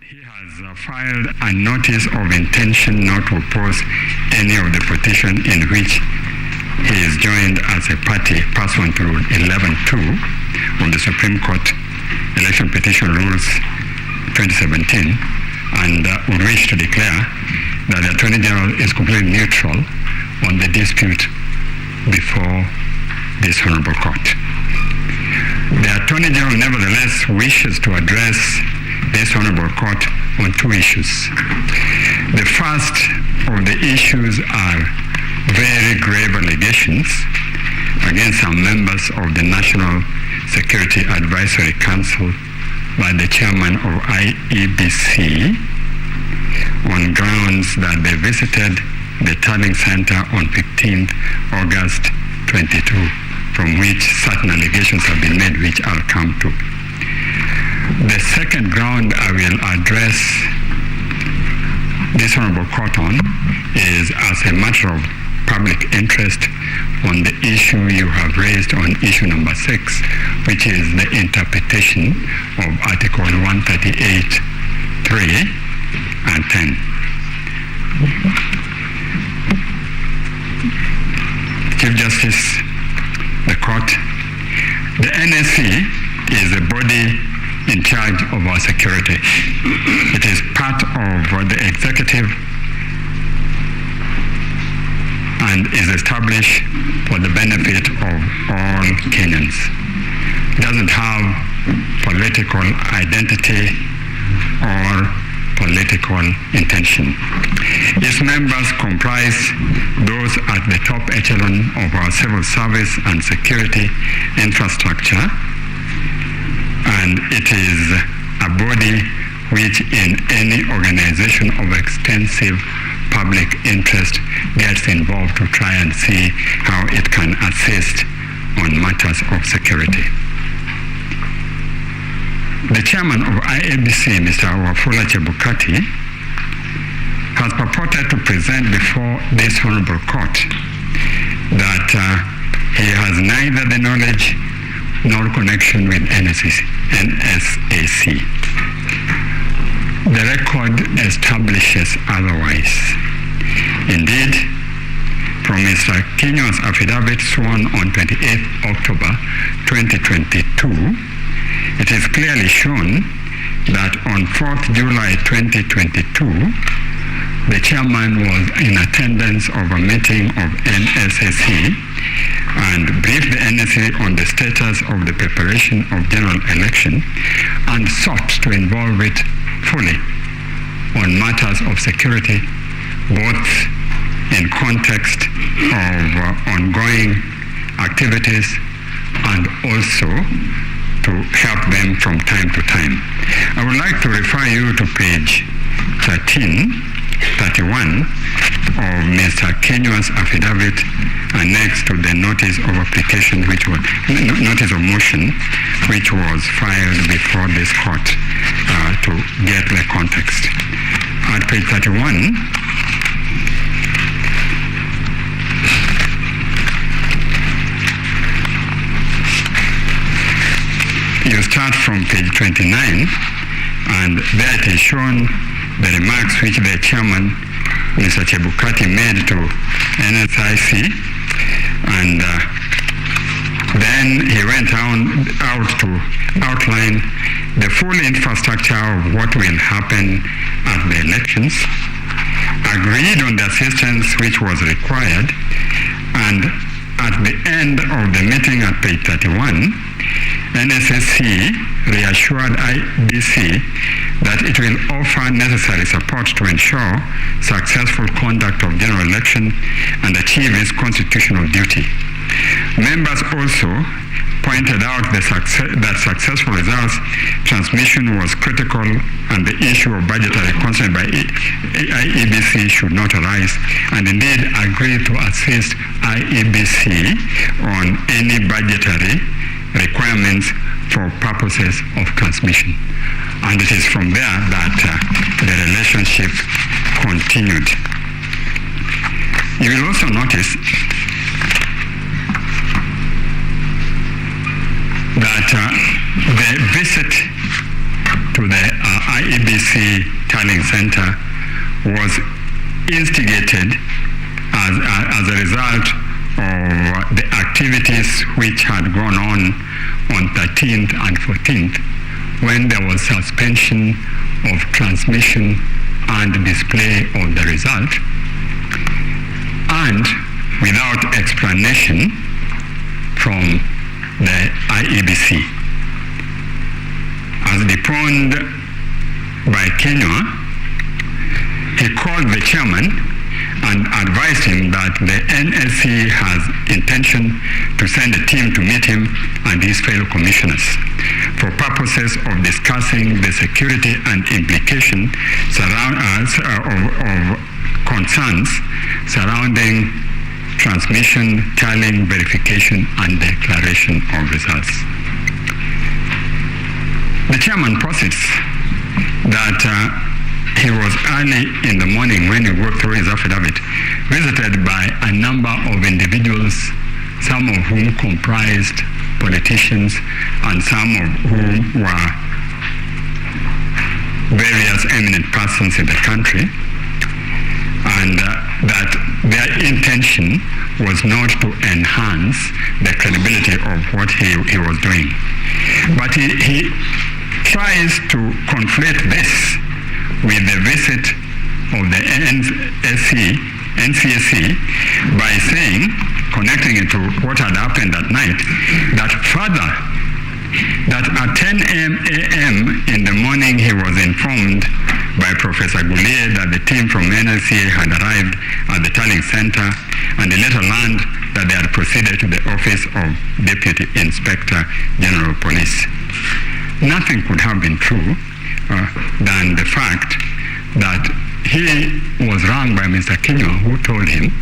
He has filed a notice of intention not to oppose any of the petition in which he is joined as a party pursuant to Rule 11.2 of the Supreme Court Election Petition Rules 2017, and would wish to declare that the Attorney General is completely neutral on the dispute before this Honorable Court. The Attorney General nevertheless wishes to address this Honorable Court on two issues. The first of the issues are very grave allegations against some members of the National Security Advisory Council by the chairman of IEBC on grounds that they visited the Tallying Center on 15th August 22, from which certain allegations have been made, which I'll come to. The second ground I will address this Honorable Court on is as a matter of public interest on the issue you have raised on issue number 6, which is the interpretation of Article 138, 3 and 10. Chief Justice, the Court, the NSC is a body in charge of our security. It is part of the executive and is established for the benefit of all Kenyans. It doesn't have political identity or political intention. Its members comprise those at the top echelon of our civil service and security infrastructure, and it is a body which in any organization of extensive public interest gets involved to try and see how it can assist on matters of security. The chairman of IEBC, Mr. Wafula Chebukati, has purported to present before this Honorable Court that he has neither the knowledge nor connection with NSAC. The record establishes otherwise. Indeed, from Mr. Kinyo's affidavit sworn on 28th October 2022, it is clearly shown that on 4th July 2022, the chairman was in attendance of a meeting of NSAC and briefed the NSA on the status of the preparation of general election and sought to involve it fully on matters of security, both in context of ongoing activities and also to help them from time to time. I would like to refer you to page 1331 of Mr. Kenya's affidavit annexed to the notice of application, which was notice of motion, which was filed before this court to get the context. At page 31, you start from page 29, and there it is shown the remarks which the chairman, Mr. Chebukati, made to NSIC, and then he went out to outline the full infrastructure of what will happen at the elections, agreed on the assistance which was required, and at the end of the meeting at page 31, NSSC reassured IBC that it will offer necessary support to ensure successful conduct of general election and achieve its constitutional duty. Members also pointed out that successful results transmission was critical and the issue of budgetary constraint by IEBC should not arise, and indeed agreed to assist IEBC on any budgetary requirements for purposes of transmission. And it is from there that the relationship continued. You will also notice that the visit to the IEBC Tallying Center was instigated as a result of the activities which had gone on 13th and 14th, when there was suspension of transmission and display of the result, and without explanation from the IEBC. As deponed by Kenya, he called the chairman and advised him that the NSC has intention to send a team to meet him and his fellow commissioners for purposes of discussing the security and implication of concerns surrounding transmission, tallying, verification, and declaration of results. The chairman posits that he was early in the morning when he worked through his affidavit, visited by a number of individuals, some of whom comprised politicians and some of whom were various eminent persons in the country, and that their intention was not to enhance the credibility of what he was doing. But he tries to conflate this with the visit of the NCSC by saying, connecting it to what had happened that night, that further, that at 10 a.m. in the morning he was informed by Professor Goulier that the team from NSCA had arrived at the Tallying Center, and he later learned that they had proceeded to the office of Deputy Inspector General Police. Nothing could have been true than the fact that he was rang by Mr. Kenya, who told him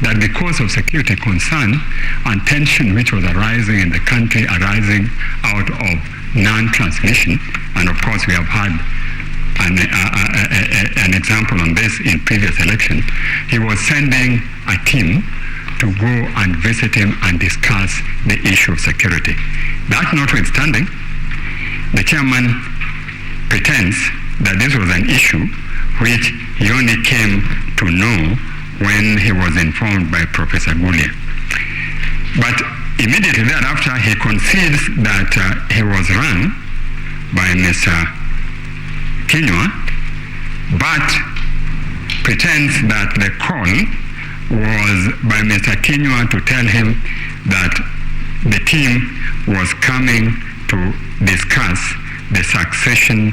that because of security concern and tension which was arising in the country, arising out of non-transmission, and of course we have had an example on this in previous election, he was sending a team to go and visit him and discuss the issue of security. That notwithstanding, the chairman pretends that this was an issue which he only came to know when he was informed by Professor Goulier. But immediately thereafter, he concedes that he was rang by Mr. Kenya, but pretends that the call was by Mr. Kenya to tell him that the team was coming to discuss the succession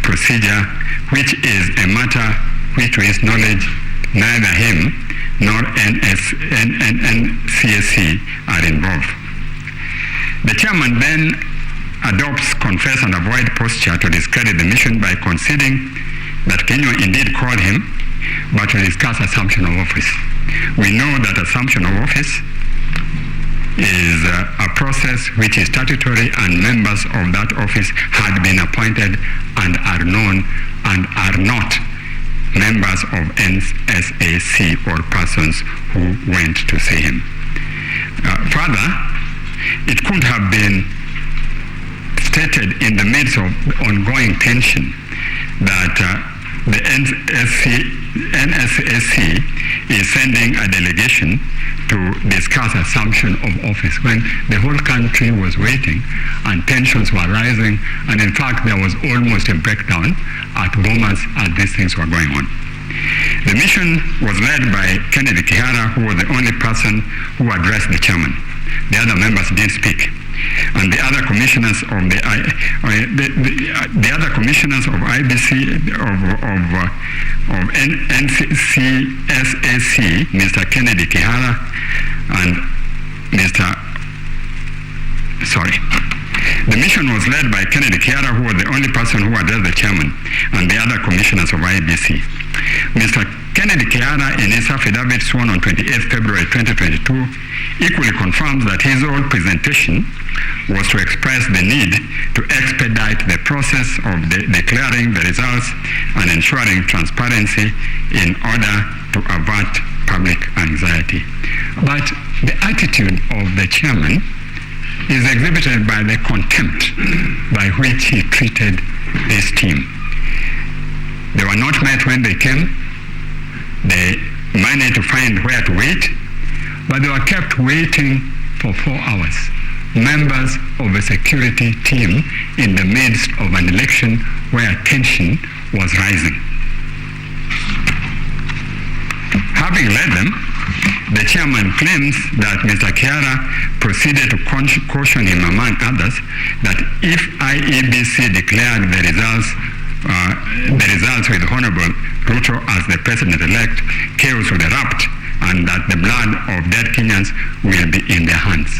procedure, which is a matter which, to his knowledge, neither him nor NCSC are involved. The chairman then adopts confess and avoid posture to discredit the mission by conceding that Kenya indeed called him, but to discuss assumption of office. We know that assumption of office is a process which is statutory, and members of that office had been appointed and are known and are not members of NSAC or persons who went to see him. Further, it could have been stated in the midst of ongoing tension that the NSAC is sending a delegation to discuss assumption of office when the whole country was waiting and tensions were rising, and in fact there was almost a breakdown at Bomas as these things were going on. The mission was led by Kennedy Kihara, who was the only person who addressed the chairman. The other members didn't speak, and the other commissioners of the other commissioners of IBC of NCSAC, Mr. Kennedy Kihara and the mission was led by Kennedy Kihara, who was the only person who addressed the chairman, and the other commissioners of IBC. Mr. Kennedy Kihara, in his affidavit sworn on 28 February 2022, equally confirms that his own presentation was to express the need to expedite the process of declaring the results and ensuring transparency in order to avert public anxiety. But the attitude of the chairman is exhibited by the contempt by which he treated this team. They were not met when they came. They managed to find where to wait, but they were kept waiting for 4 hours. Members of a security team in the midst of an election where tension was rising. Having led them, the chairman claims that Mr. Kiara proceeded to caution him, among others, that if IEBC declared the results with Honorable Ruto as the president-elect, chaos would erupt and that the blood of dead Kenyans will be in their hands.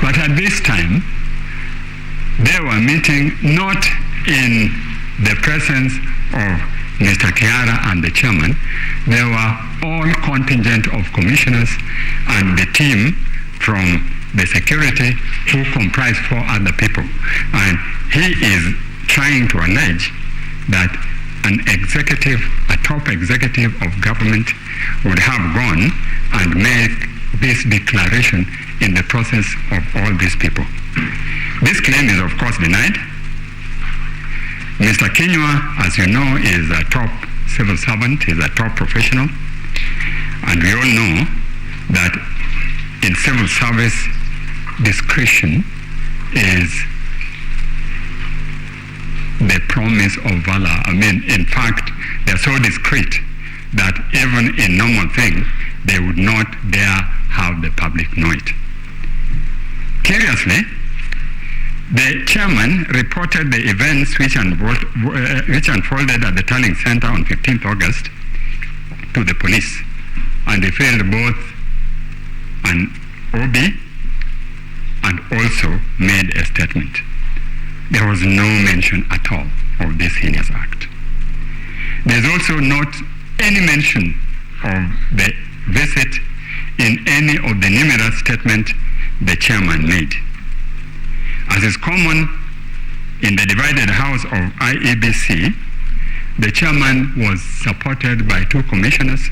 But at this time, they were meeting not in the presence of Mr. Kiara and the chairman. They were all contingent of commissioners and the team from the security who comprised 4 other people. And he is trying to allege that an executive, a top executive of government would have gone and made this declaration in the presence of all these people. This claim is of course denied. Mr. Kinyua, as you know, is a top civil servant, is a top professional, and we all know that in civil service, discretion is the promise of valor. I mean, in fact, they're so discreet that even in normal things, they would not dare have the public know it. Curiously, the chairman reported the events which unfolded at the Tallying Center on 15th August to the police, and they filed both an OB and also made a statement. There was no mention at all of this heinous act. There's also not any mention of the visit in any of the numerous statements the chairman made. As is common in the divided house of IEBC, the chairman was supported by 2 commissioners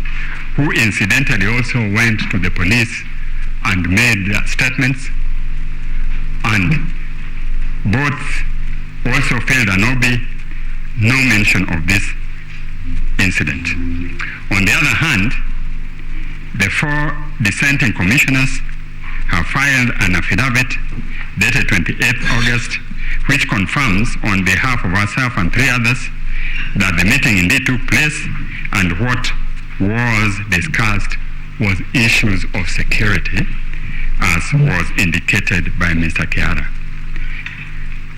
who incidentally also went to the police and made their statements, and both also filed an OB, no mention of this incident. On the other hand, the 4 dissenting commissioners have filed an affidavit dated 28th August, which confirms on behalf of ourselves and 3 others that the meeting indeed took place and what was discussed was issues of security, as was indicated by Mr. Kiara.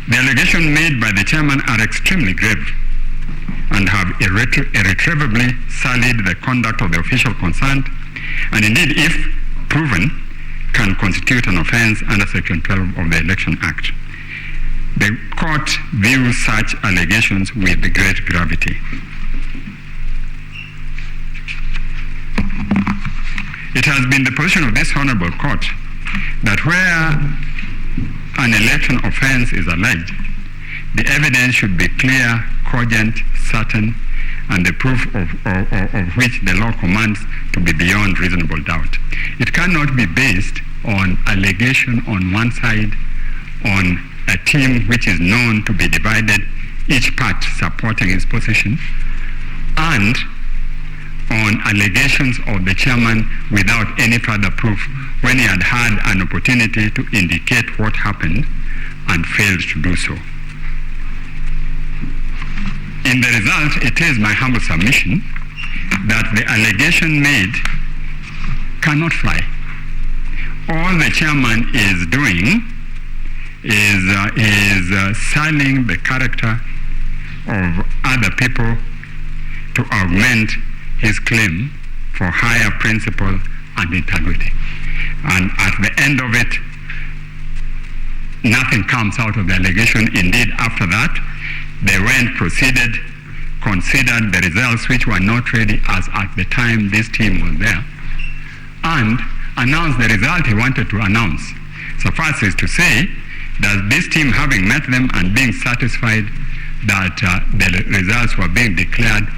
The allegations made by the chairman are extremely grave and have irretrievably sullied the conduct of the official concerned, and indeed, if proven, can constitute an offense under Section 12 of the Election Act. The court views such allegations with great gravity. It has been the position of this honorable court that where an election offense is alleged, the evidence should be clear, cogent, certain, and the proof of which the law commands to be beyond reasonable doubt. It cannot be based on allegation on one side, on a team which is known to be divided, each part supporting its position, and on allegations of the chairman without any further proof when he had had an opportunity to indicate what happened and failed to do so. In the result, it is my humble submission that the allegation made cannot fly. All the chairman is doing is selling the character of other people to augment his claim for higher principle and integrity. And at the end of it, nothing comes out of the allegation. Indeed, after that, they proceeded, considered the results which were not ready as at the time this team was there, and announced the result he wanted to announce. Suffice it to say that this team, having met them and being satisfied that the results were being declared,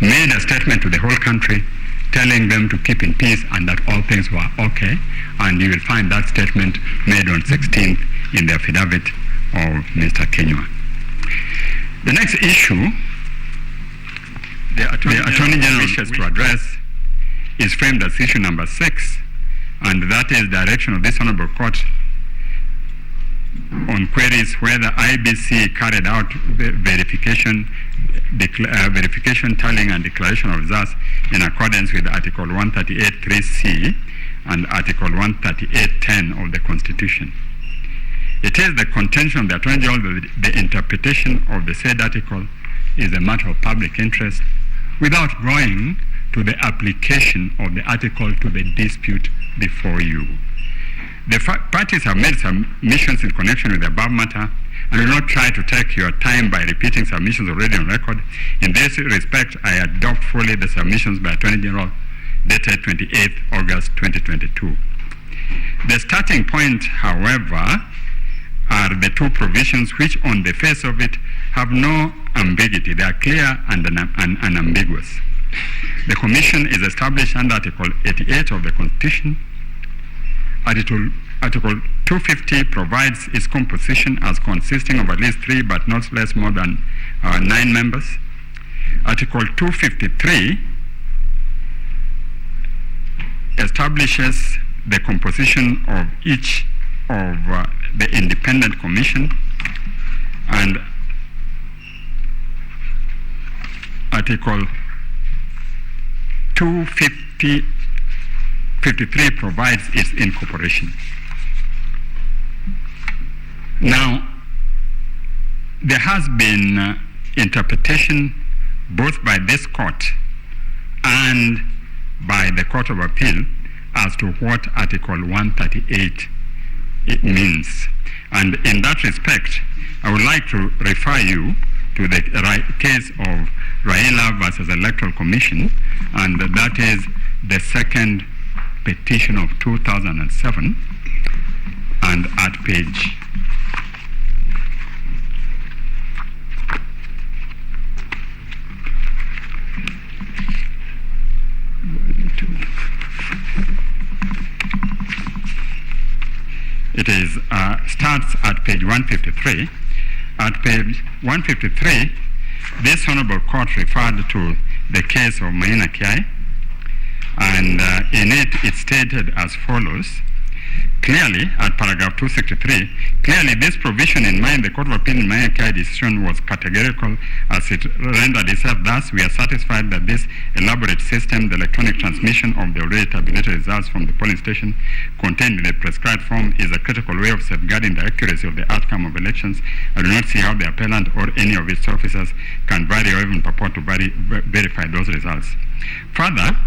made a statement to the whole country telling them to keep in peace and that all things were okay. And you will find that statement made on 16th in the affidavit of Mr. Kinyua. The next issue the Attorney General wishes to address is framed as issue number 6, and that is direction of this Honorable Court on queries whether IBC carried out verification, tallying and declaration of results in accordance with Article 138(3)(c) and Article 138(10) of the Constitution. It is the contention of the Attorney General that the interpretation of the said article is a matter of public interest without going to the application of the article to the dispute before you. The parties have made submissions in connection with the above matter and will not try to take your time by repeating submissions already on record. In this respect, I adopt fully the submissions by Attorney General dated 28th August 2022. The starting point, however, are the two provisions which on the face of it have no ambiguity. They are clear and unambiguous. The Commission is established under Article 88 of the Constitution. Article 250 provides its composition as consisting of at least 3 but not less more than 9 members. Article 253 establishes the composition of each of the independent commission, and Article 253 provides its incorporation. Now, there has been interpretation both by this court and by the Court of Appeal as to what Article 138 it means. And in that respect, I would like to refer you to the case of Raila versus Electoral Commission, and that is the second petition of 2007, and at page 153. At page 153, this Honorable Court referred to the case of Maina Kiai, and in it, it stated as follows. Clearly, at paragraph 263, clearly this provision in mind, the Court of Appeal in Maina Kiai decision was categorical as it rendered itself. Thus, we are satisfied that this elaborate system, the electronic transmission of the already tabulated results from the polling station contained in the prescribed form, is a critical way of safeguarding the accuracy of the outcome of elections. I do not see how the appellant or any of its officers can vary or even purport to verify those results. Further,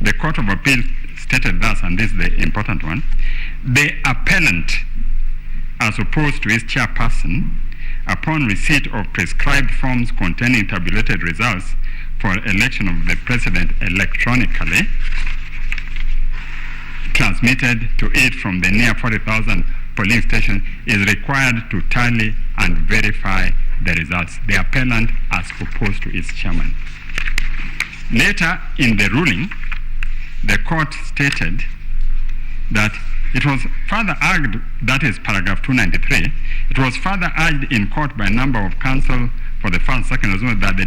the Court of Appeal stated thus, and this is the important one: the appellant, as opposed to his chairperson, upon receipt of prescribed forms containing tabulated results for election of the president electronically, transmitted to it from the near 40,000 polling stations, is required to tally and verify the results. The appellant as opposed to its chairman. Later in the ruling, the court stated that it was further argued, that is paragraph 293, it was further argued in court by a number of counsel for the first, second, as well, that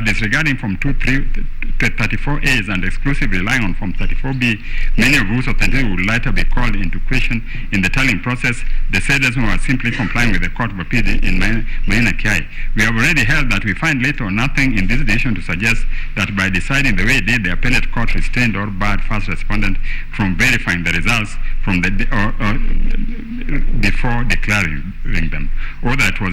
disregarding from 34A's and exclusively relying on Form 34B, many of whose authenticity would later be called into question in the tallying process, the said were simply complying with the Court of Appeal in Maina Kiai. We have already held that we find little or nothing in this decision to suggest that by deciding the way it did, the appellate court restrained or barred first respondent from verifying the results from the before declaring them, or that was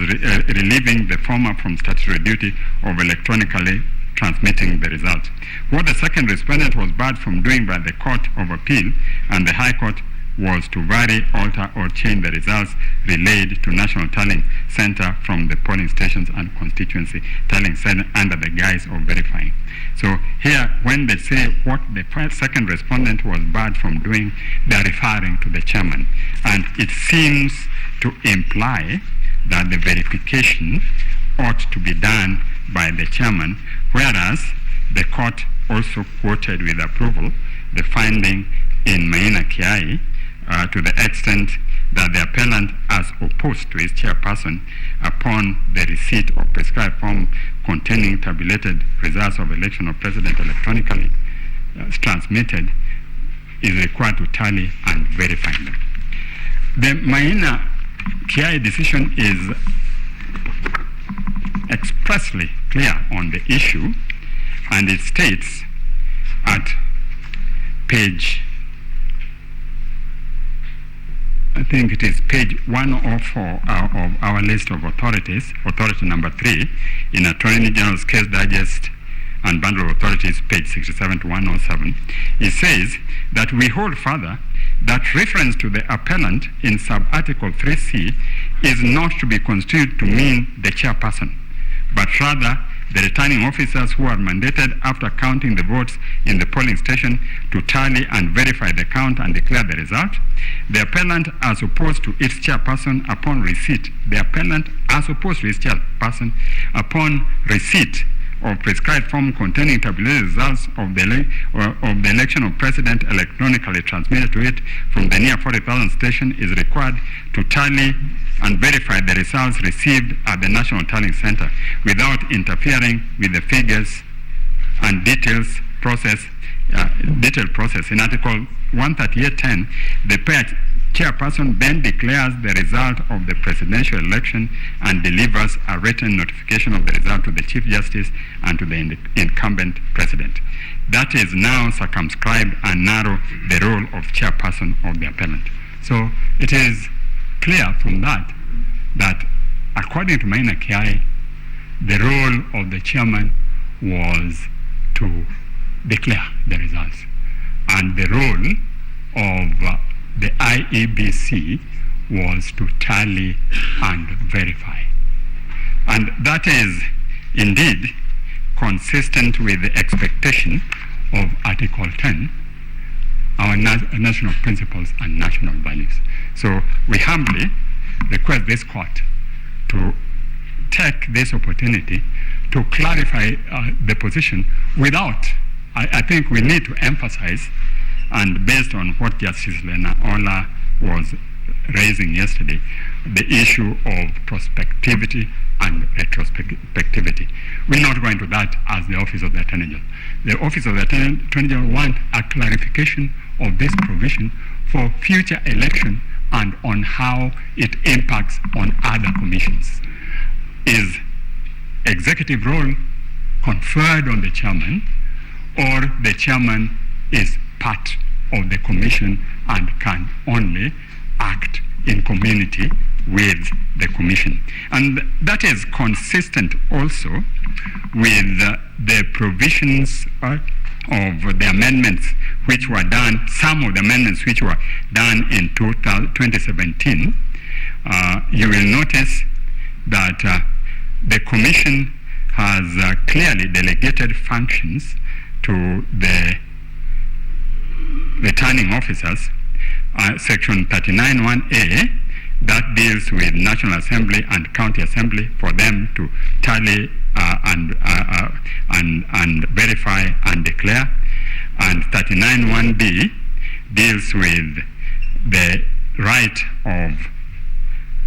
relieving the former from statutory duty of electronically transmitting the results. What the second respondent was barred from doing by the Court of Appeal and the High Court was to vary, alter, or change the results relayed to National Tallying Center from the polling stations and constituency tallying center under the guise of verifying. So here, when they say what the second respondent was barred from doing, they are referring to the chairman. And it seems to imply that the verification ought to be done by the chairman, whereas the court also quoted with approval the finding in Maina Kiai to the extent that the appellant, as opposed to his chairperson, upon the receipt of prescribed form containing tabulated results of election of president electronically transmitted is required to tally and verify them. The Maina Kiai decision is expressly clear on the issue, and it states at page, I think it is page 104 of our list of authorities, authority number 3, in Attorney General's Case Digest and Bundle of Authorities, page 67 to 107, it says that we hold further that reference to the appellant in sub-article 3C is not to be construed to mean the chairperson, but rather the returning officers who are mandated after counting the votes in the polling station to tally and verify the count and declare the result. The appellant as opposed to its chairperson upon receipt. The appellant as opposed to its chairperson upon receipt of prescribed form containing tabulated results of the election of president electronically transmitted to it from the near 40,000 station is required to tally and verify the results received at the National Tallying Center without interfering with the figures and detailed process. In Article 138.10, the chairperson then declares the result of the presidential election and delivers a written notification of the result to the Chief Justice and to the incumbent president. That is now circumscribed and narrow the role of chairperson of the appellant. So it is clear from that according to Maina Kiai, the role of the chairman was to declare the results, and the role of the IEBC was to tally and verify. And that is indeed consistent with the expectation of Article 10, our national principles and national values. So we humbly request this court to take this opportunity to clarify the position without, I think we need to emphasize, and based on what Justice Lena Ola was raising yesterday, the issue of prospectivity and retrospectivity. We're not going to that as the Office of the Attorney General. The Office of the Attorney General wants a clarification of this provision for future election and on how it impacts on other commissions. Is executive role conferred on the chairman, or the chairman is part of the commission and can only act in community with the commission? And that is consistent also with the provisions of the amendments which were done, some of the amendments which were done in 2017. You will notice that the commission has clearly delegated functions to the returning officers. Section 39(1)A, that deals with National Assembly and County Assembly for them to tally and verify and declare. And 39(1)B deals with the right of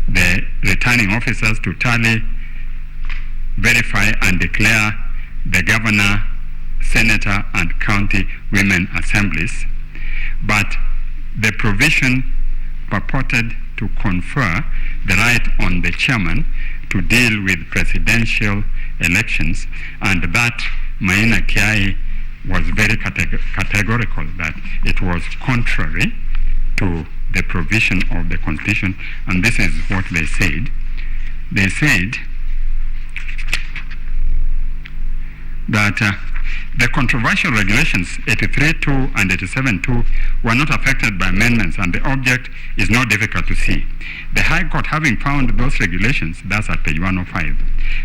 the returning officers to tally, verify and declare the governor, senator and county women assemblies. But the provision purported to confer the right on the chairman to deal with presidential elections, and that Maina Kiai was very categorical that it was contrary to the provision of the Constitution, and this is what they said. They said that the controversial regulations 83.2 and 87.2 were not affected by amendments, and the object is not difficult to see. The High Court, having found those regulations, that's at page 105,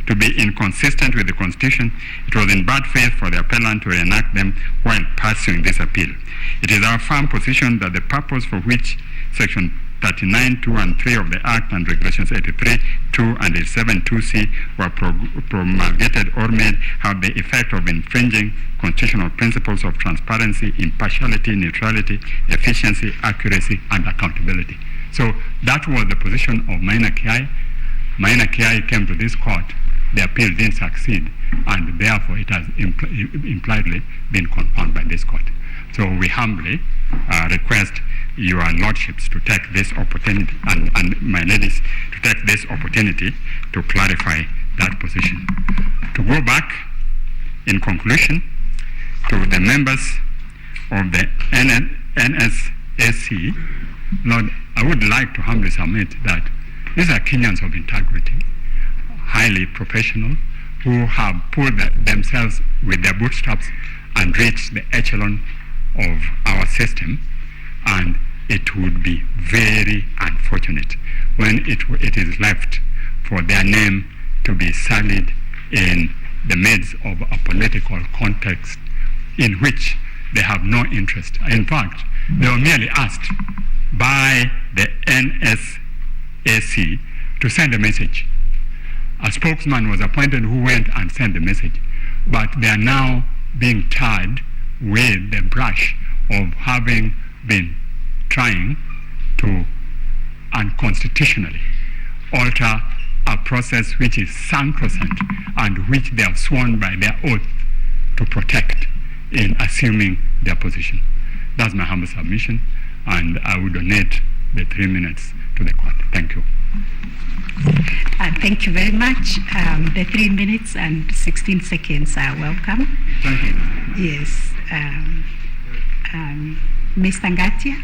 to be inconsistent with the Constitution, it was in bad faith for the appellant to enact them while pursuing this appeal. It is our firm position that the purpose for which Section 39(2) and 3 of the Act and Regulations 83.2 and 87.2c were promulgated or made have the effect of infringing constitutional principles of transparency, impartiality, neutrality, efficiency, accuracy, and accountability. So that was the position of Maina Kiai. Maina Kiai came to this court the appeal didn't succeed, and therefore it has impliedly been confirmed by this court. So we humbly request your lordships to take this opportunity, and my ladies, to take this opportunity to clarify that position. To go back, in conclusion, to the members of the NSAC, Lord, I would like to humbly submit that these are Kenyans of integrity, highly professional, who have pulled themselves with their bootstraps and reached the echelon of our system, and it would be very unfortunate when it is left for their name to be sullied in the midst of a political context in which they have no interest. In fact, they were merely asked by the NSAC to send a message. A spokesman was appointed who went and sent the message, but they are now being tarred with the brush of having been trying to unconstitutionally alter a process which is sacrosanct and which they have sworn by their oath to protect in assuming their position. That's my humble submission, and I will donate the 3 minutes to the court. Thank you. Thank you very much. The 3 minutes and 16 seconds are welcome. Thank you. Yes. Mr. Ngatia?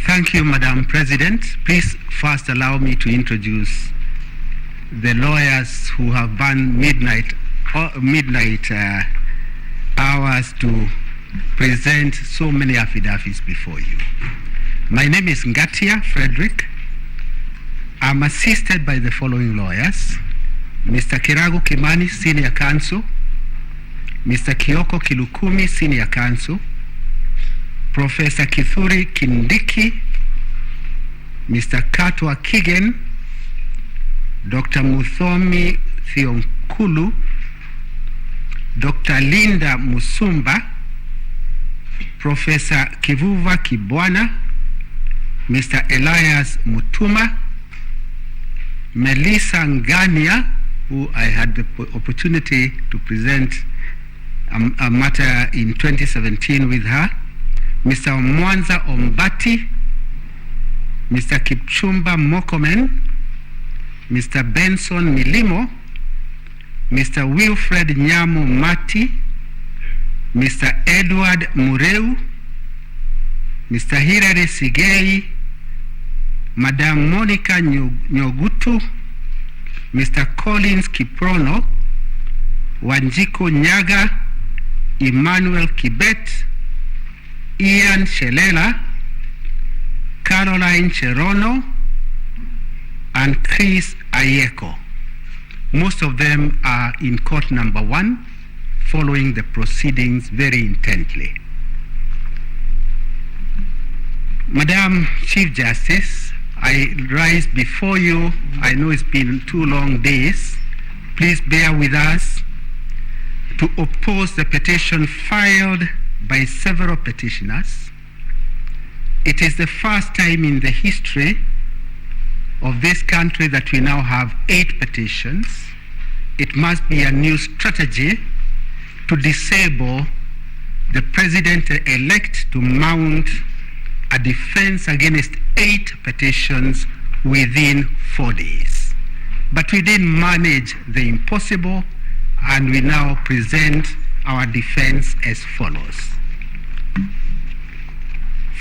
Thank you, Madam President. Please first allow me to introduce the lawyers who have burned midnight hours to present so many affidavits before you. My name is Ngatia Frederick. I'm assisted by the following lawyers: Mr. Kiragu Kimani, Senior Counsel; Mr. Kioko Kilukumi, Senior Counsel; Professor Kithuri Kindiki; Mr. Katwa Kigen; Dr. Muthomi Thionkulu; Dr. Linda Musumba; Professor Kivuva Kibwana; Mr. Elias Mutuma; Melissa Ngania, who I had the opportunity to present a matter in 2017 with her; Mr. Mwanza Ombati; Mr. Kipchumba Mokomen; Mr. Benson Milimo; Mr. Wilfred Nyamu Mati; Mr. Edward Mureu; Mr. Hirare Sigei; Madam Monica Nyogutu; Mr. Collins Kiprono; Wanjiko Nyaga; Emmanuel Kibet; Ian Shelela; Caroline Cherono; and Chris Ayeko. Most of them are in court number 1, following the proceedings very intently. Madam Chief Justice, I rise before you. I know it's been 2 long days. Please bear with us to oppose the petition filed by several petitioners. It is the first time in the history of this country that we now have 8 petitions. It must be a new strategy to disable the president-elect to mount a defense against 8 petitions within 4 days. But we didn't manage the impossible, and we now present our defense as follows.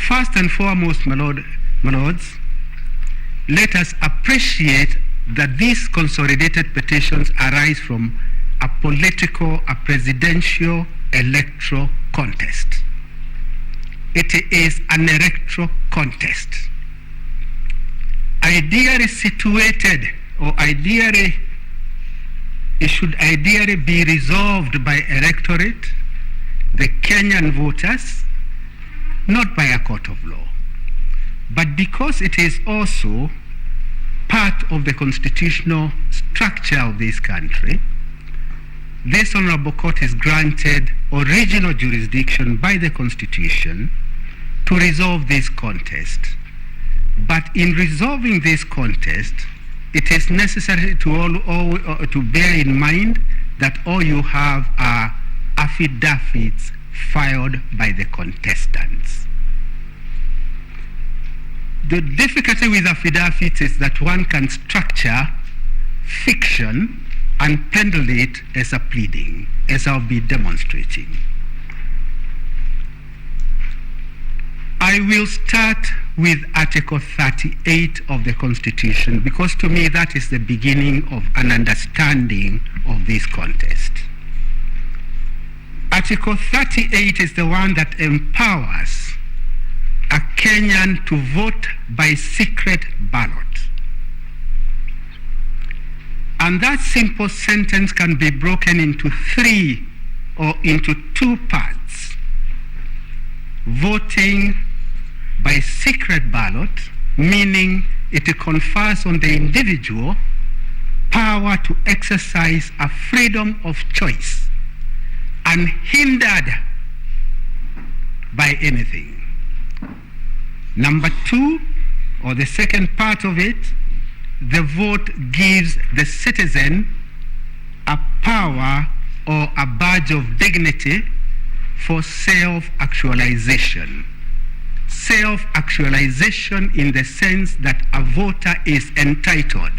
First and foremost, my lords, let us appreciate that these consolidated petitions arise from a presidential electoral contest. It is an electoral contest. Ideally situated, or it should ideally be resolved by electorate, the Kenyan voters, not by a court of law. But because it is also part of the constitutional structure of this country, this Honorable Court is granted original jurisdiction by the Constitution to resolve this contest. But in resolving this contest, it is necessary to bear in mind that all you have are affidavits filed by the contestants. The difficulty with affidavits is that one can structure fiction and peddle it as a pleading, as I'll be demonstrating. I will start with Article 38 of the Constitution because to me that is the beginning of an understanding of this contest. Article 38 is the one that empowers a Kenyan to vote by secret ballot. And that simple sentence can be broken into three or into two parts. Voting by secret ballot, meaning it confers on the individual power to exercise a freedom of choice unhindered by anything. Number two, or the second part of it, the vote gives the citizen a power or a badge of dignity for self-actualization. Self-actualization in the sense that a voter is entitled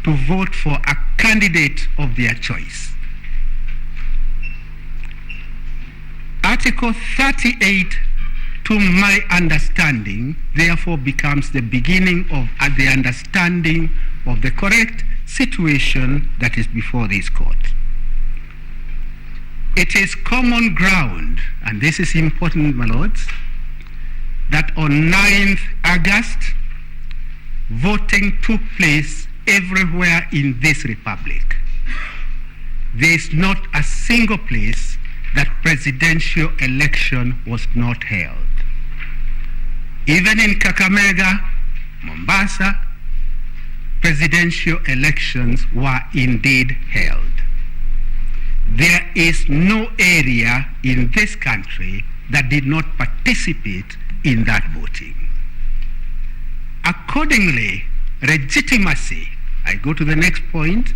to vote for a candidate of their choice. Article 38, to my understanding, therefore becomes the beginning of the understanding of the correct situation that is before this court. It is common ground, and this is important, my lords, that on 9th August, voting took place everywhere in this republic. There is not a single place that presidential election was not held. Even in Kakamega, Mombasa, presidential elections were indeed held. There is no area in this country that did not participate in that voting. Accordingly, legitimacy, I go to the next point,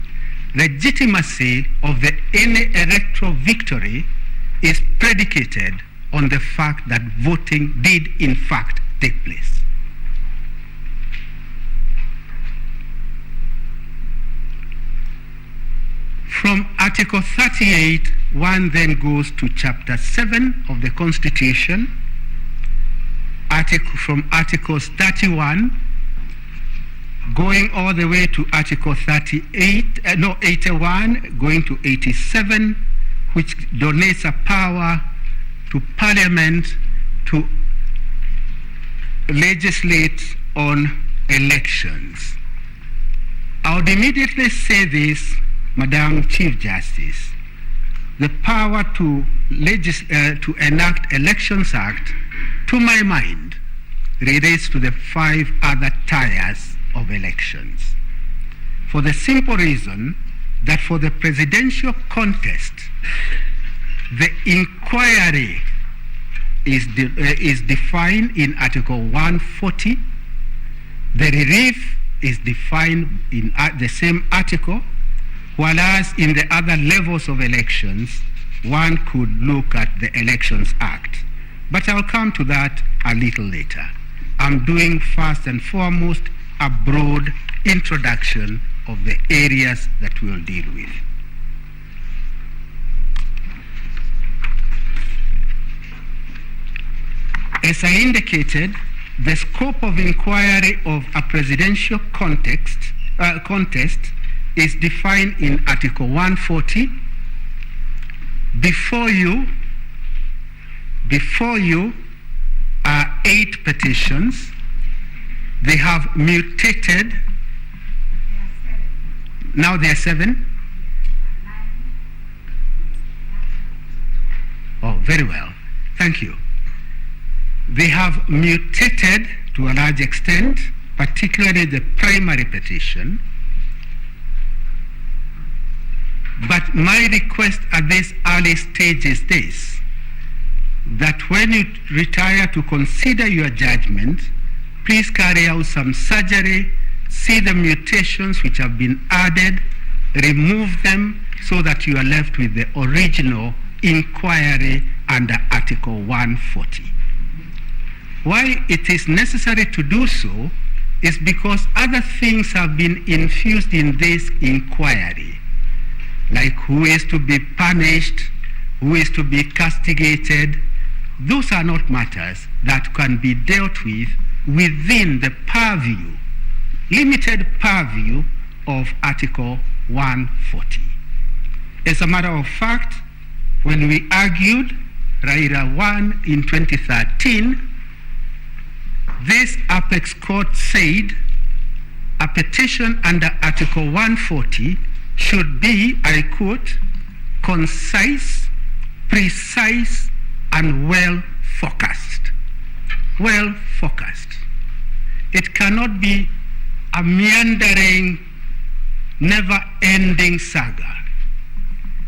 legitimacy of any electoral victory is predicated on the fact that voting did in fact take place. From Article 38, one then goes to Chapter 7 of the Constitution, from Articles 31, going all the way to Article 81, going to 87, which donates a power to Parliament to legislate on elections. I would immediately say this, Madam Chief Justice. The power to enact Elections Act, to my mind, relates to the 5 other tiers of elections. For the simple reason that for the presidential contest, the inquiry is defined in Article 140. The relief is defined in the same article, whereas in the other levels of elections, one could look at the Elections Act. But I'll come to that a little later. I'm doing first and foremost a broad introduction of the areas that we'll deal with. As I indicated, the scope of inquiry of a presidential contest is defined in Article 140. Before you are 8 petitions. They have mutated. Now there are 7. Oh, very well. Thank you. They have mutated to a large extent, particularly the primary petition. But my request at this early stage is this, that when you retire to consider your judgment, please carry out some surgery, see the mutations which have been added, remove them so that you are left with the original inquiry under Article 140. Why it is necessary to do so is because other things have been infused in this inquiry, like who is to be punished, who is to be castigated. Those are not matters that can be dealt with within the purview, limited purview of Article 140. As a matter of fact, when we argued Raila 1 in 2013, this apex court said a petition under Article 140 should be, I quote, concise, precise, and well-focused. Well-focused. It cannot be a meandering, never-ending saga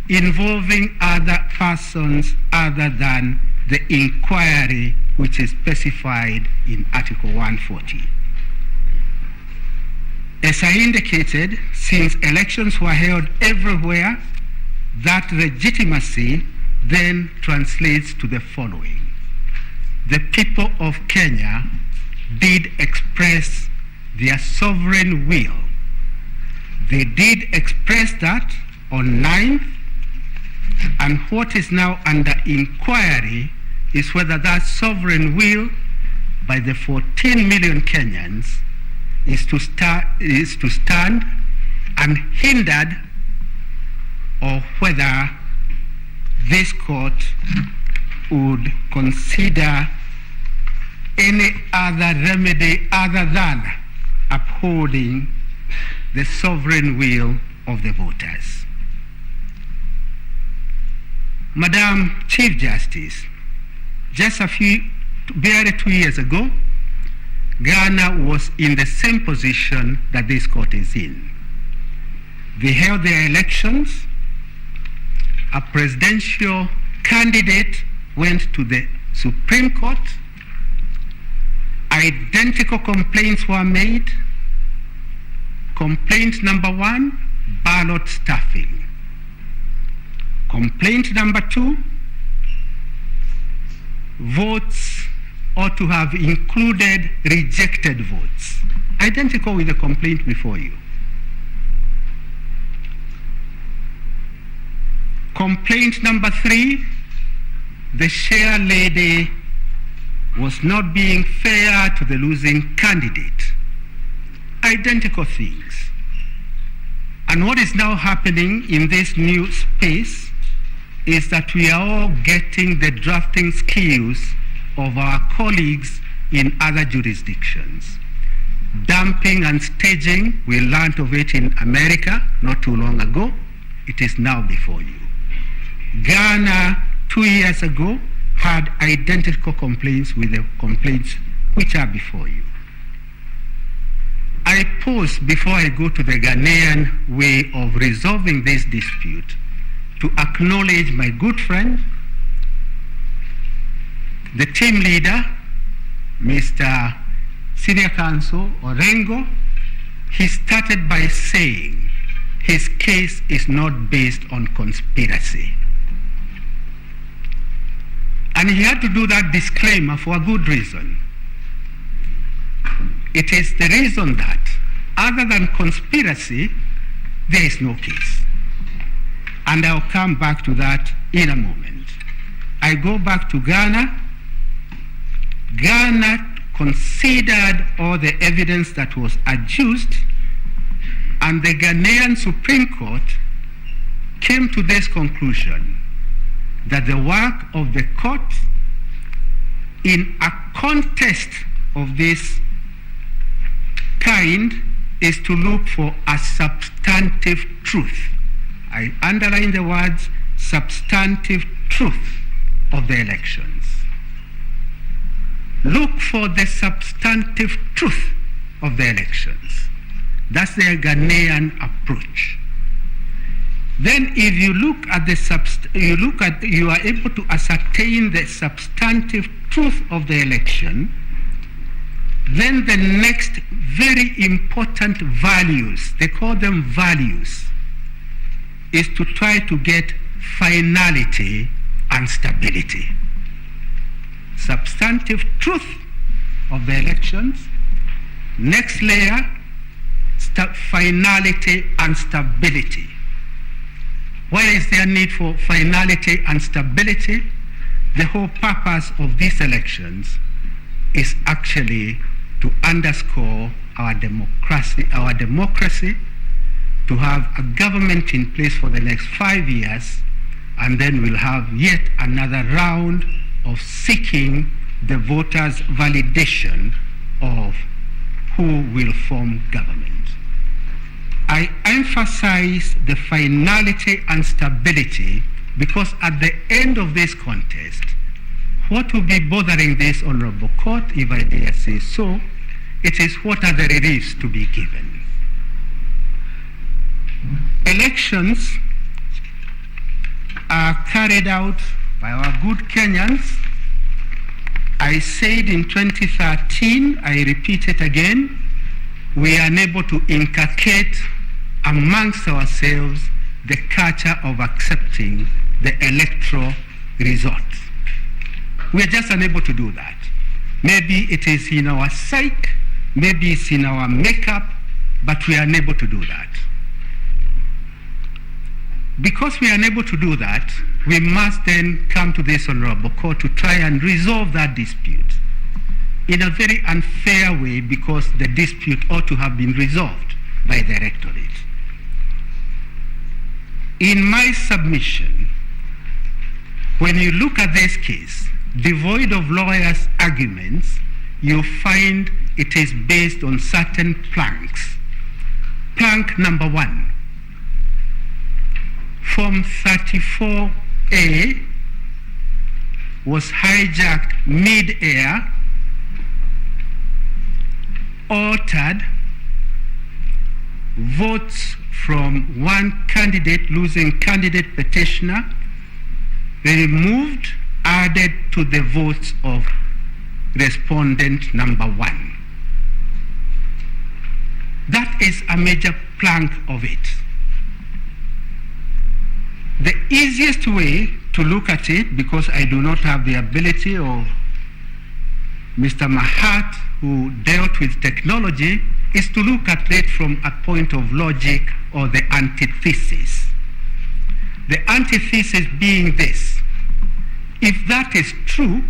involving other persons other than the inquiry which is specified in Article 140. As I indicated, since elections were held everywhere, that legitimacy then translates to the following. The people of Kenya did express their sovereign will. They did express that on 9th, and what is now under inquiry is whether that sovereign will by the 14 million Kenyans is to stand unhindered, or whether this court would consider any other remedy other than upholding the sovereign will of the voters. Madam Chief Justice, just barely 2 years ago, Ghana was in the same position that this court is in. They held their elections. A presidential candidate went to the Supreme Court. Identical complaints were made. Complaint number 1, ballot stuffing. Complaint number 2, votes ought to have included rejected votes. Identical with the complaint before you. Complaint number 3, the chair lady was not being fair to the losing candidate. Identical things. And what is now happening in this new space is that we are all getting the drafting skills of our colleagues in other jurisdictions. Dumping and staging, we learned of it in America not too long ago. It is now before you. Ghana 2 years ago had identical complaints with the complaints which are before you. I pause before I go to the Ghanaian way of resolving this dispute to acknowledge my good friend, the team leader, Mr. Senior Counsel Orengo. He started by saying his case is not based on conspiracy. And he had to do that disclaimer for a good reason. It is the reason that, other than conspiracy, there is no case. And I'll come back to that in a moment. I go back to Ghana. Ghana considered all the evidence that was adduced, and the Ghanaian Supreme Court came to this conclusion, that the work of the court in a contest of this kind is to look for a substantive truth. I underline the words substantive truth of the elections. Look for the substantive truth of the elections. That's the Ghanaian approach. Then if you look at you are able to ascertain the substantive truth of the election, then the next very important values, they call them values, is to try to get finality and stability. Substantive truth of the elections. Next layer, finality and stability. Why is there need for finality and stability? The whole purpose of these elections is actually to underscore our democracy, to have a government in place for the next 5 years, and then we'll have yet another round of seeking the voters' validation of who will form government. I emphasize the finality and stability because at the end of this contest, what will be bothering this honorable court, if I dare say so, it is what are the reliefs to be given. Elections are carried out by our good Kenyans. I said in 2013, I repeat it again, we are unable to inculcate amongst ourselves the culture of accepting the electoral results. We are just unable to do that. Maybe it is in our psyche, maybe it's in our makeup, but we are unable to do that. Because we are unable to do that, we must then come to this honorable court to try and resolve that dispute in a very unfair way, because the dispute ought to have been resolved by the electorate. In my submission, when you look at this case, devoid of lawyers' arguments, you find it is based on certain planks. Plank number 1, Form 34A was hijacked mid-air, altered, votes from one candidate, losing candidate petitioner, removed, added to the votes of respondent number 1. That is a major plank of it. The easiest way to look at it, because I do not have the ability of Mr. Mahat, who dealt with technology, is to look at it from a point of logic or the antithesis. The antithesis being this: if that is true,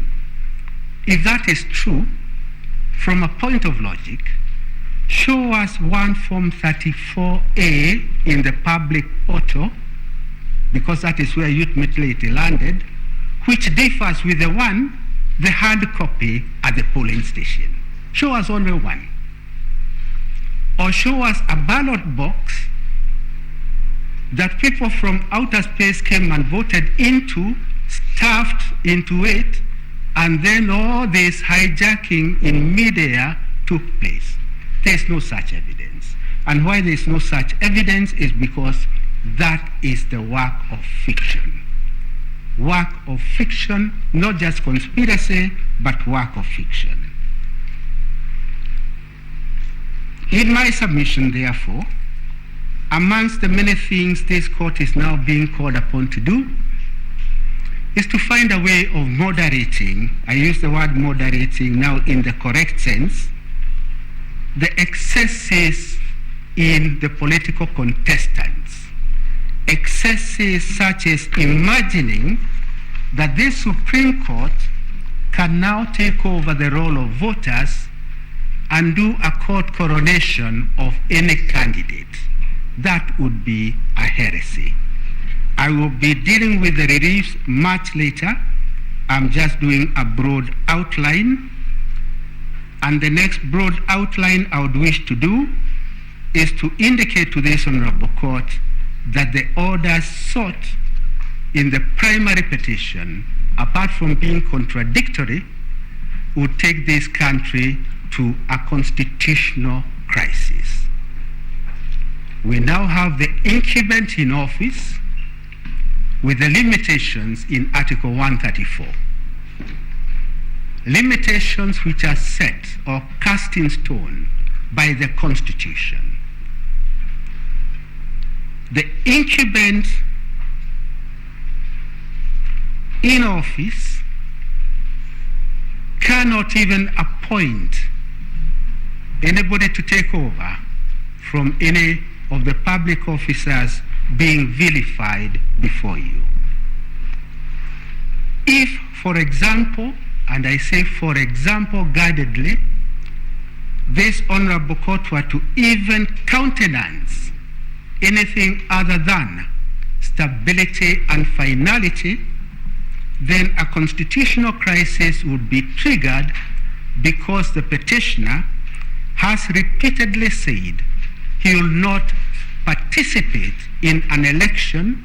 from a point of logic, show us one Form 34A in the public portal, because that is where ultimately it landed, which differs with the hard copy at the polling station. Show us only one. Or show us a ballot box that people from outer space came and voted into, stuffed into it, and then all this hijacking in midair took place. There's no such evidence. And why there's no such evidence is because that is the work of fiction. Work of fiction, not just conspiracy, but work of fiction. In my submission, therefore, amongst the many things this court is now being called upon to do, is to find a way of moderating, I use the word moderating now in the correct sense, the excesses in the political contestants. Excesses such as imagining that this Supreme Court can now take over the role of voters and do a court coronation of any candidate. That would be a heresy. I will be dealing with the reliefs much later. I'm just doing a broad outline. And the next broad outline I would wish to do is to indicate to this honorable court that the orders sought in the primary petition, apart from being contradictory, would take this country to a constitutional crisis. We now have the incumbent in office with the limitations in Article 134. Limitations which are set or cast in stone by the Constitution. The incumbent in office cannot even appoint anybody to take over from any of the public officers being vilified before you. If, for example, and I say for example guardedly, this honorable court were to even countenance anything other than stability and finality, then a constitutional crisis would be triggered because the petitioner has repeatedly said he will not participate in an election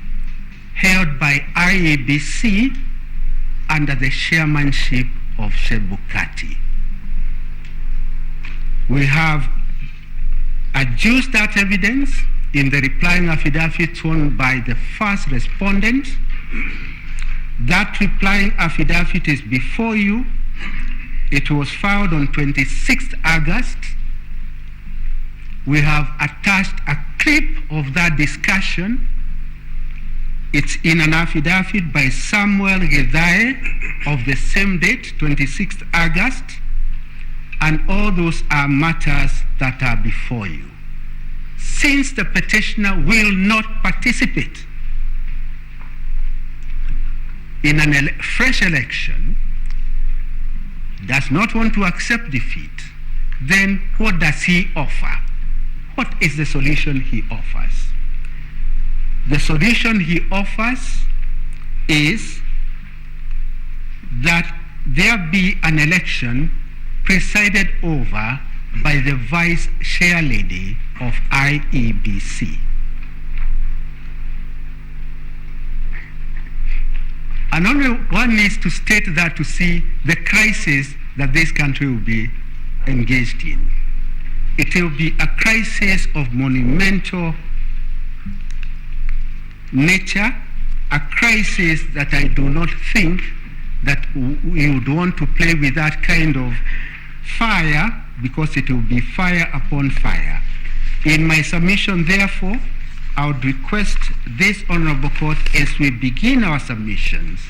held by IEBC under the chairmanship of Chebukati. We have adduced that evidence in the replying affidavit sworn by the first respondent. That replying affidavit is before you. It was filed on 26th August. We have attached a clip of that discussion. It's in an affidavit by Samuel Gedhae of the same date, 26th August, and all those are matters that are before you. Since the petitioner will not participate in a fresh election, does not want to accept defeat, then what does he offer? What is the solution he offers? The solution he offers is that there be an election presided over by the vice chair lady of IEBC. And only one needs to state that to see the crisis that this country will be engaged in. It will be a crisis of monumental nature, a crisis that I do not think that we would want to play with that kind of fire, because it will be fire upon fire. In my submission, therefore, I would request this honorable court, as we begin our submissions,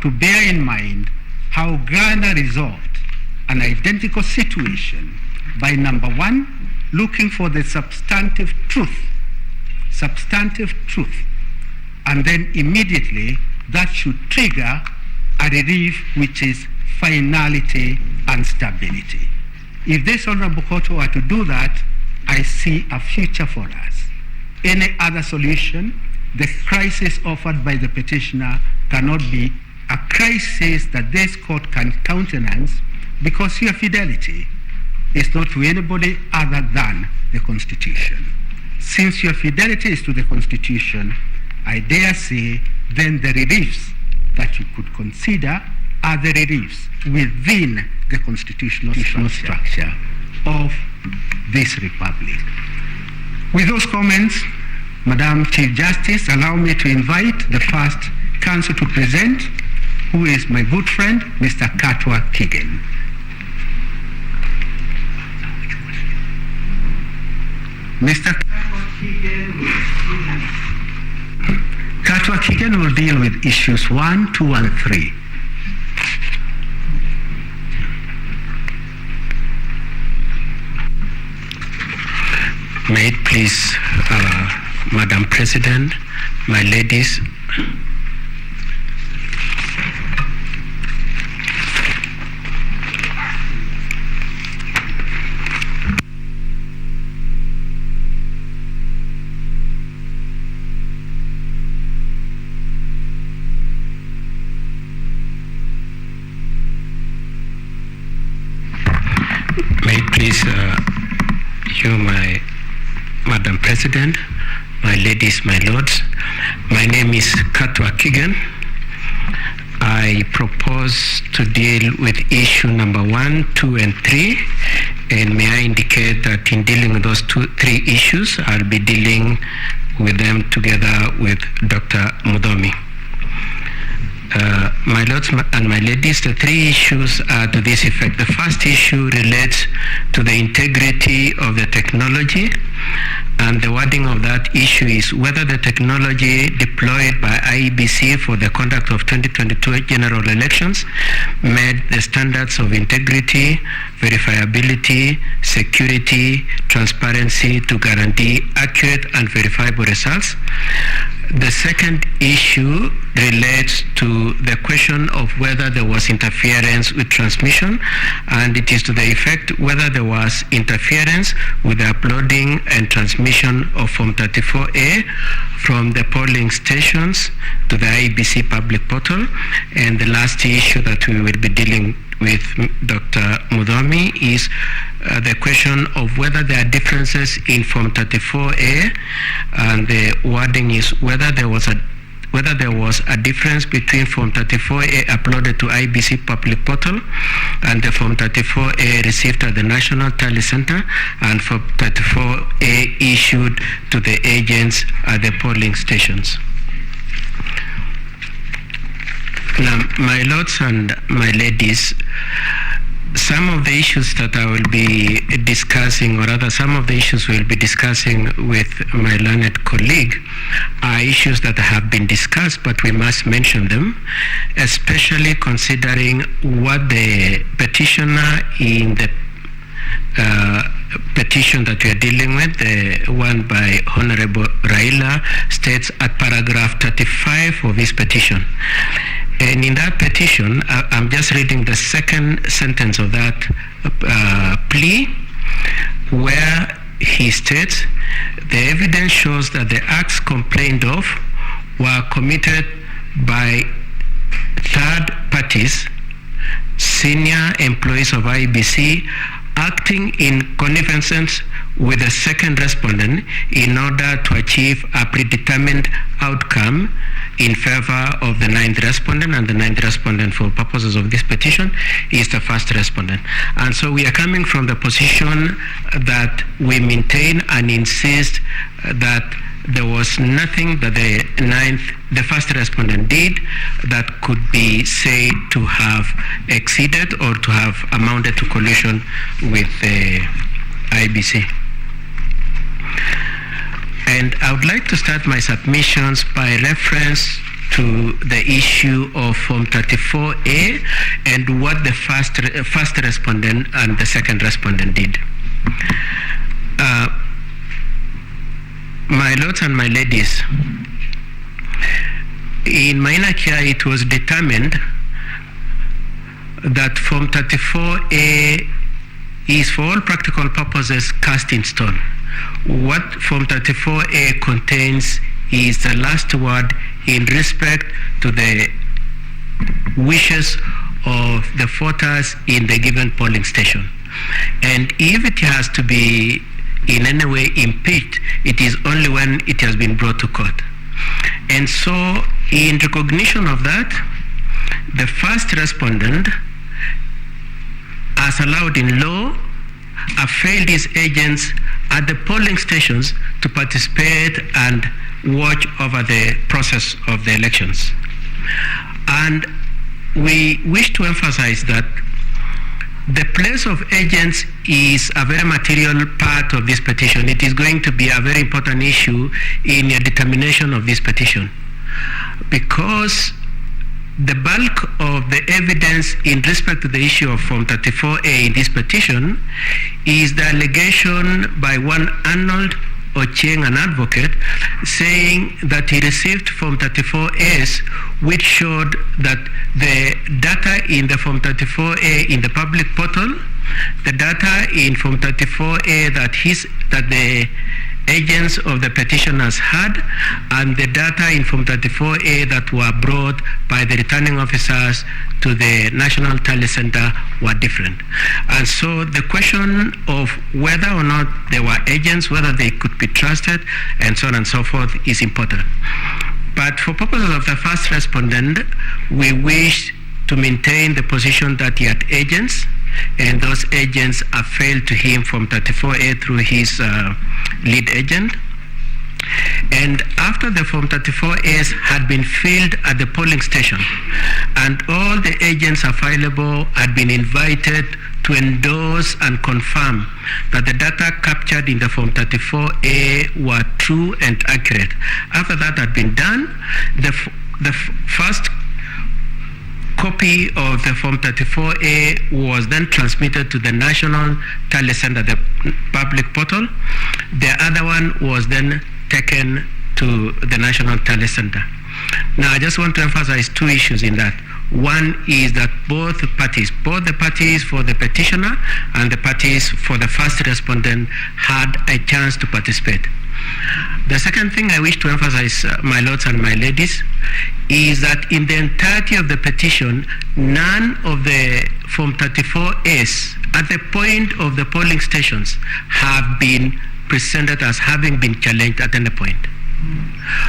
to bear in mind how Ghana resolved an identical situation by, number one, looking for the substantive truth, and then immediately that should trigger a relief which is finality and stability. If this honorable court were to do that, I see a future for us. Any other solution, the crisis offered by the petitioner cannot be a crisis that this court can countenance, because your fidelity is not to anybody other than the Constitution. Since your fidelity is to the Constitution, I dare say then the reliefs that you could consider are the reliefs within the constitutional structure of this republic. With those comments, Madam Chief Justice, allow me to invite the first counsel to present, who is my good friend, Mr. Katwa Kigen. Mr. Katwa Kigen will deal with issues 1, 2, and 3. May it please, Madam President, my ladies, Madam President, my ladies, my lords, my name is Katwa Kigen. I propose to deal with issue number 1, 2, and 3 And may I indicate that in dealing with those three issues, I'll be dealing with them together with Dr. Mudomi. My lords and my ladies, the three issues are to this effect. The first issue relates to the integrity of the technology, and the wording of that issue is whether the technology deployed by IEBC for the conduct of 2022 general elections met the standards of integrity, verifiability, security, transparency to guarantee accurate and verifiable results. The second issue relates to the question of whether there was interference with transmission, and it is to the effect whether there was interference with the uploading and transmission of Form 34A from the polling stations to the IEBC public portal. And the last issue that we will be dealing with Dr. Mudomi is the question of whether there are differences in Form 34A, and the wording is whether there was a difference between Form 34A uploaded to IBC public portal and the Form 34A received at the National Tally Center and Form 34A issued to the agents at the polling stations. Now, my lords and my ladies, some of the issues that I will be discussing, or rather some of the issues we'll be discussing with my learned colleague, are issues that have been discussed, but we must mention them, especially considering what the petitioner in the petition that we are dealing with, the one by Honorable Raila, states at paragraph 35 of his petition. And in that petition, I'm just reading the second sentence of that plea, where he states, the evidence shows that the acts complained of were committed by third parties, senior employees of IBC, acting in connivance with the second respondent in order to achieve a predetermined outcome in favor of the ninth respondent, and the ninth respondent for purposes of this petition is the first respondent. And so we are coming from the position that we maintain and insist that there was nothing that the first respondent did that could be said to have exceeded or to have amounted to collusion with the IBC. And I would like to start my submissions by reference to the issue of Form 34A and what the first respondent and the second respondent did. My lords and my ladies, in Mainakia it was determined that Form 34A is for all practical purposes cast in stone. What Form 34A contains is the last word in respect to the wishes of the voters in the given polling station. And if it has to be in any way impeached, it is only when it has been brought to court. And so, in recognition of that, the first respondent, as allowed in law, availed his agents at the polling stations to participate and watch over the process of the elections. And we wish to emphasize that the place of agents is a very material part of this petition. It is going to be a very important issue in your determination of this petition, because the bulk of the evidence in respect to the issue of Form 34A in this petition is the allegation by one Arnold Ochieng, an advocate, saying that he received Form 34As which showed that the data in the Form 34A in the public portal, the data in Form 34A that the agents of the petitioners had, and the data in Form 34A that were brought by the returning officers to the National Tally Center were different. And so the question of whether or not they were agents, whether they could be trusted, and so on and so forth is important. But for purposes of the first respondent, we wish to maintain the position that he had agents, and those agents are failed to him from 34A through his lead agent. And after the Form 34As had been filled at the polling station, and all the agents available had been invited to endorse and confirm that the data captured in the Form 34A were true and accurate. After that had been done, the first copy of the Form 34A was then transmitted to the National Tally Center, the public portal. The other one was then taken to the National Tally Center. Now, I just want to emphasize two issues in that. One is that both the parties for the petitioner and the parties for the first respondent, had a chance to participate. The second thing I wish to emphasize, my lords and my ladies, is that in the entirety of the petition, none of the Form 34As at the point of the polling stations have been presented as having been challenged at any point.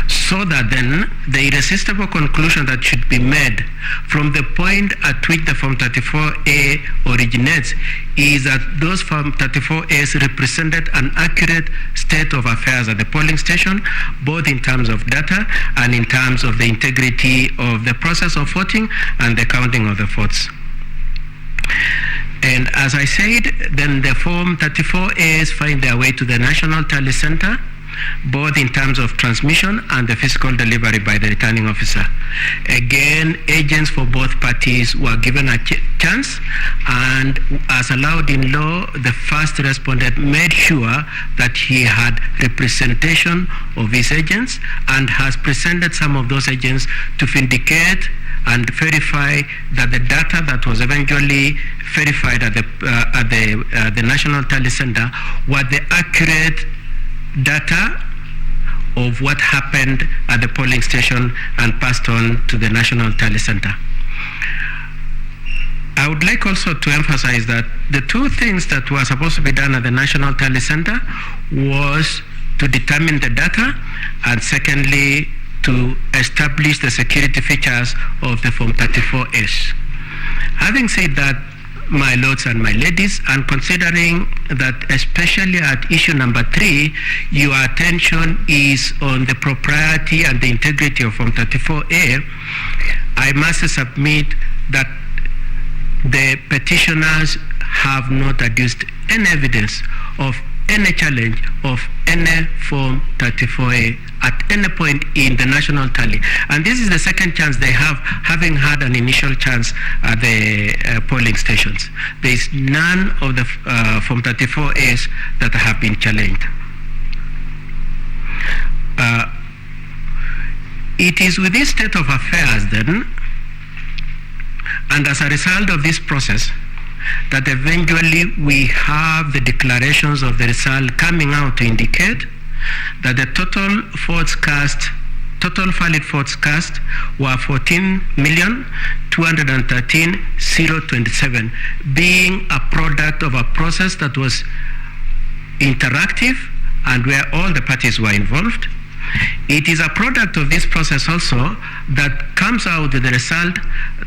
So that then the irresistible conclusion that should be made from the point at which the Form 34A originates is that those Form 34As represented an accurate state of affairs at the polling station, both in terms of data and in terms of the integrity of the process of voting and the counting of the votes. And as I said, then the Form 34As find their way to the National Tally Center, both in terms of transmission and the physical delivery by the returning officer. Again, agents for both parties were given a chance, and as allowed in law, the first respondent made sure that he had representation of his agents and has presented some of those agents to vindicate and verify that the data that was eventually verified at the National Tally Center were the accurate data of what happened at the polling station and passed on to the National Tally Center. I would like also to emphasize that the two things that were supposed to be done at the National Tally Center was to determine the data, and secondly, to establish the security features of the Form 34As. Having said that, my lords and my ladies, and considering that especially at issue number 3, your attention is on the propriety and the integrity of Form 34A, I must submit that the petitioners have not adduced any evidence of any challenge of any Form 34A at any point in the national tally. And this is the second chance they have, having had an initial chance at the polling stations. There is none of the Form 34As that have been challenged. It is with this state of affairs then, and as a result of this process, that eventually we have the declarations of the result coming out to indicate that the total votes cast, total valid votes cast were 14,213,027, being a product of a process that was interactive and where all the parties were involved. It is a product of this process also that comes out with the result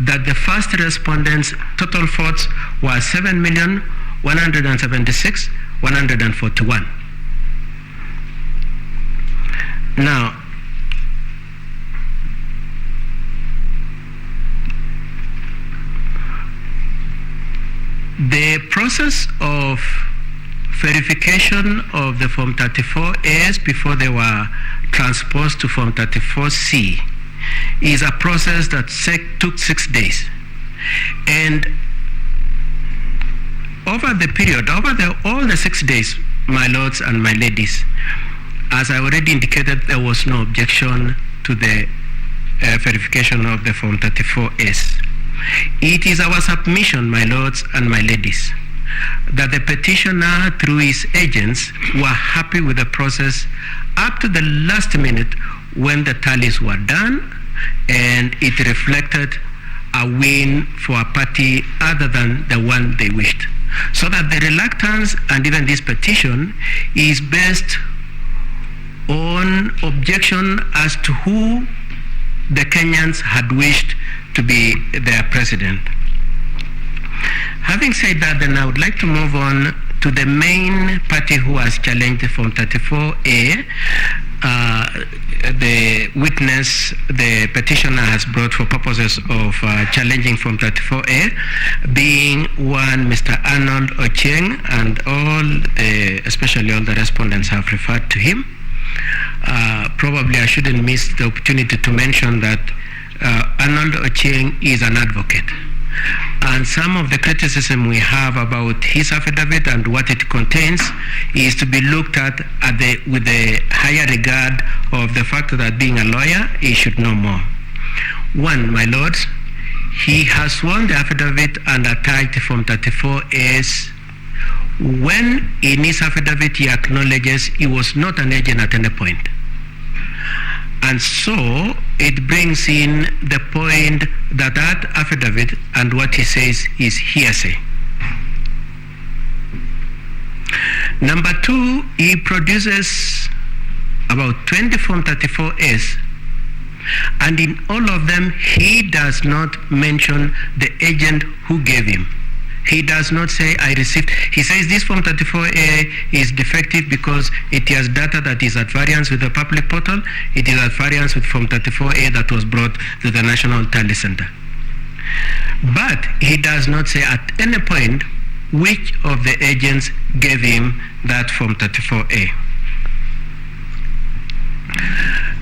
that the first respondents' total votes were 7,176,141. Now, the process of verification of the Form 34As before they were transposed to Form 34C is a process that took 6 days. And over the period, all the 6 days, my lords and my ladies, as I already indicated, there was no objection to the verification of the Form 34As. It is our submission, my lords and my ladies, that the petitioner, through his agents, were happy with the process up to the last minute when the tallies were done, and it reflected a win for a party other than the one they wished. So that the reluctance and even this petition is based on objection as to who the Kenyans had wished to be their president. Having said that, then I would like to move on to the main party who has challenged Form 34A. The witness the petitioner has brought for purposes of challenging Form 34A, being one Mr. Arnold Ochieng, and especially all the respondents have referred to him. Probably I shouldn't miss the opportunity to mention that Arnold Ochieng is an advocate. And some of the criticism we have about his affidavit and what it contains is to be looked at with the higher regard of the fact that being a lawyer, he should know more. One, my lords, he has sworn the affidavit and attached Form 34As when in his affidavit he acknowledges he was not an agent at any point. And so it brings in the point that that affidavit and what he says is hearsay. Number two, he produces about 20 Form 34As, and in all of them he does not mention the agent who gave him. He does not say, I received. He says this Form 34A is defective because it has data that is at variance with the public portal. It is at variance with Form 34A that was brought to the National Tally Center. But he does not say at any point which of the agents gave him that Form 34A.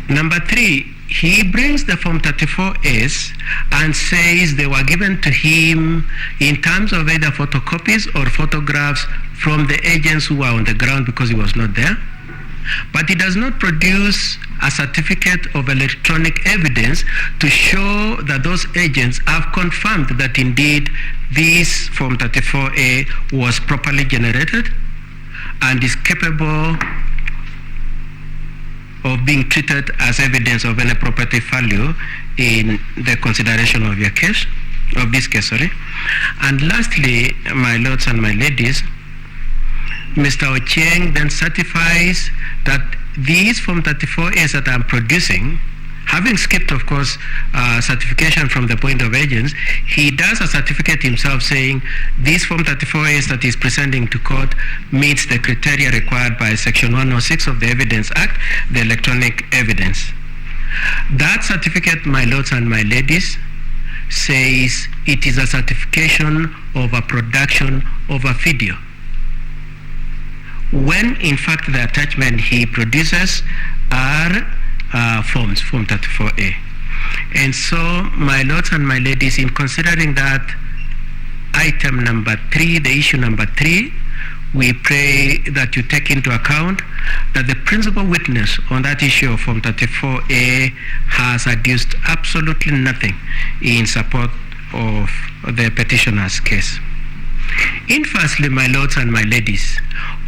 Number three, he brings the Form 34As and says they were given to him in terms of either photocopies or photographs from the agents who were on the ground because he was not there. But he does not produce a certificate of electronic evidence to show that those agents have confirmed that indeed this Form 34A was properly generated and is capable of being treated as evidence of any property value in the consideration of your case, of this case, sorry. And lastly, my lords and my ladies, Mr. Ochieng then certifies that these Form 34As that I'm producing, having skipped, of course, certification from the point of agents, he does a certificate himself saying this Form 34As that he's presenting to court meets the criteria required by Section 106 of the Evidence Act, the electronic evidence. That certificate, my lords and my ladies, says it is a certification of a production of a video, when in fact the attachment he produces are Form 34A. And so, my lords and my ladies, in considering that item number 3, the issue number 3, we pray that you take into account that the principal witness on that issue of Form 34A has adduced absolutely nothing in support of the petitioner's case. In firstly, my lords and my ladies,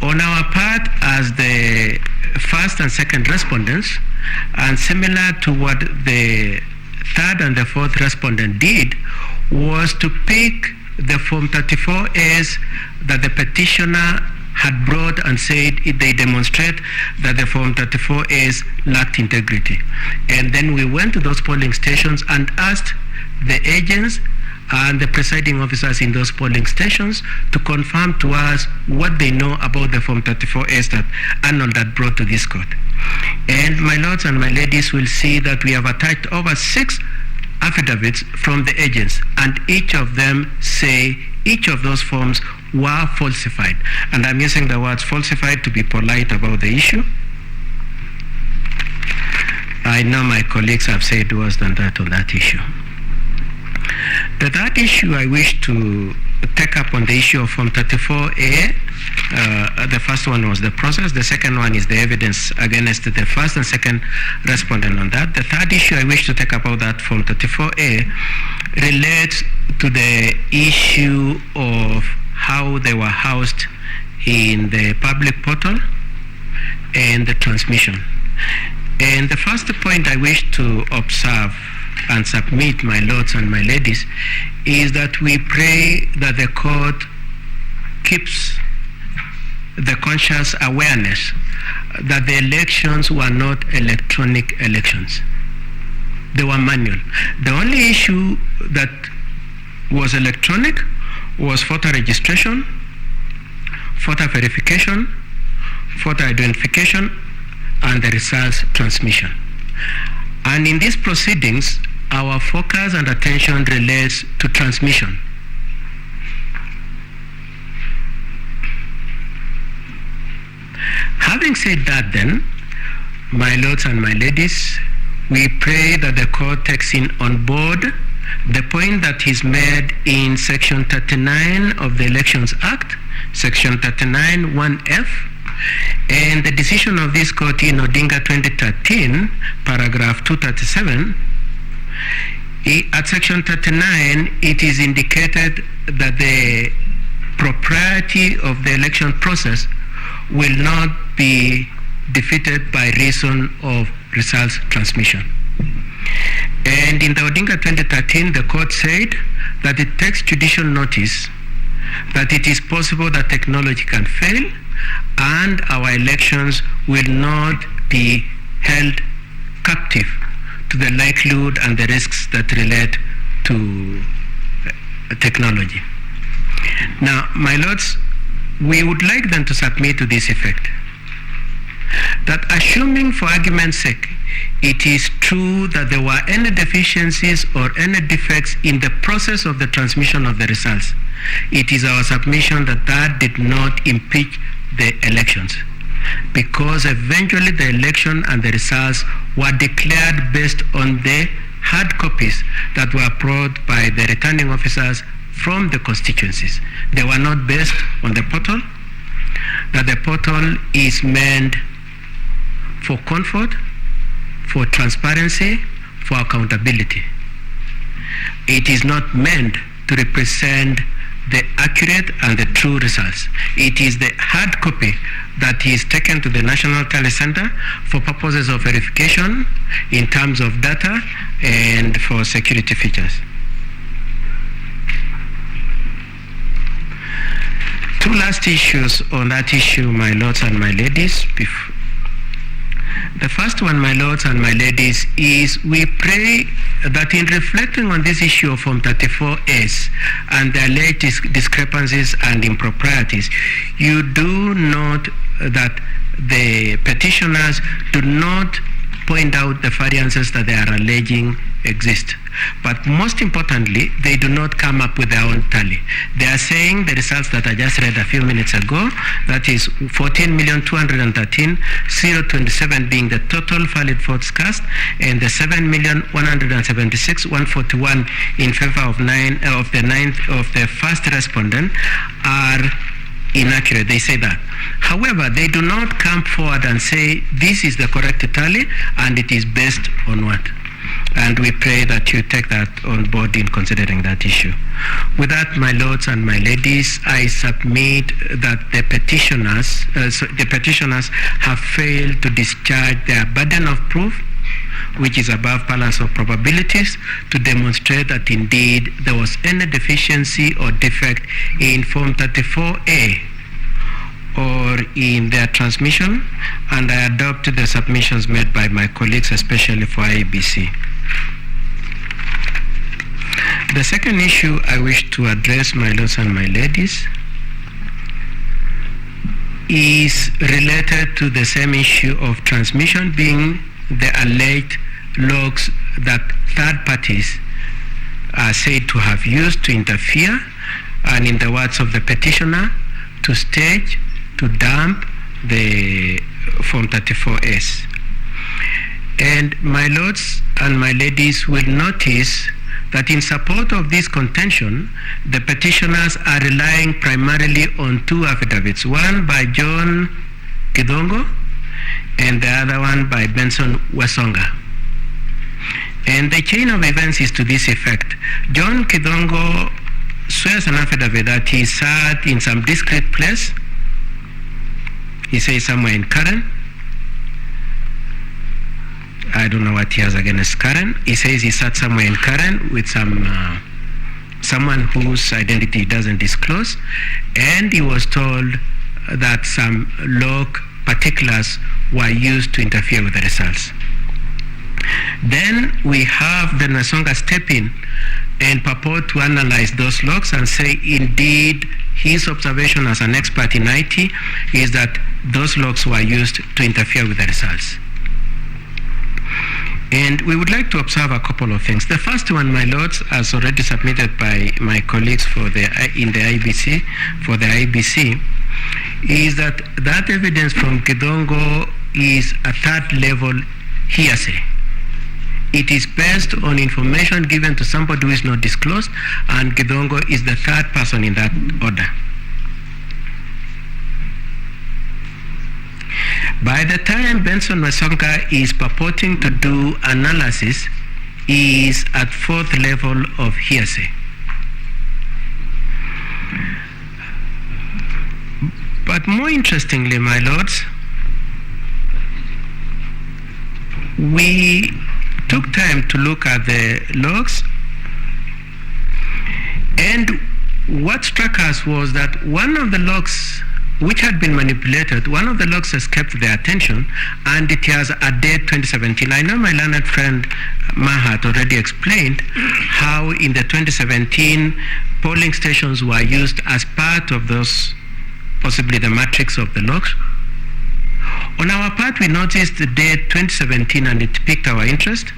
on our part as the first and second respondents, and similar to what the third and the fourth respondent did, was to pick the Form 34As that the petitioner had brought and said they demonstrate that the Form 34As lacked integrity. And then we went to those polling stations and asked the agents and the presiding officers in those polling stations to confirm to us what they know about the Form 34As that Arnold had brought to this court. And my lords and my ladies will see that we have attached over 6 affidavits from the agents, and each of them say each of those forms were falsified. And I'm using the words falsified to be polite about the issue. I know my colleagues have said worse than that on that issue. The third issue I wish to take up on the issue of Form 34A, the first one was the process, the second one is the evidence against the first and second respondent on that. The third issue I wish to take up about that Form 34A relates to the issue of how they were housed in the public portal and the transmission. And the first point I wish to observe and submit, my lords and my ladies, is that we pray that the court keeps the conscious awareness that the elections were not electronic elections. They were manual. The only issue that was electronic was photo registration, photo verification, photo identification, and the results transmission. And in these proceedings, our focus and attention relates to transmission. Having said that then, my lords and my ladies, we pray that the court takes on board the point that is made in Section 39 of the Elections Act, Section 39 1F, and the decision of this court in Odinga 2013, paragraph 237. At Section 39, it is indicated that the propriety of the election process will not be defeated by reason of results transmission. And in the Odinga 2013, the court said that it takes judicial notice that it is possible that technology can fail and our elections will not be held captive to the likelihood and the risks that relate to technology. Now, my lords, we would like them to submit to this effect, that assuming for argument's sake it is true that there were any deficiencies or any defects in the process of the transmission of the results, it is our submission that that did not impeach the elections, because eventually the election and the results were declared based on the hard copies that were brought by the returning officers from the constituencies. They were not based on the portal, that the portal is meant for comfort, for transparency, for accountability. It is not meant to represent the accurate and the true results. It is the hard copy that is taken to the National Tally Center for purposes of verification in terms of data and for security features. Two last issues on that issue, my lords and my ladies. The first one, my lords and my ladies, is we pray that in reflecting on this issue of Form 34S and the alleged discrepancies and improprieties, you do note that the petitioners do not point out the variances that they are alleging exist. But most importantly, they do not come up with their own tally. They are saying the results that I just read a few minutes ago, that is 14,213,027 being the total valid votes cast, and the 7,176,141 in favor of the first respondent are inaccurate. They say that. However, they do not come forward and say this is the correct tally and it is based on what. And we pray that you take that on board in considering that issue. With that, my lords and my ladies, I submit that the petitioners have failed to discharge their burden of proof, which is above balance of probabilities, to demonstrate that indeed there was any deficiency or defect in Form 34A or in their transmission, and I adopt the submissions made by my colleagues, especially for IEBC. The second issue I wish to address, my lords and my ladies, is related to the same issue of transmission, being the alleged logs that third parties are said to have used to interfere, and in the words of the petitioner, to stage, to dump the Form 34S. And my lords and my ladies will notice that in support of this contention, the petitioners are relying primarily on two affidavits, one by John Kidongo and the other one by Benson Wasonga. And the chain of events is to this effect. John Kidongo swears an affidavit that he sat in some discreet place. He says somewhere in Karen. I don't know what he has against Karen. He says he sat somewhere in Karen with someone whose identity he doesn't disclose, and he was told that some log particulars were used to interfere with the results. Then we have the Nasonga step in and purport to analyze those logs and say indeed his observation as an expert in IT is that those logs were used to interfere with the results. And we would like to observe a couple of things. The first one, my lords, as already submitted by my colleagues in the IBC, is that evidence from Kidongo is a third level hearsay. It is based on information given to somebody who is not disclosed, and Kidongo is the third person in that order. By the time Benson Wesonga is purporting to do analysis, he is at fourth level of hearsay. But more interestingly, my lords, we took time to look at the logs, and what struck us was that one of the logs which had been manipulated, one of the logs escaped their attention, and it has a date 2017. I know my learned friend Mahat already explained how in the 2017 polling stations were used as part of those, possibly the matrix of the logs. On our part, we noticed the date 2017 and it piqued our interest.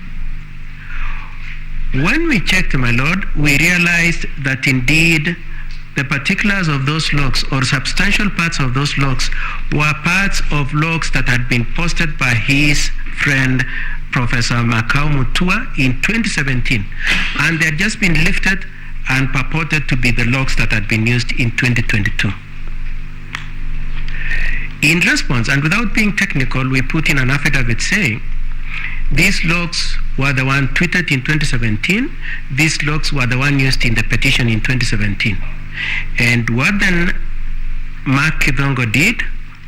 When we checked, my lord, we realized that indeed the particulars of those logs, or substantial parts of those logs, were parts of logs that had been posted by his friend Professor Makau Mutua in 2017, and they had just been lifted and purported to be the logs that had been used in 2022. In response, and without being technical, we put in an affidavit saying these logs were the one tweeted in 2017, these logs were the one used in the petition in 2017. And what then Mark Kidongo did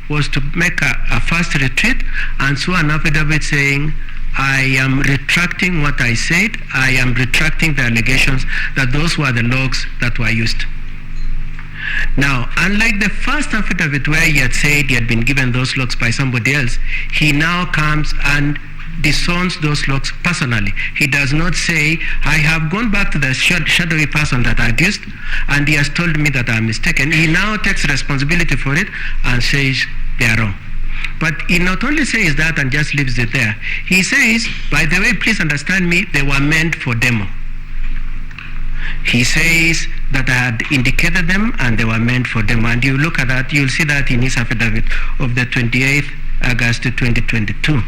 was to make a fast retreat and saw an affidavit saying, I am retracting what I said, I am retracting the allegations that those were the logs that were used. Now, unlike the first affidavit where he had said he had been given those logs by somebody else, he now comes and disowns those logs personally. He does not say, I have gone back to the shadowy person that I used, and he has told me that I am mistaken. He now takes responsibility for it and says they are wrong. But he not only says that and just leaves it there, he says, by the way, please understand me, they were meant for demo. He says that I had indicated them and they were meant for demo. And you look at that, you'll see that in his affidavit of the 28th August 2022.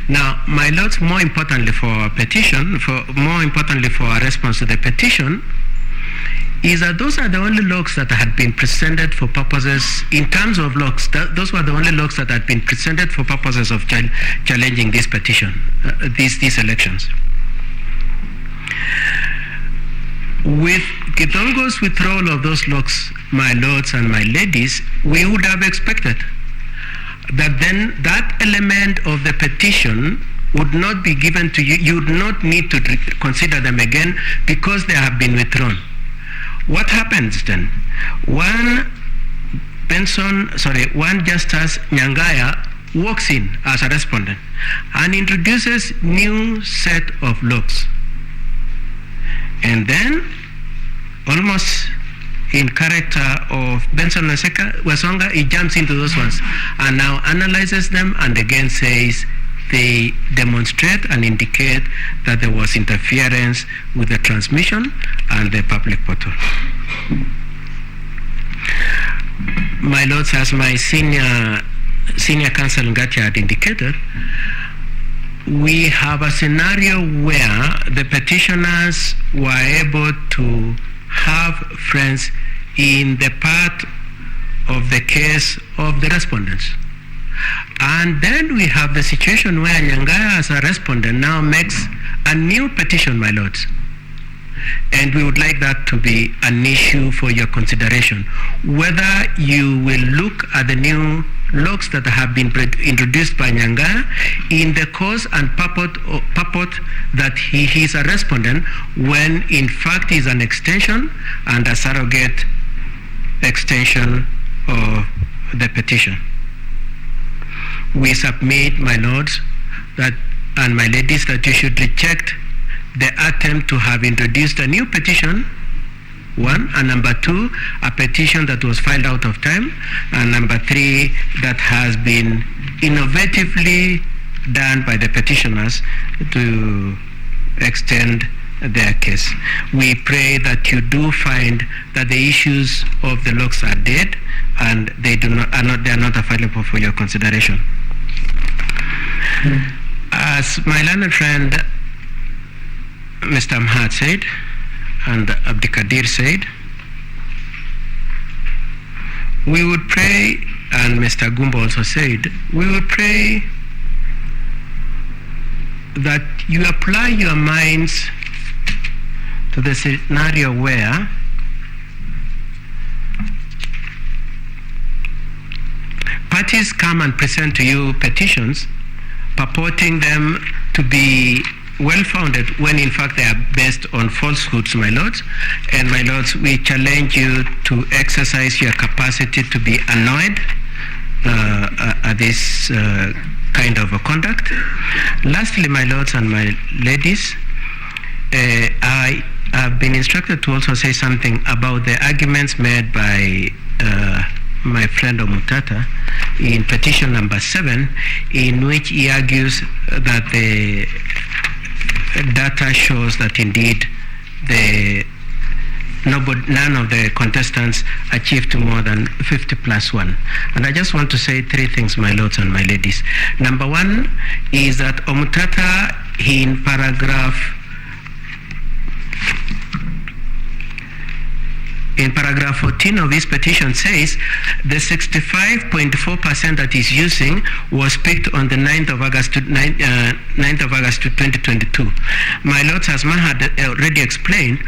Now, my lords, more importantly for our petition, more importantly for our response to the petition, is that those are the only logs that had been presented for purposes, in terms of logs, those were the only logs that had been presented for purposes of challenging this petition, these elections. With Kidongo's withdrawal of those logs, my lords and my ladies, we would have expected that then that element of the petition would not be given to you. You would not need to consider them again because they have been withdrawn. What happens then? One Justice Nyangaya walks in as a respondent and introduces new set of logs. And then, almost in character of Benson Wesonga, he jumps into those ones and now analyzes them and again says they demonstrate and indicate that there was interference with the transmission and the public portal. My lords, as my senior counsel Ngati had indicated, we have a scenario where the petitioners were able to have friends in the part of the case of the respondents. And then we have the situation where Nyangaya as a respondent now makes a new petition, my lords. And we would like that to be an issue for your consideration. Whether you will look at the new logs that have been introduced by Nyangaya in the cause and purport that he is a respondent when in fact he is an extension and a surrogate extension of the petition. We submit, my lords, that and my ladies, that you should reject the attempt to have introduced a new petition, one, and number two, a petition that was filed out of time, and number three, that has been innovatively done by the petitioners to extend their case. We pray that you do find that the issues of the locks are dead and they are not available for your consideration. As my learned friend Mr. Mahat said, and Abdikadir said, we would pray, and Mr. Gumbo also said, we would pray that you apply your minds to the scenario where parties come and present to you petitions purporting them to be well-founded when in fact they are based on falsehoods, my lords. And my lords, we challenge you to exercise your capacity to be annoyed at this kind of a conduct. Lastly, my lords and my ladies, I have been instructed to also say something about the arguments made by my friend Omutata in petition number 7, in which he argues that the data shows that indeed none of the contestants achieved more than 50+1. And I just want to say three things, my lords and my ladies. Number one is that Omutata in paragraph 14 of this petition says the 65.4% that is using was picked on the 9th of August to 2022. My lords, as Mahat had already explained,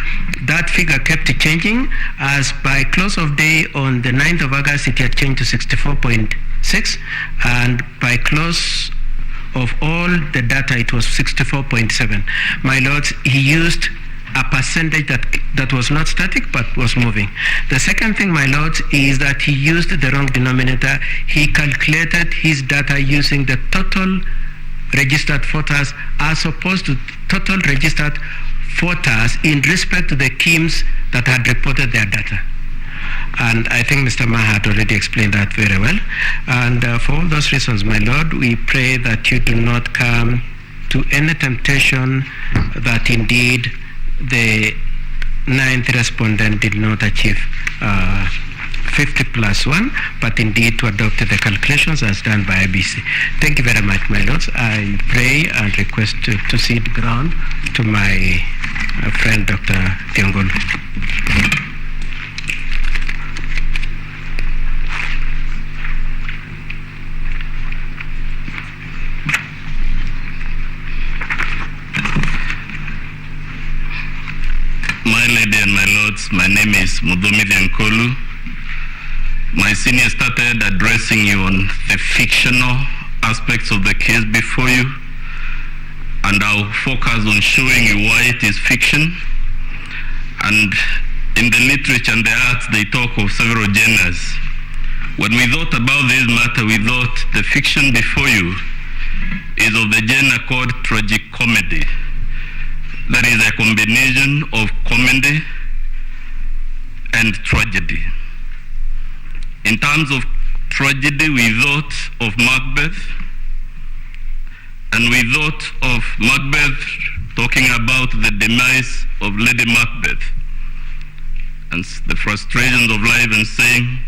that figure kept changing, as by close of day on the 9th of August it had changed to 64.6, and by close of all the data it was 64.7. My lords, he used a percentage that was not static but was moving. The second thing, my lords, is that he used the wrong denominator. He calculated his data using the total registered voters as opposed to total registered voters in respect to the KIMs that had reported their data. And I think Mr. Mahat already explained that very well. And for all those reasons, my lord, we pray that you do not come to any temptation that indeed the 9th respondent did not achieve 50+1, but indeed to adopt the calculations as done by IBC. Thank you very much, my lords. I pray and request to cede ground to my friend, Dr. Tiongolo. My lady and my lords, my name is Mudomidi Nkolu. My senior started addressing you on the fictional aspects of the case before you, and I'll focus on showing you why it is fiction. And in the literature and the arts, they talk of several genres. When we thought about this matter, we thought the fiction before you is of the genre called tragicomedy. That is a combination of comedy and tragedy. In terms of tragedy, we thought of Macbeth, and we thought of Macbeth talking about the demise of Lady Macbeth and the frustrations of life, and saying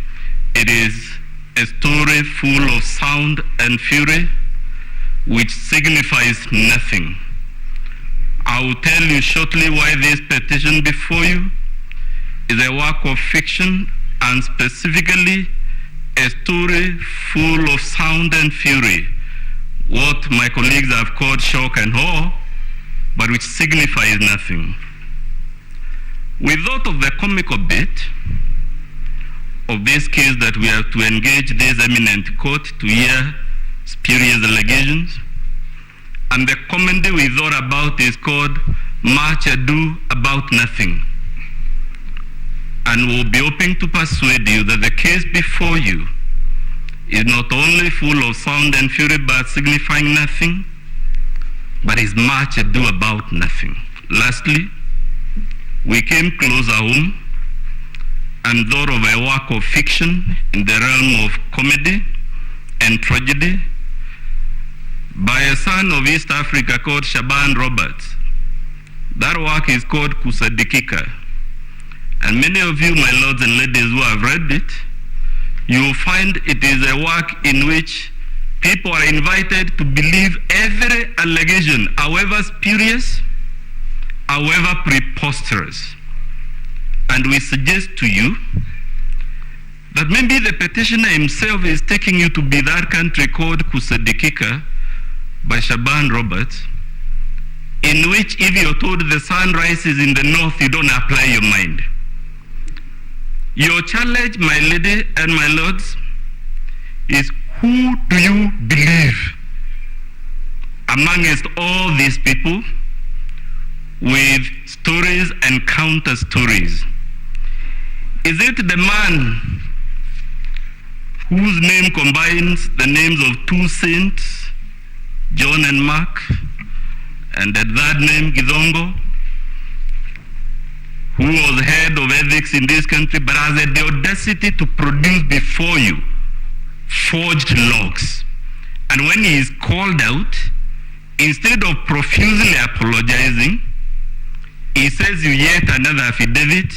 it is a story full of sound and fury which signifies nothing. I will tell you shortly why this petition before you is a work of fiction, and specifically a story full of sound and fury, what my colleagues have called shock and awe, but which signifies nothing. We thought of the comical bit of this case, that we have to engage this eminent court to hear spurious allegations. And the comedy we thought about is called Much Ado About Nothing. And we'll be hoping to persuade you that the case before you is not only full of sound and fury but signifying nothing, but is much ado about nothing. Lastly, we came closer home and thought of a work of fiction in the realm of comedy and tragedy by a son of East Africa called Shaban Roberts. That work is called Kusadikika. And many of you, my lords and ladies who have read it, you will find it is a work in which people are invited to believe every allegation, however spurious, however preposterous. And we suggest to you that maybe the petitioner himself is taking you to be that country called Kusadikika by Shaban Roberts, in which if you're told the sun rises in the north, you don't apply your mind. Your challenge, my lady and my lords, is who do you believe amongst all these people with stories and counter stories? Is it the man whose name combines the names of two saints, John and Mark, and the third name, Githongo, who was head of ethics in this country, but has the audacity to produce before you forged logs? And when he is called out, instead of profusely apologizing, he says you yet another affidavit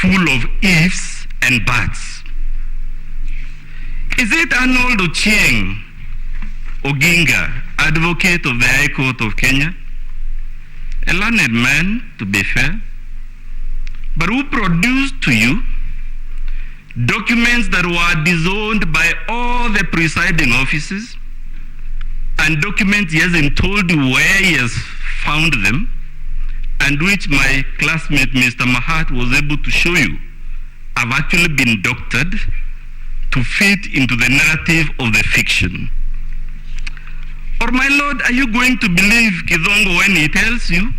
full of ifs and buts. Is it Arnold Ochieng Oginga, advocate of the High Court of Kenya? A learned man, to be fair, but who produced to you documents that were disowned by all the presiding officers, and documents he hasn't told you where he has found them, and which my classmate Mr. Mahat was able to show you have actually been doctored to fit into the narrative of the fiction. Or my lord, are you going to believe Githongo when he tells you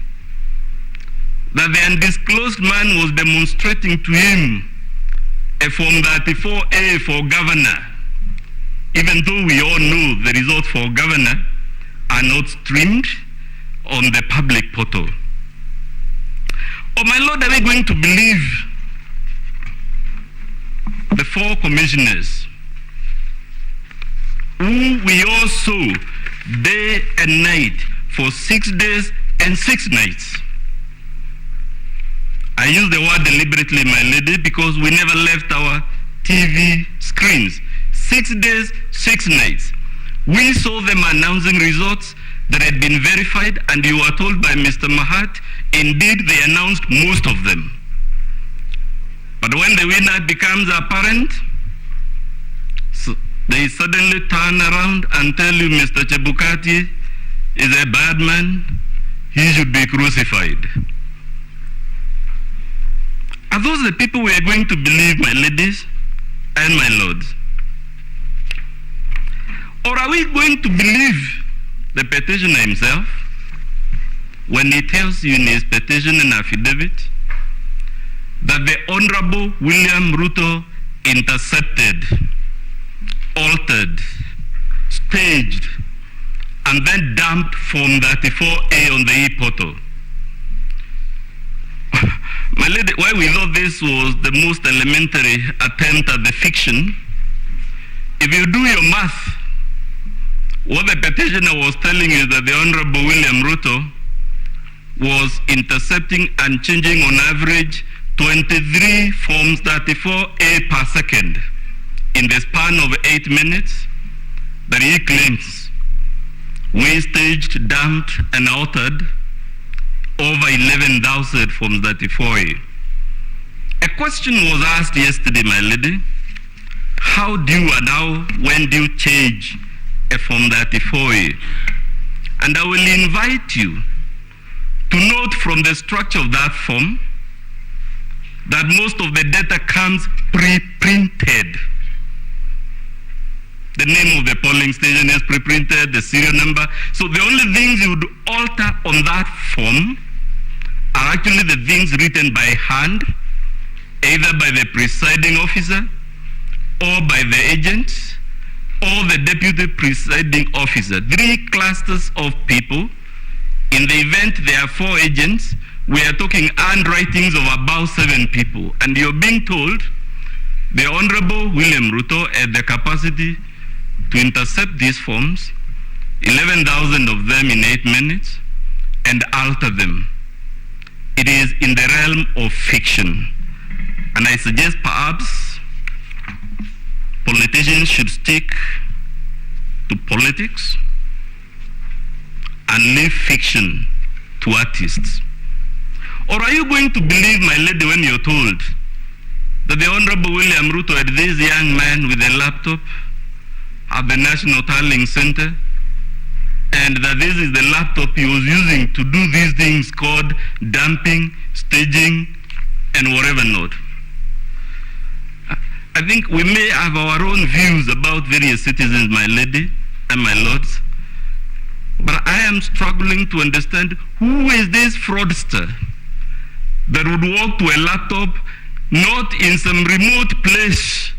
that the undisclosed man was demonstrating to him a Form 34A for governor, even though we all know the results for governor are not streamed on the public portal? Or my lord, are we going to believe the four commissioners who we all saw day and night for 6 days and 6 nights? I use the word deliberately, my lady, because we never left our TV screens. 6 days, 6 nights. We saw them announcing results that had been verified, and you were told by Mr. Mahat, indeed they announced most of them. But when the winner becomes apparent, they suddenly turn around and tell you Mr. Chebukati is a bad man, he should be crucified. Are those the people we are going to believe, my ladies and my lords? Or are we going to believe the petitioner himself when he tells you in his petition and affidavit that the Honorable William Ruto intercepted, altered, staged, and then dumped Form 34A on the e-portal? My lady, why we thought this was the most elementary attempt at the fiction, if you do your math, what the petitioner was telling you that the Honorable William Ruto was intercepting and changing on average 23 Forms 34A per second in the span of 8 minutes, that he claims we staged, dumped, and altered over 11,000 Forms 34A. A question was asked yesterday, my lady, how do you and how, when do you change a Form 34A? And I will invite you to note from the structure of that form that most of the data comes pre-printed. The name of the polling station is pre-printed, the serial number. So the only things you would alter on that form are actually the things written by hand, either by the presiding officer or by the agent or the deputy presiding officer. 3 clusters of people In the event there are 4 agents, we are talking handwritings of about 7 people. And you're being told the Honorable William Ruto had the capacity to intercept these forms, 11,000 of them in 8 minutes, and alter them. It is in the realm of fiction. And I suggest perhaps politicians should stick to politics and leave fiction to artists. Or are you going to believe, my lady, when you're told that the Honorable William Ruto had this young man with a laptop at the National Tallying Center, and that this is the laptop he was using to do these things called dumping, staging, and whatever not? I think we may have our own views about various citizens, my lady and my lords, but I am struggling to understand who is this fraudster that would walk to a laptop not in some remote place,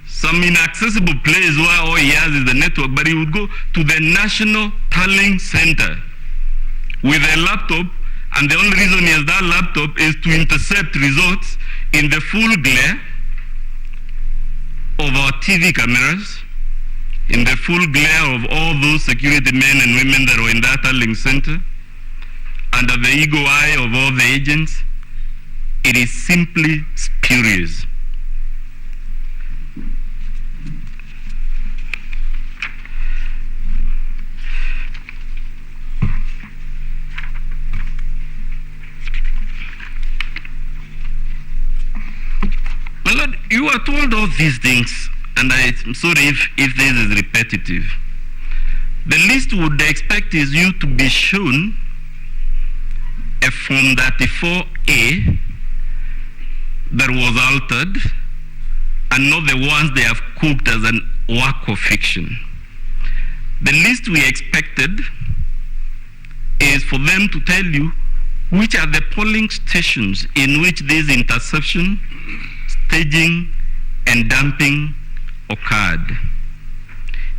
some inaccessible place where all he has is the network, but he would go to the National Tallying Center with a laptop, and the only reason he has that laptop is to intercept results in the full glare of our TV cameras, in the full glare of all those security men and women that are in that tallying center, under the eagle eye of all the agents. It is simply spurious. My Lord, you are told all these things, and I'm sorry if this is repetitive. The least we would expect is you to be shown a Form 34A that was altered, and not the ones they have cooked as an work of fiction. The least we expected is for them to tell you which are the polling stations in which this interception, staging, and dumping occurred.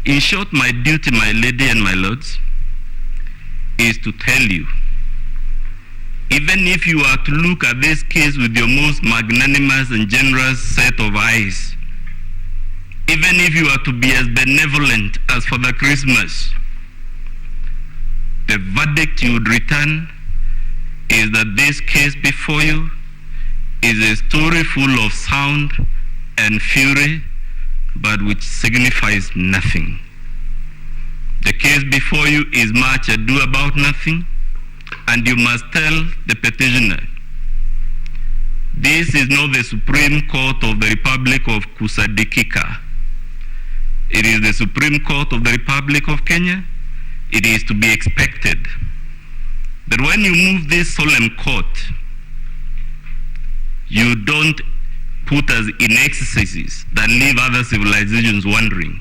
In short, my duty, my lady and my lords, is to tell you, even if you are to look at this case with your most magnanimous and generous set of eyes, even if you are to be as benevolent as Father Christmas, the verdict you would return is that this case before you is a story full of sound and fury, but which signifies nothing. The case before you is much ado about nothing, and you must tell the petitioner, this is not the Supreme Court of the Republic of Kusadikika. It is the Supreme Court of the Republic of Kenya. It is to be expected that when you move this solemn court, you don't put us in exercises that leave other civilizations wondering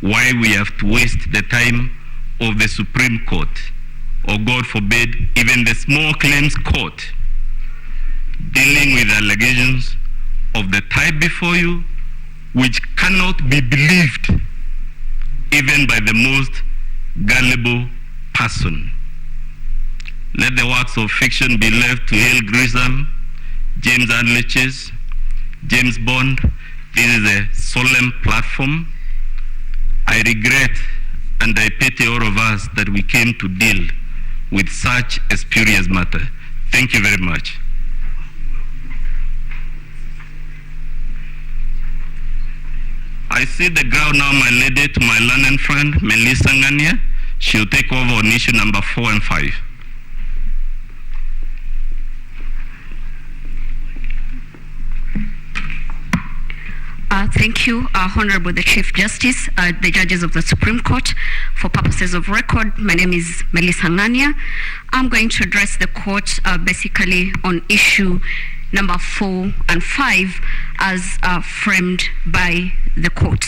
why we have to waste the time of the Supreme Court, or God forbid, even the small claims court, dealing with allegations of the type before you, which cannot be believed even by the most gullible person. Let the works of fiction be left to Hale Grissom, James Adliches, James Bond. This is a solemn platform. I regret and I pity all of us that we came to deal with such a spurious matter. Thank you very much. I see the ground now, my lady, to my learned friend, Melissa Ngania. She'll take over on issue number 4 and 5. Thank you, Honorable the Chief Justice, the judges of the Supreme Court. For purposes of record, my name is Melissa Ngania. I'm going to address the court basically on issue number 4 and 5 as framed by the court.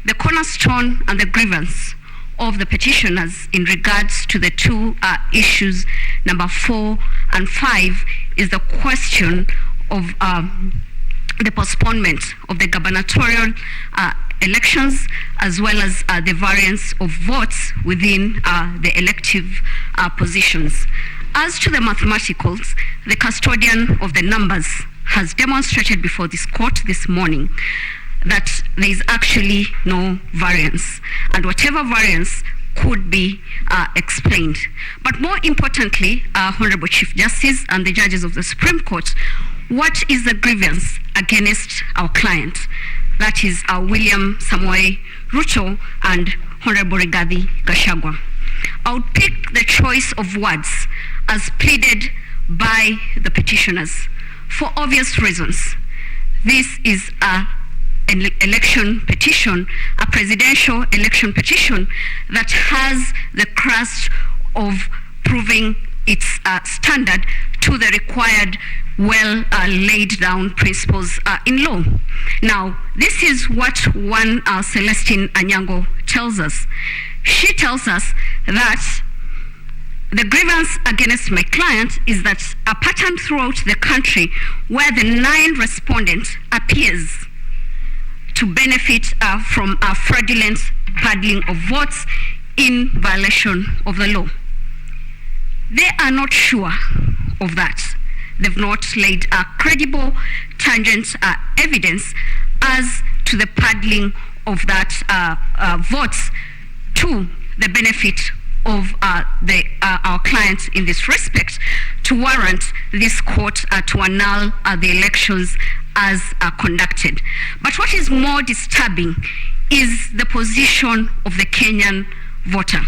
The cornerstone and the grievance of the petitioners in regards to the two issues, number 4 and 5, is the question of the postponement of the gubernatorial elections, as well as the variance of votes within the elective positions. As to the mathematicals, the custodian of the numbers has demonstrated before this court this morning that there is actually no variance, and whatever variance could be explained. But more importantly, Honorable Chief Justice and the judges of the Supreme Court, what is the grievance against our client? That is William Samoei Ruto and Honorable Rigathi Gachagua. I would pick the choice of words as pleaded by the petitioners for obvious reasons. This is an election petition, a presidential election petition that has the crust of proving its standard to the required well laid down principles in law. Now, this is what one Celestine Anyango tells us. She tells us that the grievance against my client is that a pattern throughout the country where the 9 respondents appears to benefit from a fraudulent paddling of votes in violation of the law. They are not sure of that. They've not laid a credible, tangent evidence as to the paddling of that votes to the benefit of our clients in this respect to warrant this court to annul the elections as conducted. But what is more disturbing is the position of the Kenyan voter.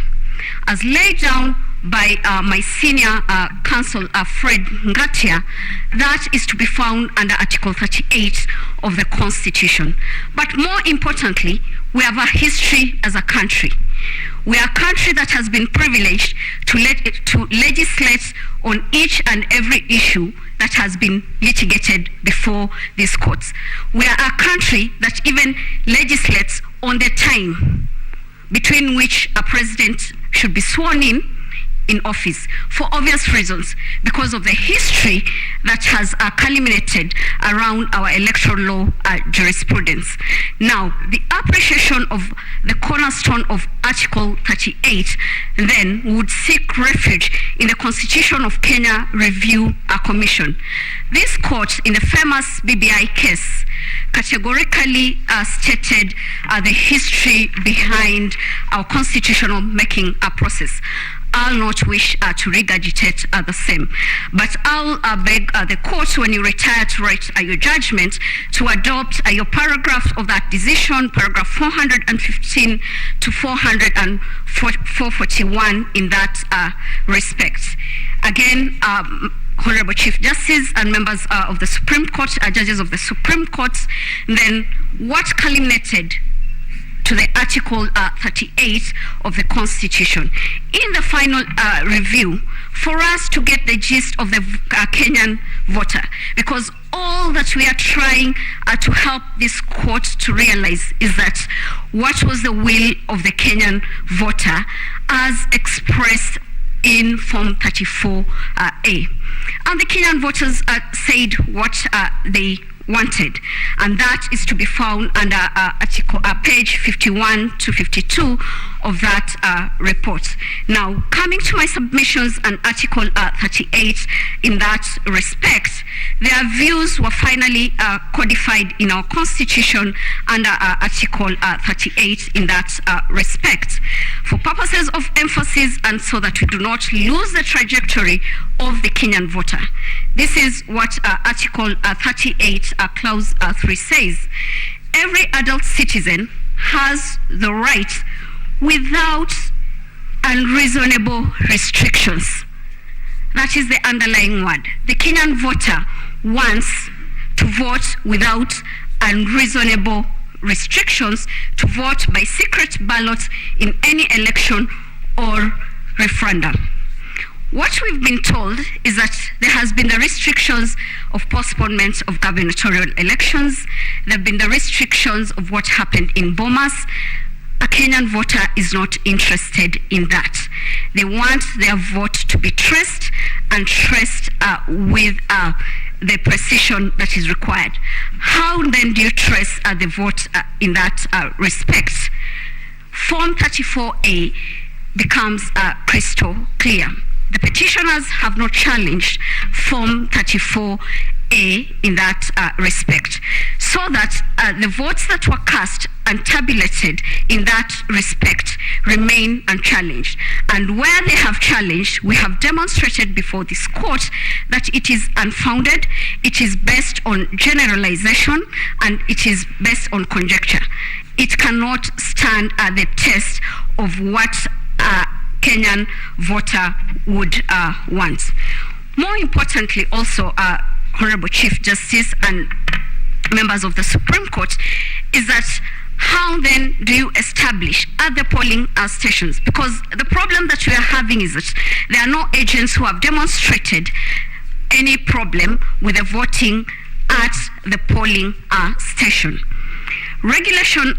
As laid down by my senior counsel, Fred Ngatia, that is to be found under Article 38 of the Constitution. But more importantly, we have a history as a country. We are a country that has been privileged to legislate on each and every issue that has been litigated before these courts. We are a country that even legislates on the time between which a president should be sworn in office, for obvious reasons, because of the history that has culminated around our electoral law jurisprudence. Now, the appreciation of the cornerstone of Article 38 then would seek refuge in the Constitution of Kenya Review Commission. This court, in the famous BBI case, categorically stated the history behind our constitutional making process. I'll not wish to regurgitate the same, but I'll beg the court, when you retire to write your judgment, to adopt your paragraph of that decision, paragraph 415 to 441 in that respect. Again, Honorable Chief Justice and members of the Supreme Court, judges of the Supreme Court, then what culminated to the Article 38 of the Constitution. In the final review, for us to get the gist of the Kenyan voter, because all that we are trying to help this court to realize is that what was the will of the Kenyan voter as expressed in Form 34A. And the Kenyan voters said what they wanted, and that is to be found under article page 51 to 52 of that report. Now, coming to my submissions on Article 38, in that respect, their views were finally codified in our Constitution under Article 38 in that respect. For purposes of emphasis and so that we do not lose the trajectory of the Kenyan voter, this is what Article 38, Clause 3 says. Every adult citizen has the right without unreasonable restrictions. That is the underlying word. The Kenyan voter wants to vote without unreasonable restrictions, to vote by secret ballot in any election or referendum. What we've been told is that there has been the restrictions of postponement of gubernatorial elections. There have been the restrictions of what happened in Bomas. A Kenyan voter is not interested in that. They want their vote to be traced, and traced with the precision that is required. How then do you trace the vote in that respect? Form 34A becomes crystal clear. The petitioners have not challenged Form 34A in that respect, so that the votes that were cast and tabulated in that respect remain unchallenged. And where they have challenged, we have demonstrated before this court that it is unfounded, it is based on generalization, and it is based on conjecture. It cannot stand the test of what Kenyan voter would want. More importantly also, Honorable Chief Justice and members of the Supreme Court, is that how then do you establish at the polling stations? Because the problem that we are having is that there are no agents who have demonstrated any problem with the voting at the polling station. Regulation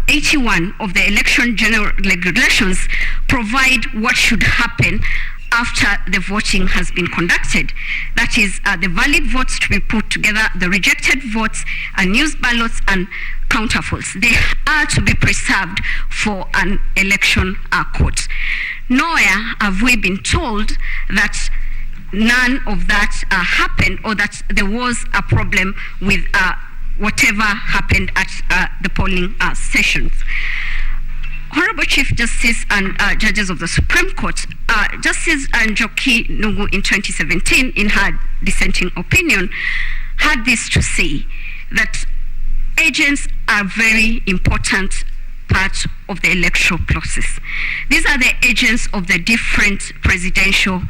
81 of the Election General Regulations provide what should happen after the voting has been conducted. That is, the valid votes to be put together, the rejected votes, unused ballots, and counterfeits. They are to be preserved for an election court. Nowhere have we been told that none of that happened, or that there was a problem with whatever happened at the polling sessions. Honorable Chief Justice and judges of the Supreme Court, Justice Njoki Nungu in 2017, in her dissenting opinion, had this to say, that agents are very important part of the electoral process. These are the agents of the different presidential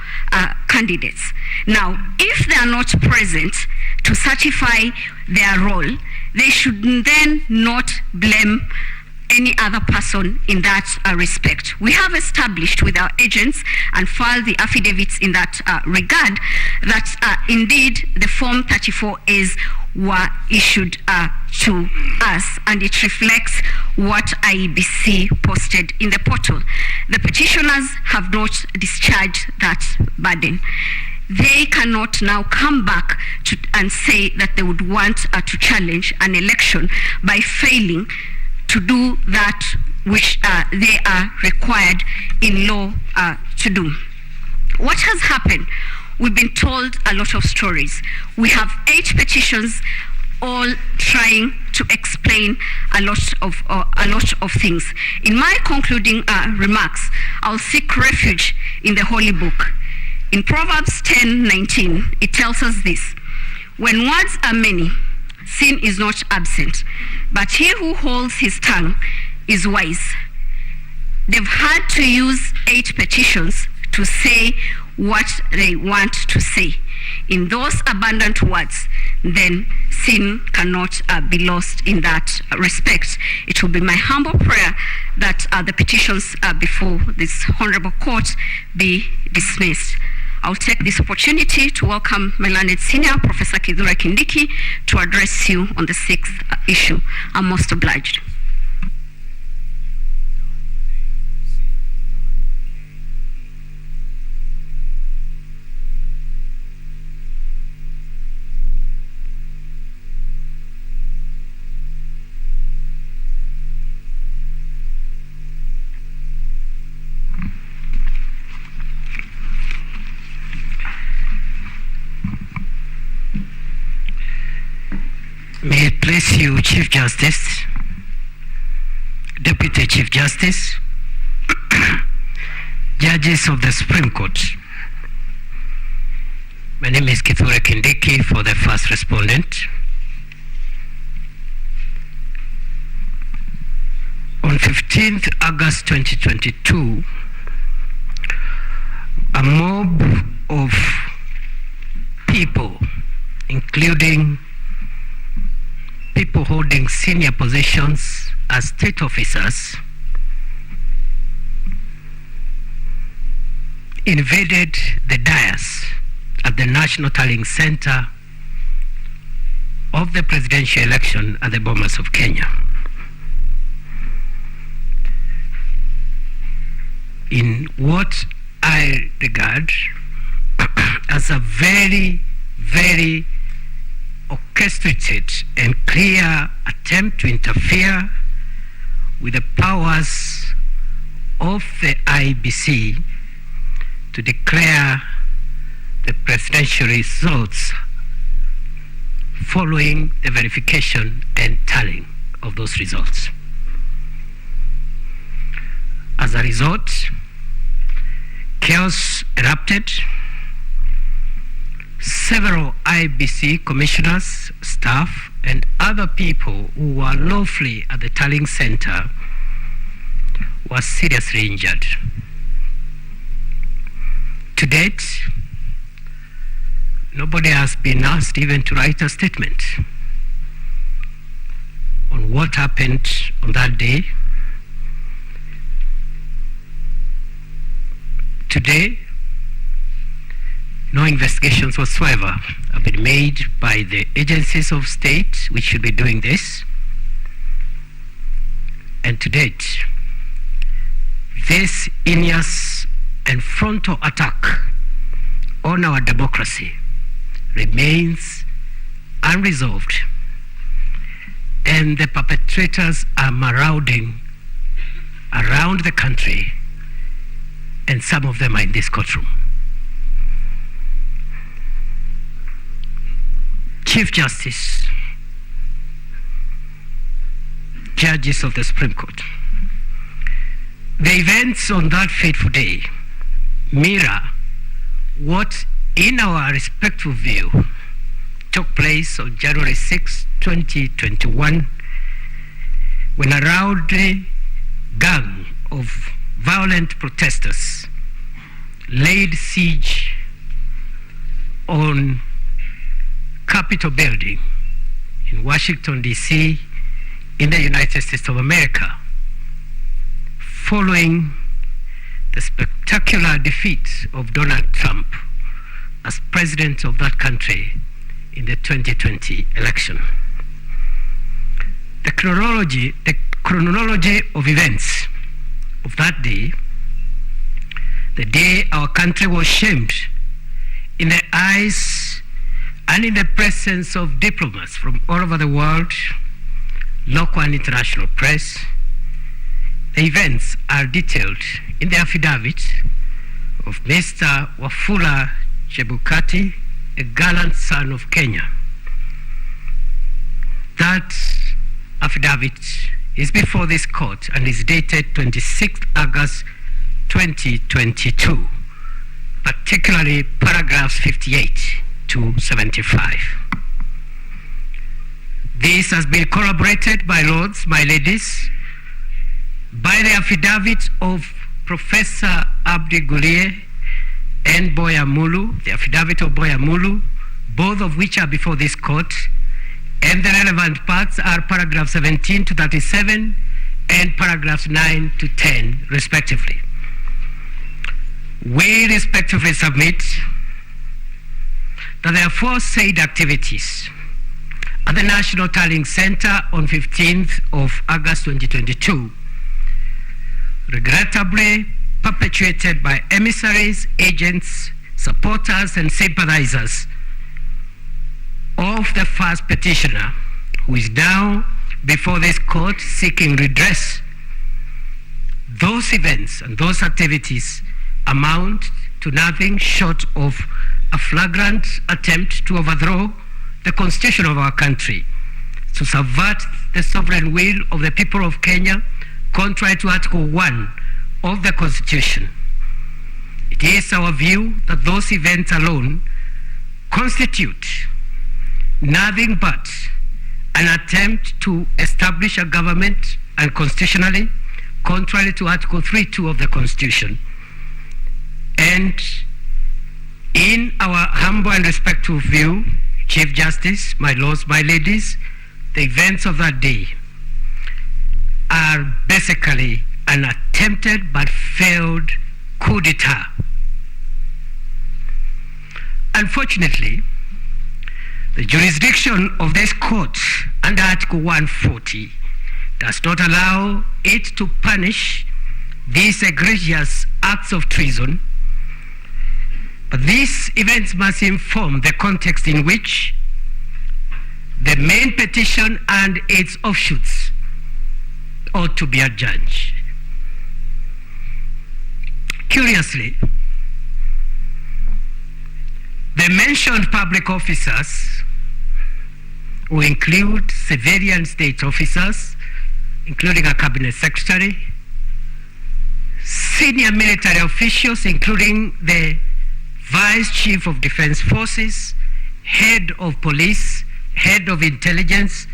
candidates. Now, if they are not present to certify their role, they should then not blame any other person in that respect. We have established with our agents and filed the affidavits in that regard that indeed the Form 34As were issued to us, and it reflects what IEBC posted in the portal. The petitioners have not discharged that burden. They cannot now come back and say that they would want to challenge an election by failing to do that which they are required in law to do. What has happened? We've been told a lot of stories. We have 8 petitions, all trying to explain a lot of things. In my concluding remarks, I'll seek refuge in the Holy Book. In Proverbs 10:19, it tells us this: when words are many, sin is not absent, but he who holds his tongue is wise. They've had to use 8 petitions to say what they want to say. In those abundant words, then sin cannot be lost in that respect. It will be my humble prayer that the petitions before this honorable court be dismissed. I'll take this opportunity to welcome my learned senior, Professor Kithure Kindiki, to address you on the 6th issue. I'm most obliged. May it please you, Chief Justice, Deputy Chief Justice, judges of the Supreme Court. My name is Kithure Kindiki for the first respondent. On 15th August 2022, a mob of people, including people holding senior positions as state officers, invaded the dais at the National Tallying Center of the presidential election at the Bomas of Kenya. In what I regard as a very, very orchestrated and clear attempt to interfere with the powers of the IBC to declare the presidential results following the verification and tallying of those results. As a result, chaos erupted. Several IBC commissioners, staff, and other people who were lawfully at the tallying center were seriously injured. To date, nobody has been asked even to write a statement on what happened on that day. Today, no investigations whatsoever have been made by the agencies of state which should be doing this. And to date, this heinous and frontal attack on our democracy remains unresolved, and the perpetrators are marauding around the country, and some of them are in this courtroom. Chief Justice, judges of the Supreme Court, the events on that fateful day mirror what, in our respectful view, took place on January 6, 2021, when a rowdy gang of violent protesters laid siege on Capitol building in Washington, D.C., in the United States of America, following the spectacular defeat of Donald Trump as president of that country in the 2020 election. The chronology of events of that day, the day our country was shamed in the eyes and in the presence of diplomats from all over the world, local and international press. The events are detailed in the affidavit of Mr. Wafula Chebukati, a gallant son of Kenya. That affidavit is before this court and is dated 26th August 2022, particularly paragraphs 58 to 75. This has been corroborated, my lords, my ladies, by the affidavit of Professor Abdi Gulie and Boyamulu, the affidavit of Boyamulu, both of which are before this court, and the relevant parts are paragraphs 17 to 37 and paragraphs 9 to 10, respectively. We respectively submit that the aforesaid activities at the National Tallying Center on 15th of August 2022, regrettably perpetuated by emissaries, agents, supporters, and sympathizers of the first petitioner, who is now before this court seeking redress. Those events and those activities amount to nothing short of a flagrant attempt to overthrow the constitution of our country, to subvert the sovereign will of the people of Kenya, contrary to Article 1 of the Constitution. It is our view that those events alone constitute nothing but an attempt to establish a government unconstitutionally, contrary to Article 3.2 of the Constitution. And in our humble and respectful view, Chief Justice, my lords, my ladies, the events of that day are basically an attempted but failed coup d'etat. Unfortunately, the jurisdiction of this court under Article 140 does not allow it to punish these egregious acts of treason, but these events must inform the context in which the main petition and its offshoots ought to be adjudged. Curiously, the mentioned public officers, who include civilian state officers, including a cabinet secretary, senior military officials, including the Vice Chief of Defense Forces, Head of Police, Head of Intelligence,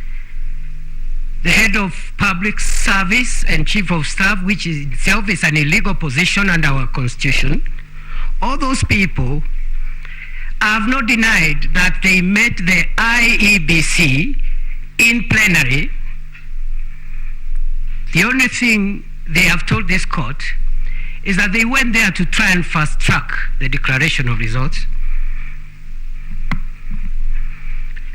the Head of Public Service and Chief of Staff, which itself is an illegal position under our Constitution. All those people have not denied that they met the IEBC in plenary. The only thing they have told this court is that they went there to try and fast track the declaration of results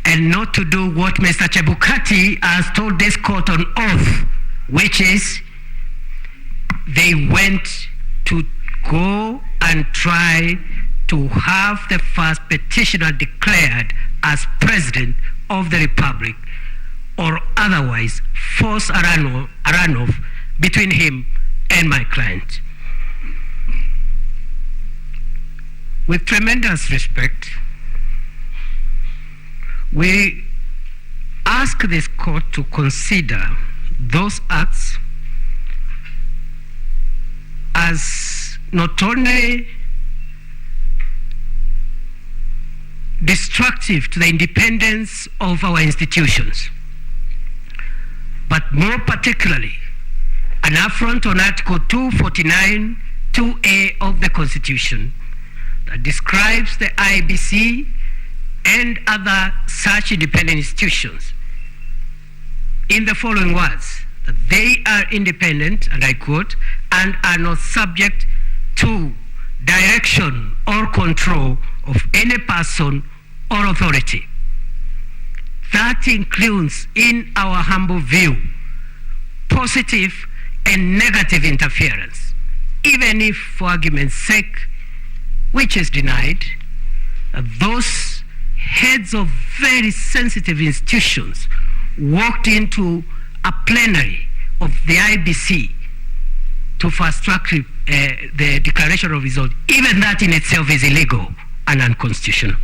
and not to do what Mr. Chebukati has told this court on oath, which is they went to go and try to have the first petitioner declared as president of the Republic, or otherwise force a runoff between him and my client. With tremendous respect, we ask this court to consider those acts as not only destructive to the independence of our institutions, but more particularly an affront on Article 249, 2A of the Constitution that describes the IBC and other such independent institutions in the following words, that they are independent, and I quote, and are not subject to direction or control of any person or authority. That includes, in our humble view, positive and negative interference, even if, for argument's sake, which is denied, those heads of very sensitive institutions walked into a plenary of the IBC to fast track the declaration of result. Even that in itself is illegal and unconstitutional.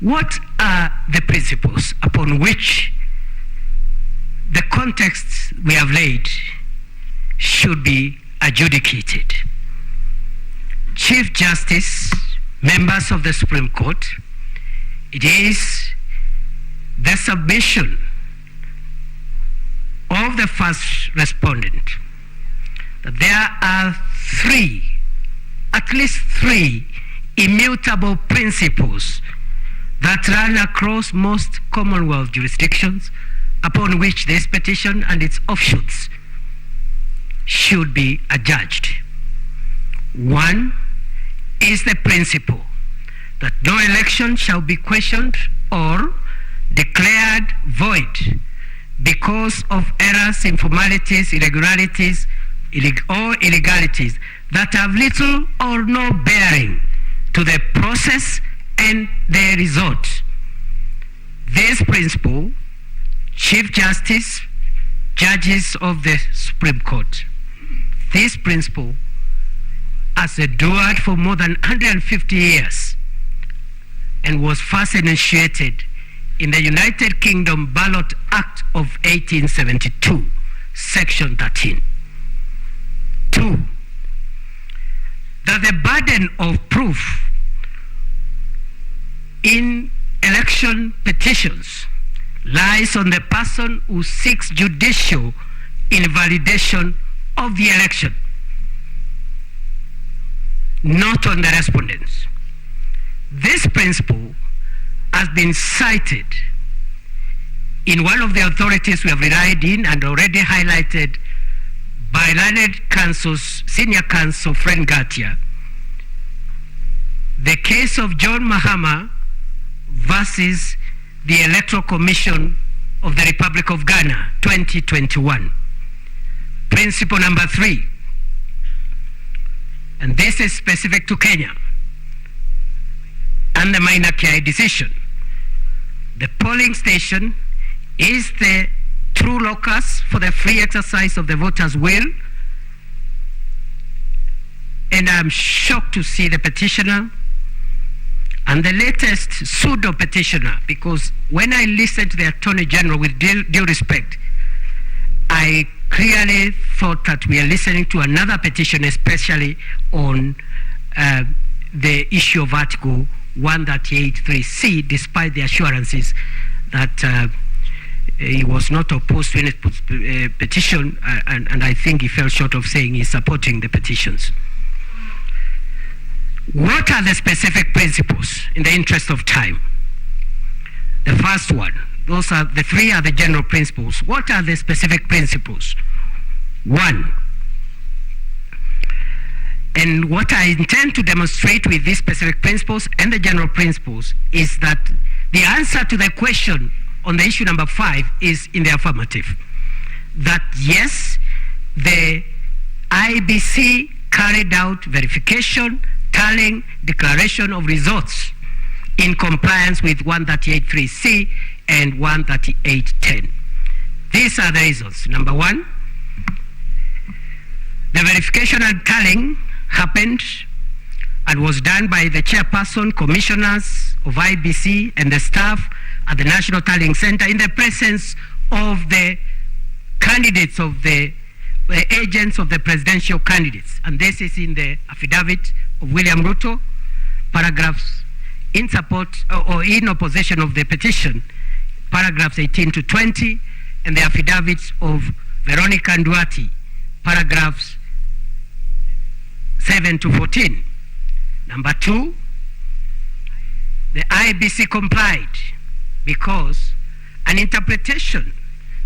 What are the principles upon which the context we have laid should be adjudicated? Chief Justice, members of the Supreme Court, it is the submission of the first respondent that there are at least three immutable principles that run across most Commonwealth jurisdictions upon which this petition and its offshoots should be adjudged. One is the principle that no election shall be questioned or declared void because of errors, informalities, irregularities, or illegalities that have little or no bearing to the process and the result. This principle, Chief Justice, judges of the Supreme Court, this principle has endured for more than 150 years and was first initiated in the United Kingdom Ballot Act of 1872, Section 13. 2, that the burden of proof in election petitions lies on the person who seeks judicial invalidation of the election, not on the respondents. This principle has been cited in one of the authorities we have relied in and already highlighted by learned counsel's senior counsel Fred Gatia, the case of John Mahama versus the Electoral Commission of the Republic of Ghana, 2021. Principle number 3, and this is specific to Kenya and the minor KI decision. The polling station is the true locus for the free exercise of the voters' will. And I'm shocked to see the petitioner and the latest pseudo petitioner, because when I listened to the Attorney General with due respect, I clearly thought that we are listening to another petition, especially on the issue of Article 138.3c, despite the assurances that he was not opposed to any petition, and I think he fell short of saying he's supporting the petitions. What are the specific principles in the interest of time? The first one, the three are the general principles. What are the specific principles? One, and what I intend to demonstrate with these specific principles and the general principles is that the answer to the question on the issue number 5 is in the affirmative. That yes, the IBC carried out verification, tallying, declaration of results in compliance with 138.3c and 138.10. These are the reasons. Number 1, the verification and tallying happened and was done by the chairperson, commissioners of IBC and the staff at the National Tallying Center in the presence of the candidates of the agents of the presidential candidates. And this is in the affidavit of William Ruto, paragraphs in support or in opposition of the petition, paragraphs 18 to 20, and the affidavits of Veronica Nduati, paragraphs 7 to 14. Number 2, the IBC complied because an interpretation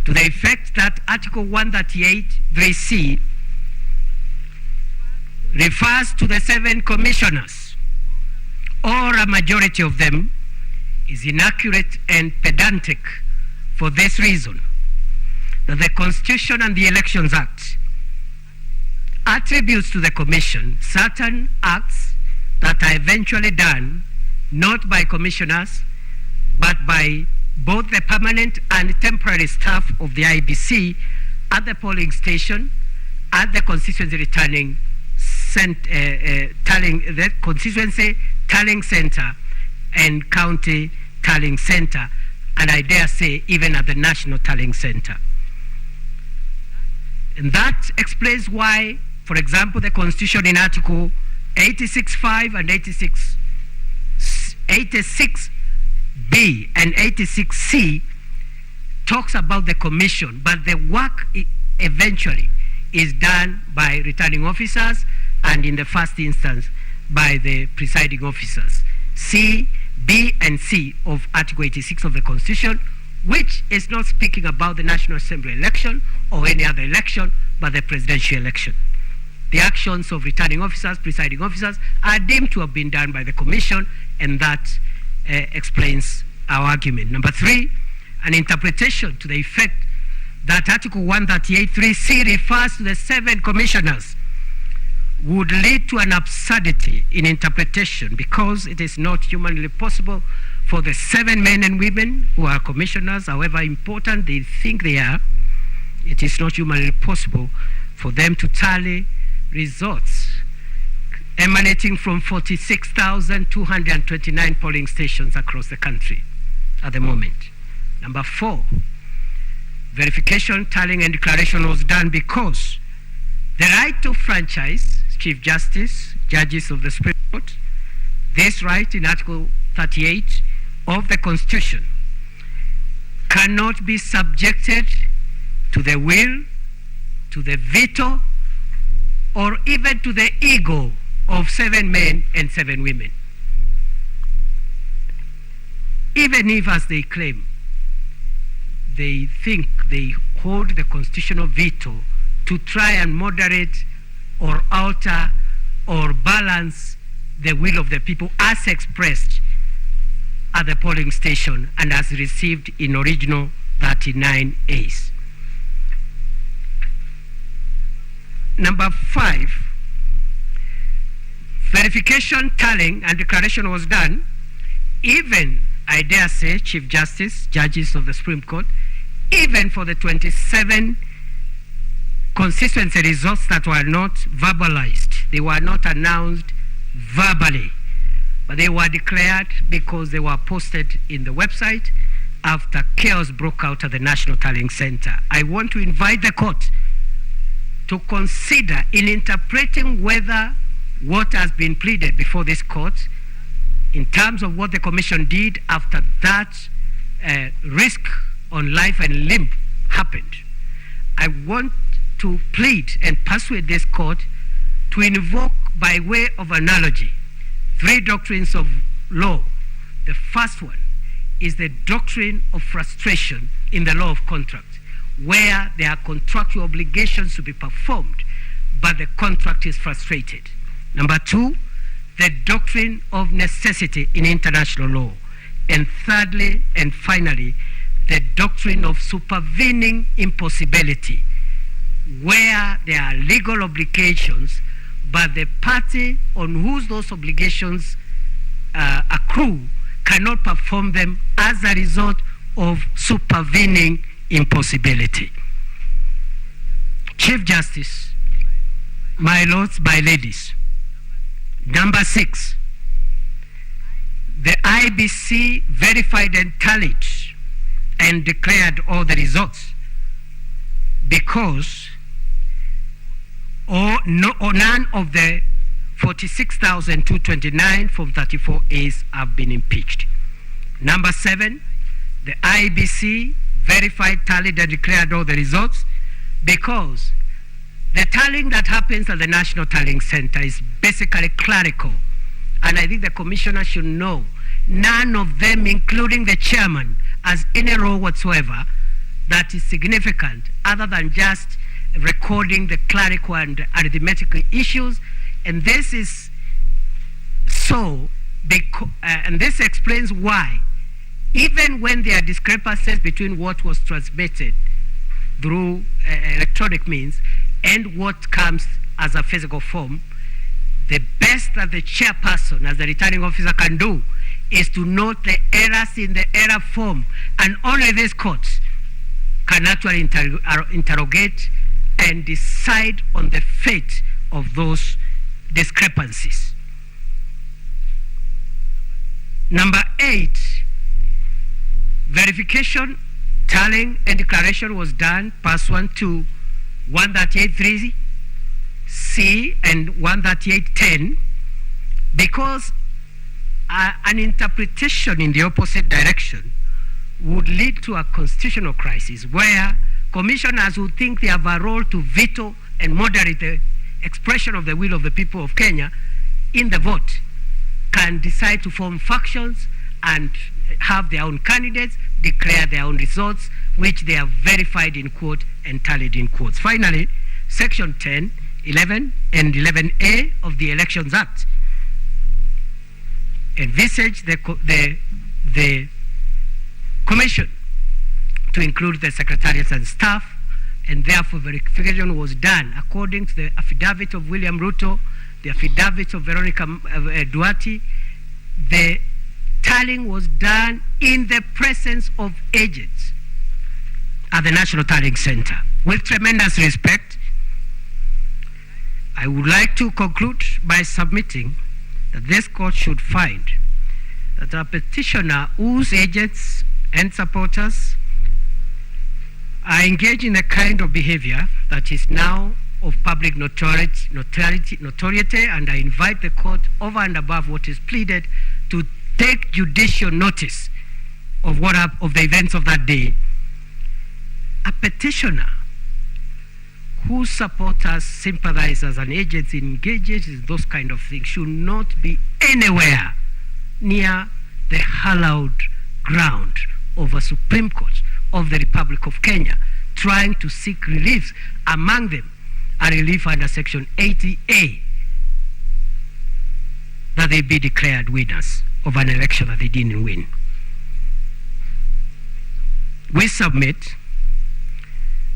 to the effect that Article 138.3c refers to the 7 commissioners, or a majority of them, is inaccurate and pedantic for this reason, that the Constitution and the Elections Act attributes to the Commission certain acts that are eventually done not by commissioners but by both the permanent and temporary staff of the IBC at the polling station, at the constituency returning the constituency tallying center and county tallying center, and I dare say even at the national tallying center. And that explains why, for example, the Constitution in Article 86.5 and 86B and 86C talks about the commission, but the work eventually is done by returning officers and in the first instance by the presiding officers. C, B, and C of Article 86 of the Constitution, which is not speaking about the National Assembly election or any other election, but the presidential election. The actions of returning officers, presiding officers, are deemed to have been done by the Commission, and that explains our argument. Number 3, an interpretation to the effect that Article 138.3c refers to the 7 commissioners would lead to an absurdity in interpretation, because it is not humanly possible for the 7 men and women who are commissioners, however important they think they are, it is not humanly possible for them to tally results emanating from 46,229 polling stations across the country at the moment. Number 4, verification, tallying, and declaration was done because the right of franchise, Chief Justice, judges of the Supreme Court, this right in Article 38 of the Constitution cannot be subjected to the will, to the veto, or even to the ego of 7 men and 7 women. Even if, as they claim, they think they hold the constitutional veto to try and moderate or alter or balance the will of the people as expressed at the polling station and as received in original 39As. Number 5, verification, tallying, and declaration was done even I dare say, Chief Justice, judges of the Supreme Court, even for the 27 constituency results that were not verbalized, they were not announced verbally, but they were declared because they were posted in the website after chaos broke out at the National Tallying Center. I want to invite the court to consider, in interpreting whether what has been pleaded before this court in terms of what the commission did after that risk on life and limb happened. I want to plead and persuade this court to invoke, by way of analogy, 3 doctrines of law. The first one is the doctrine of frustration in the law of contract, where there are contractual obligations to be performed, but the contract is frustrated. Number 2, the doctrine of necessity in international law. And thirdly and finally, the doctrine of supervening impossibility, where there are legal obligations, but the party on whose those obligations accrue cannot perform them as a result of supervening impossibility. Chief Justice, my lords, my ladies, number 6, the IBC verified and tallied and declared all the results because none of the 46,229 from 34 A's have been impeached. Number 7, the IBC verified, tallied, and declared all the results because the tallying that happens at the National Tallying Center is basically clerical. And I think the commissioner should know none of them, including the chairman, has any role whatsoever that is significant other than just recording the clerical and arithmetical issues. And this is so, and this explains why, even when there are discrepancies between what was transmitted through electronic means and what comes as a physical form, the best that the chairperson as the returning officer can do is to note the errors in the error form, and only these courts can actually interrogate and decide on the fate of those discrepancies. Number 8, verification, tallying, and declaration was done pursuant to 138.3C and 138.10 because an interpretation in the opposite direction would lead to a constitutional crisis where commissioners who think they have a role to veto and moderate the expression of the will of the people of Kenya in the vote can decide to form factions and have their own candidates, declare their own results, which they have verified in quote and tallied in quotes. Finally, Section 10, 11, and 11A of the Elections Act envisage the commission to include the secretariats and staff, and therefore verification was done according to the affidavit of William Ruto, the affidavit of Veronica Duarte. The tallying was done in the presence of agents at the National Tallying Center. With tremendous respect, I would like to conclude by submitting that this court should find that a petitioner whose agents and supporters are engaged in a kind of behavior that is now of public notoriety, and I invite the court, over and above what is pleaded, to take judicial notice of of the events of that day. A petitioner whose supporters, sympathizers, and agents engaged in those kind of things should not be anywhere near the hallowed ground of a Supreme Court of the Republic of Kenya, trying to seek relief, among them a relief under Section 80A, that they be declared winners of an election that they didn't win. We submit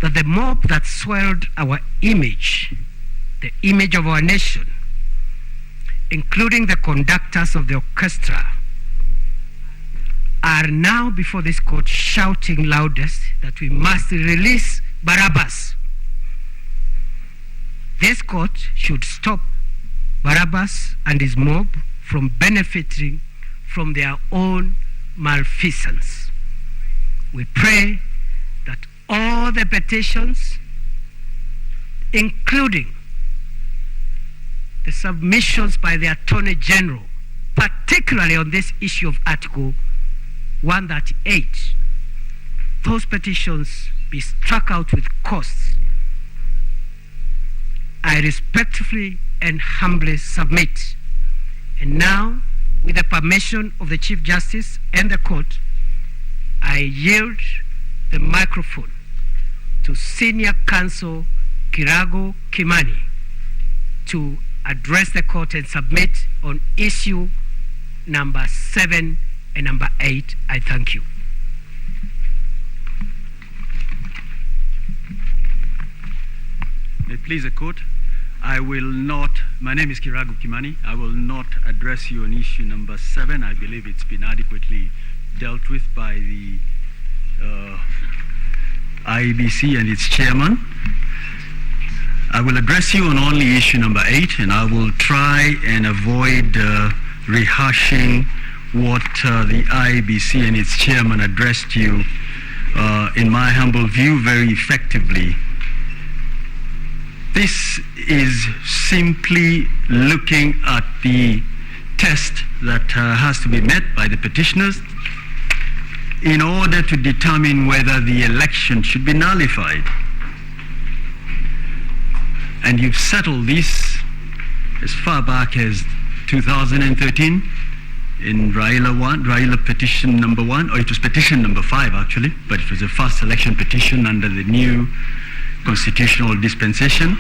that the mob that swelled our image, the image of our nation, including the conductors of the orchestra, are now before this court shouting loudest that we must release Barabbas. This court should stop Barabbas and his mob from benefiting from their own malfeasance. We pray that all the petitions, including the submissions by the Attorney General, particularly on this issue of Article 138, those petitions be struck out with costs. I respectfully and humbly submit. And now, with the permission of the Chief Justice and the court, I yield the microphone to Senior Counsel Kirago Kimani to address the court and submit on issue number 7 and number 8. I thank you. May it please the court, I will not, my name is Kirago Kimani, I will not address you on issue number 7. I believe it's been adequately dealt with by the IEBC and its chairman. I will address you on only issue number 8, and I will try and avoid rehashing what the IEBC and its chairman addressed you, in my humble view, very effectively. This is simply looking at the test that has to be met by the petitioners in order to determine whether the election should be nullified. And you've settled this as far back as 2013 in Raila petition number 1, or it was petition number 5 actually, but it was the first election petition under the new constitutional dispensation,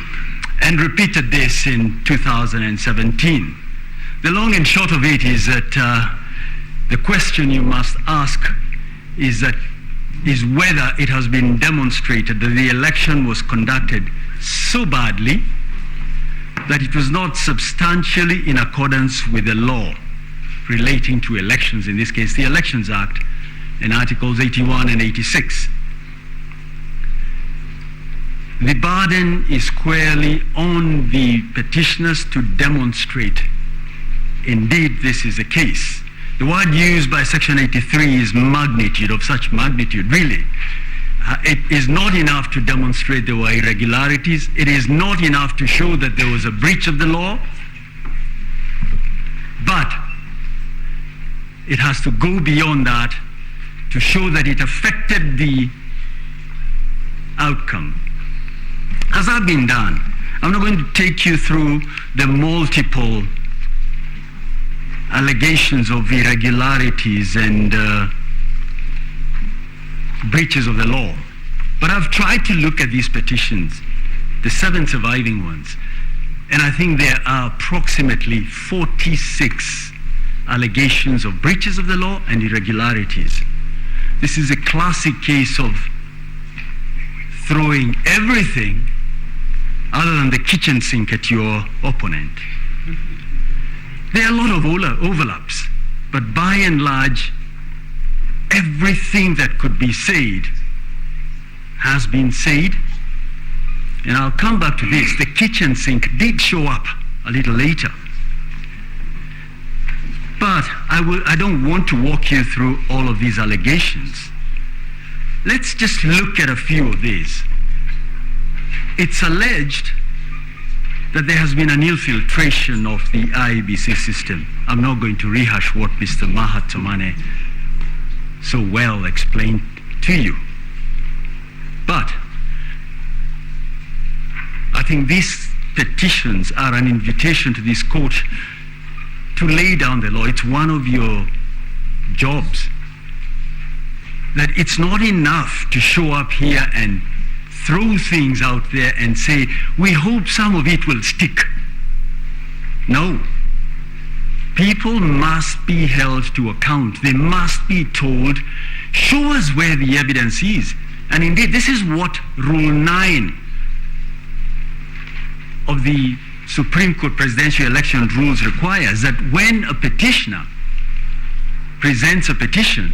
and repeated this in 2017. The long and short of it is that the question you must ask is whether it has been demonstrated that the election was conducted so badly that it was not substantially in accordance with the law relating to elections, in this case the Elections Act in Articles 81 and 86. The burden is squarely on the petitioners to demonstrate indeed this is the case. The word used by Section 83 is magnitude, of such magnitude, really. It is not enough to demonstrate there were irregularities. It is not enough to show that there was a breach of the law. But it has to go beyond that to show that it affected the outcome. Has that been done? I'm not going to take you through the multiple allegations of irregularities and breaches of the law. But I've tried to look at these petitions, the 7 surviving ones, and I think there are approximately 46 allegations of breaches of the law and irregularities. This is a classic case of throwing everything other than the kitchen sink at your opponent. There are a lot of overlaps, but by and large, everything that could be said has been said. And I'll come back to this. The kitchen sink did show up a little later. But I don't want to walk you through all of these allegations. Let's just look at a few of these. It's alleged that there has been an infiltration of the IEBC system. I'm not going to rehash what Mr. Mahatomane so well explained to you. But I think these petitions are an invitation to this court to lay down the law. It's one of your jobs. That it's not enough to show up here and throw things out there and say, we hope some of it will stick. No. People must be held to account. They must be told, show us where the evidence is. And indeed, this is what Rule 9 of the Supreme Court Presidential Election Rules requires, that when a petitioner presents a petition,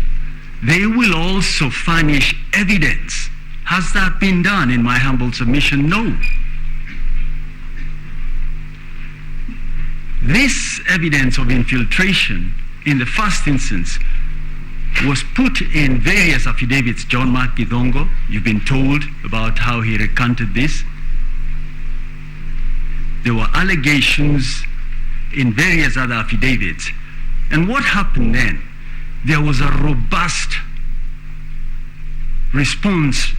they will also furnish evidence. Has that been done in my humble submission? No. This evidence of infiltration in the first instance was put in various affidavits. John Mark Githongo, you've been told about how he recanted this. There were allegations in various other affidavits. And what happened then? There was a robust response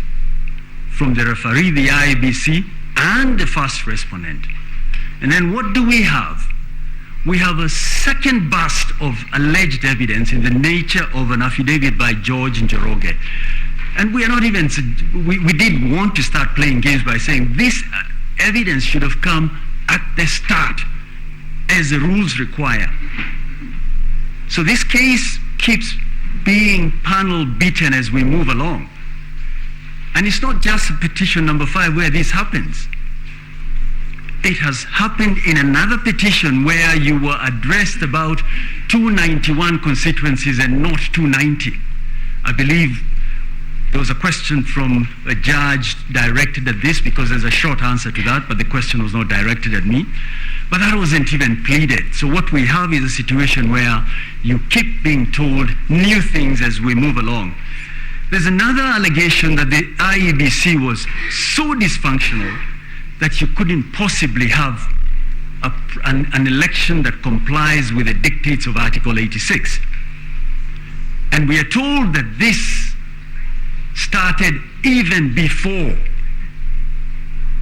from the referee, the IEBC, and the first respondent. And then what do we have? We have a second burst of alleged evidence in the nature of an affidavit by George Njoroge. And we are not even, we did want to start playing games by saying this evidence should have come at the start, as the rules require. So this case keeps being panel beaten as we move along. And it's not just petition number 5 where this happens. It has happened in another petition where you were addressed about 291 constituencies and not 290. I believe there was a question from a judge directed at this because there's a short answer to that, but the question was not directed at me. But that wasn't even pleaded. So what we have is a situation where you keep being told new things as we move along. There's another allegation that the IEBC was so dysfunctional that you couldn't possibly have an election that complies with the dictates of Article 86. And we are told that this started even before.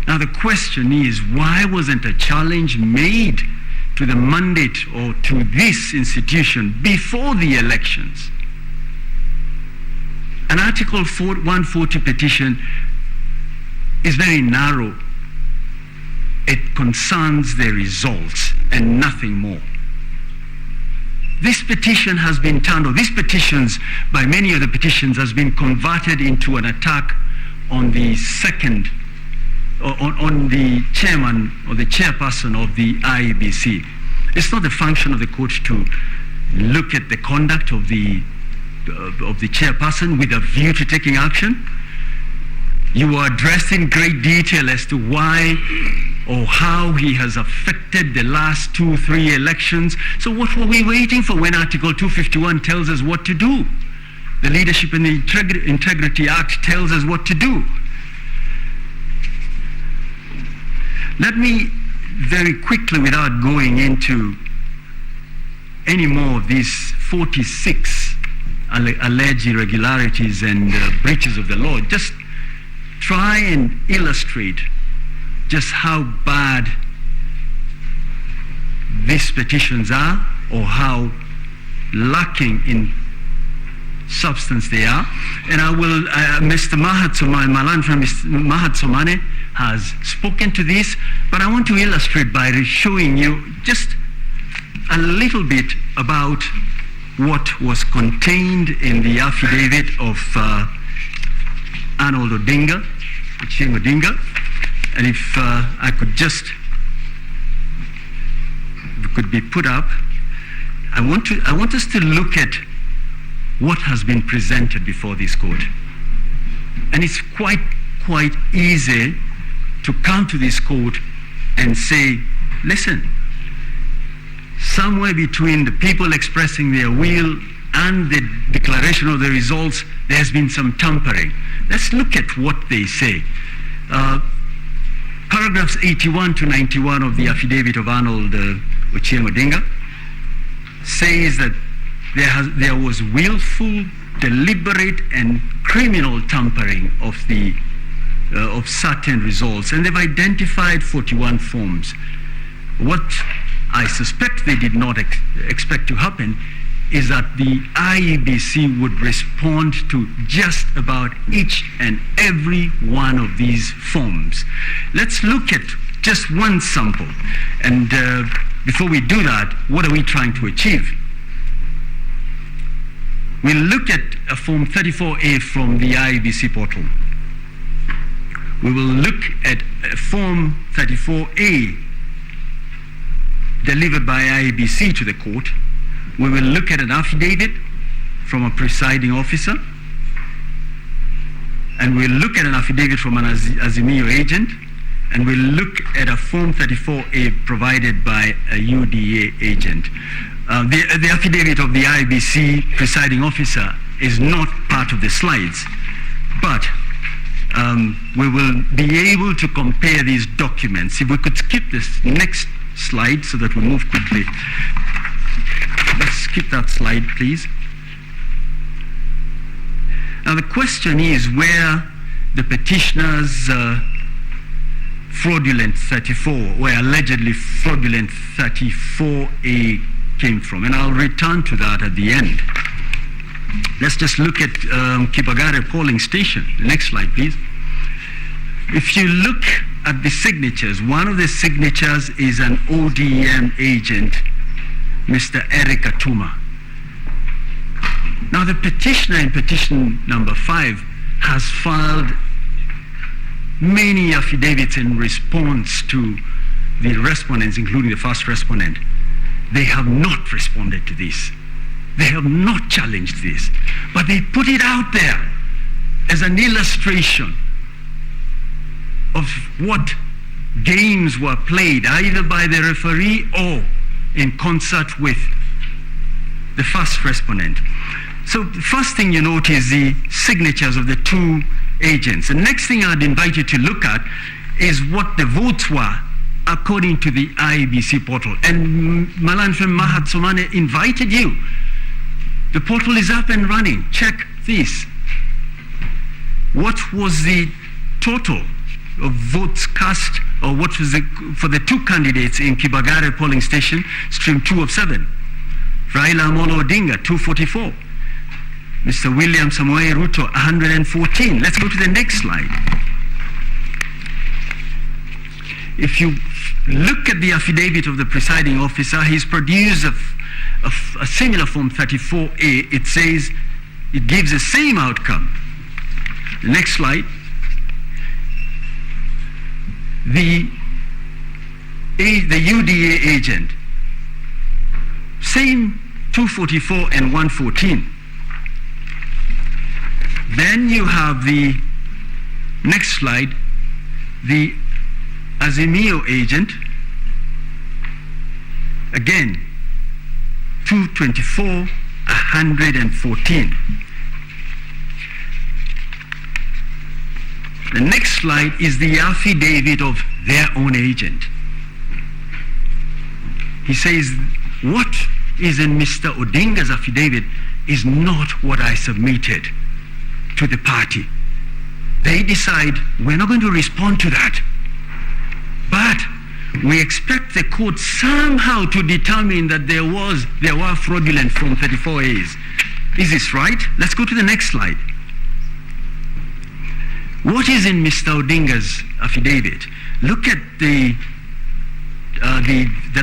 Now the question is, why wasn't a challenge made to the mandate or to this institution before the elections? An Article 140 petition is very narrow. It concerns the results and nothing more. This petition has been turned, or these petitions, by many of the petitions, has been converted into an attack on the on the chairman or the chairperson of the IEBC. It's not the function of the court to look at the conduct of the chairperson with a view to taking action. You are addressed in great detail as to why or how he has affected the last 2-3 elections. So what were we waiting for when Article 251 tells us what to do? The Leadership and the Integrity Act tells us what to do. Let me very quickly, without going into any more of these 46 alleged irregularities and breaches of the law, just try and illustrate just how bad these petitions are, or how lacking in substance they are. And I will, Mr. Mahat Somane, my land friend Mr. Mahat Somane has spoken to this, but I want to illustrate by showing you just a little bit about what was contained in the affidavit of Arnold Odinga, Ochieng Odinga. And if I could just, if it could be put up, I want us to look at what has been presented before this court. And it's quite easy to come to this court and say, listen, somewhere between the people expressing their will and the declaration of the results, there's been some tampering. Let's look at what they say. Paragraphs 81 to 91 of the affidavit of Arnold Ochieng Odinga says that there was willful, deliberate, and criminal tampering of certain results, and they've identified 41 forms. What I suspect they did not expect to happen is that the IEBC would respond to just about each and every one of these forms. Let's look at just one sample. And before we do that, what are we trying to achieve? We'll look at a Form 34A from the IEBC portal. We will look at a Form 34A delivered by IEBC to the court. We will look at an affidavit from a presiding officer, and we'll look at an affidavit from an Azimio agent, and we'll look at a Form 34A provided by a UDA agent. The affidavit of the IBC presiding officer is not part of the slides, but we will be able to compare these documents. If we could skip this next slide so that we move quickly. Let's skip that slide, please. Now the question is where the petitioner's fraudulent 34, where allegedly fraudulent 34A came from, and I'll return to that at the end. Let's just look at Kibagare polling station. Next slide, please. If you look at the signatures, one of the signatures is an ODM agent, Mr. Eric Atuma. Now the petitioner in petition number 5 has filed many affidavits in response to the respondents, including the first respondent. They have not responded to this. They have not challenged this, but they put it out there as an illustration of what games were played either by the referee or in concert with the first respondent. So the first thing you note is the signatures of the two agents. The next thing I'd invite you to look at is what the votes were according to the IBC portal. And Malanfem Mahat Somane invited you. The portal is up and running. Check this. What was the total of votes cast, or what was for the two candidates in Kibagare polling station, stream 2 of 7? Raila Amolo Odinga, 244. Mr. William Samoei Ruto, 114. Let's go to the next slide. If you look at the affidavit of the presiding officer, he's produced a similar Form 34A. It says it gives the same outcome. The next slide. The UDA agent, same 244 and 114. Then you have the next slide, the Azimio agent, again 224, 114. The next slide is the affidavit of their own agent. He says, what is in Mr. Odinga's affidavit is not what I submitted to the party. They decide, we're not going to respond to that. But we expect the court somehow to determine that there were fraudulent Form 34As. Is this right? Let's go to the next slide. What is in Mr. Odinga's affidavit? Look at the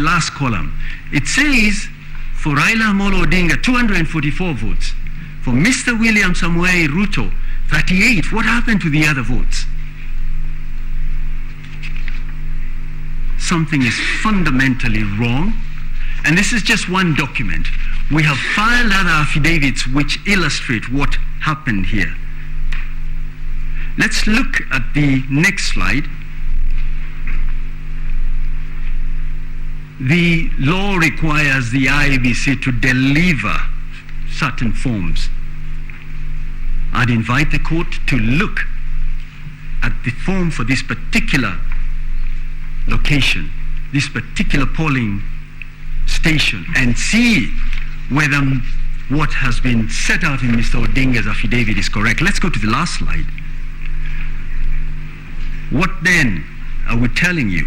last column. It says for Raila Amolo Odinga 244 votes. For Mr. William Samoei Ruto 38. What happened to the other votes? Something is fundamentally wrong. And this is just one document. We have filed other affidavits which illustrate what happened here. Let's look at the next slide. The law requires the IBC to deliver certain forms. I'd invite the court to look at the form for this particular location, this particular polling station, and see whether what has been set out in Mr. Odinga's affidavit is correct. Let's go to the last slide. What then are we telling you?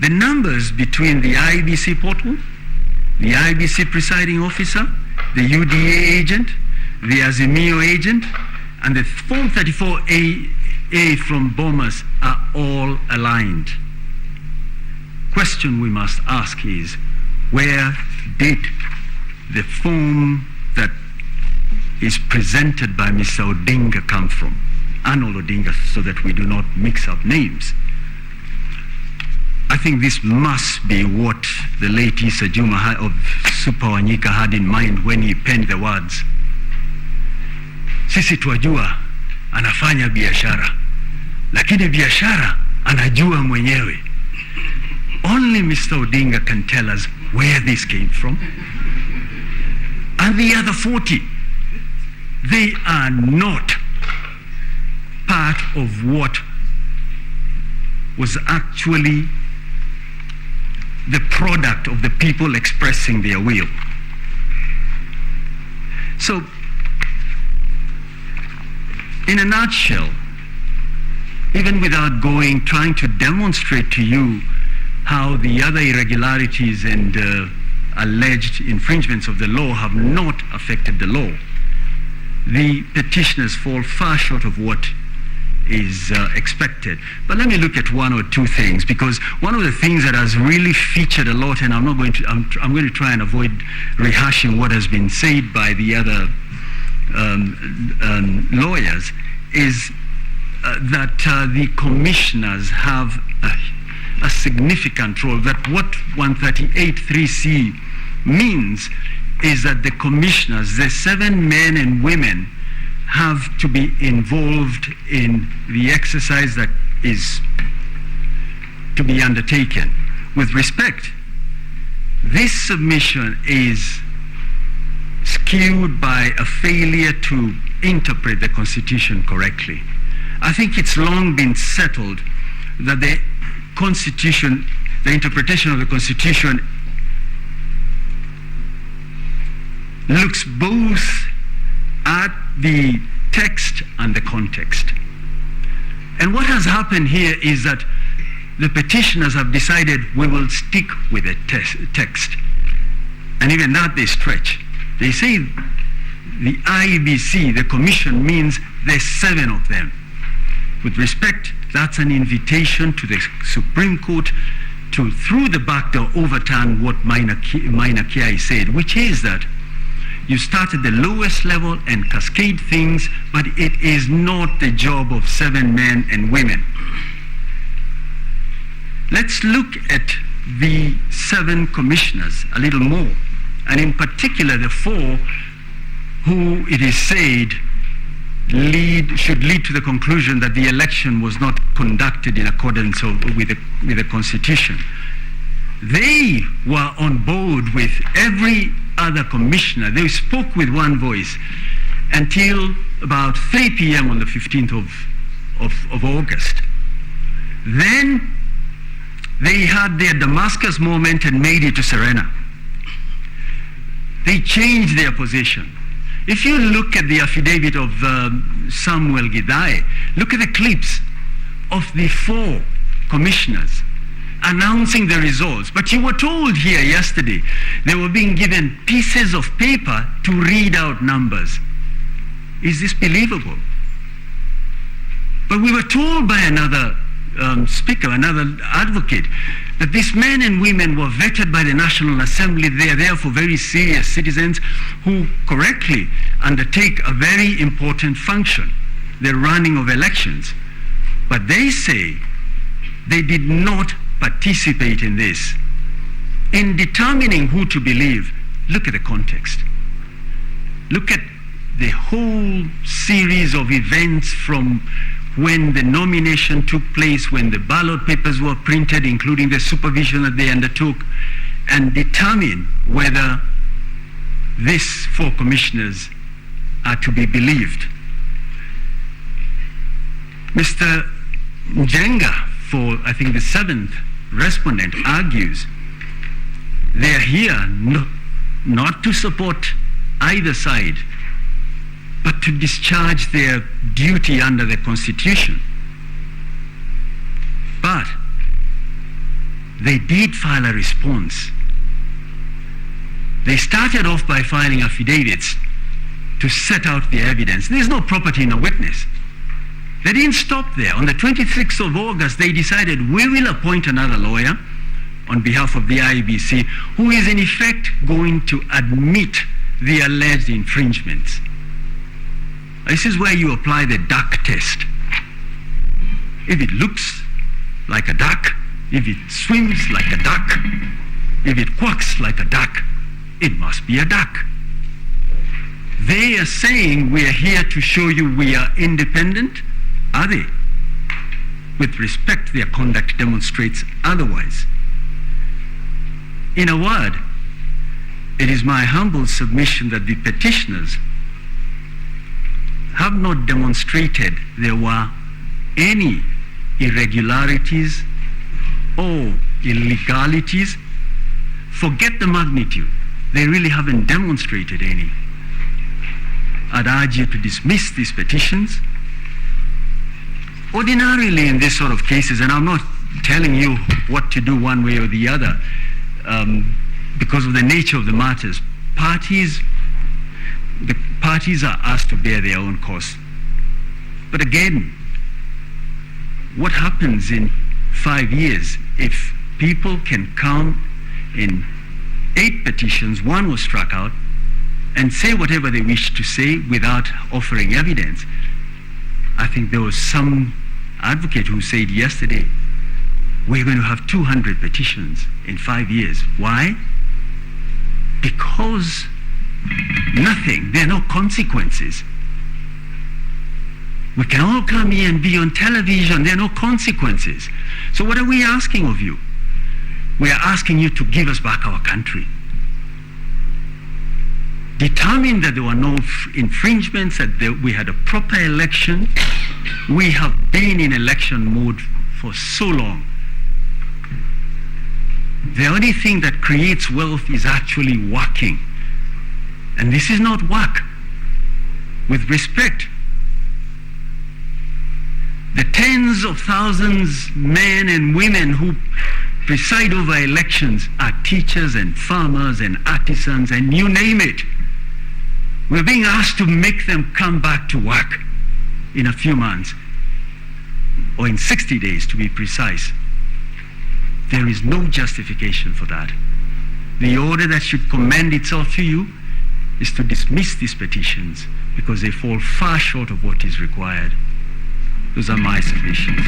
The numbers between the IBC portal, the IBC presiding officer, the UDA agent, the Azimio agent, and the Form 34A from Bomas are all aligned. Question we must ask is, where did the form that is presented by Mr. Odinga come from? Arnold Odinga, so that we do not mix up names. I think this must be what the late Issa Juma of Super Wanyika had in mind when he penned the words. Sisi twajua anafanya biashara, lakini biashara anajua mwenyewe. Only Mr. Odinga can tell us where this came from. And the other 40, they are not part of what was actually the product of the people expressing their will. So, in a nutshell, even without trying to demonstrate to you how the other irregularities and alleged infringements of the law have not affected the law, the petitioners fall far short of what is expected. But let me look at one or two things, because one of the things that has really featured a lot, and I'm going to try and avoid rehashing what has been said by the other lawyers, is that the commissioners have a significant role. That what 138.3c means is that the commissioners, the 7 men and women, have to be involved in the exercise that is to be undertaken. With respect, this submission is skewed by a failure to interpret the Constitution correctly. I think it's long been settled that the Constitution, the interpretation of the Constitution, looks both at the text and the context. And what has happened here is that the petitioners have decided we will stick with the text. And even that they stretch. They say the IEBC, the commission, means there's 7 of them. With respect, that's an invitation to the Supreme Court to, through the back door, overturn what Minor Kiai said, which is that you start at the lowest level and cascade things, but it is not the job of 7 men and women. Let's look at the 7 commissioners a little more, and in particular the 4 who it is said should lead to the conclusion that the election was not conducted in accordance with the Constitution. They were on board with every other commissioner. They spoke with one voice until about 3 p.m. on the 15th of August. Then they had their Damascus moment and made it to Serena. They changed their position. If you look at the affidavit of Samuel Gidai, look at the clips of the 4 commissioners announcing the results. But you were told here yesterday they were being given pieces of paper to read out numbers. Is this believable? But we were told by another speaker, another advocate, that these men and women were vetted by the National Assembly. They are therefore very serious citizens who correctly undertake a very important function, the running of elections. But they say they did not participate in this. In determining who to believe, look at the context. Look at the whole series of events from when the nomination took place, when the ballot papers were printed, including the supervision that they undertook, and determine whether these 4 commissioners are to be believed. Mr. Njenga, for I think the 7th respondent, argues they are here not to support either side, but to discharge their duty under the Constitution. But they did file a response. They started off by filing affidavits to set out the evidence. There's no property in a witness. They didn't stop there. On the 26th of August, they decided we will appoint another lawyer on behalf of the IEBC who is in effect going to admit the alleged infringements. This is where you apply the duck test. If it looks like a duck, if it swims like a duck, if it quacks like a duck, it must be a duck. They are saying we are here to show you we are independent. Are they? With respect, their conduct demonstrates otherwise. In a word, it is my humble submission that the petitioners have not demonstrated there were any irregularities or illegalities. Forget the magnitude. They really haven't demonstrated any. I'd urge you to dismiss these petitions. Ordinarily in this sort of cases, and I'm not telling you what to do one way or the other, because of the nature of the matters, the parties are asked to bear their own costs. But again, what happens in 5 years if people can come in 8 petitions, 1 was struck out, and say whatever they wish to say without offering evidence? I think there was some advocate who said yesterday, we're going to have 200 petitions in 5 years. Why? Because nothing, there are no consequences. We can all come here and be on television, there are no consequences. So what are we asking of you? We are asking you to give us back our country. Determine that there were no infringements, that we had a proper election. We have been in election mode for so long. The only thing that creates wealth is actually working. And this is not work. With respect, the tens of thousands, men and women who preside over elections are teachers and farmers and artisans and you name it. We're being asked to make them come back to work in a few months, or in 60 days to be precise. There is no justification for that. The order that should commend itself to you is to dismiss these petitions because they fall far short of what is required. Those are my submissions.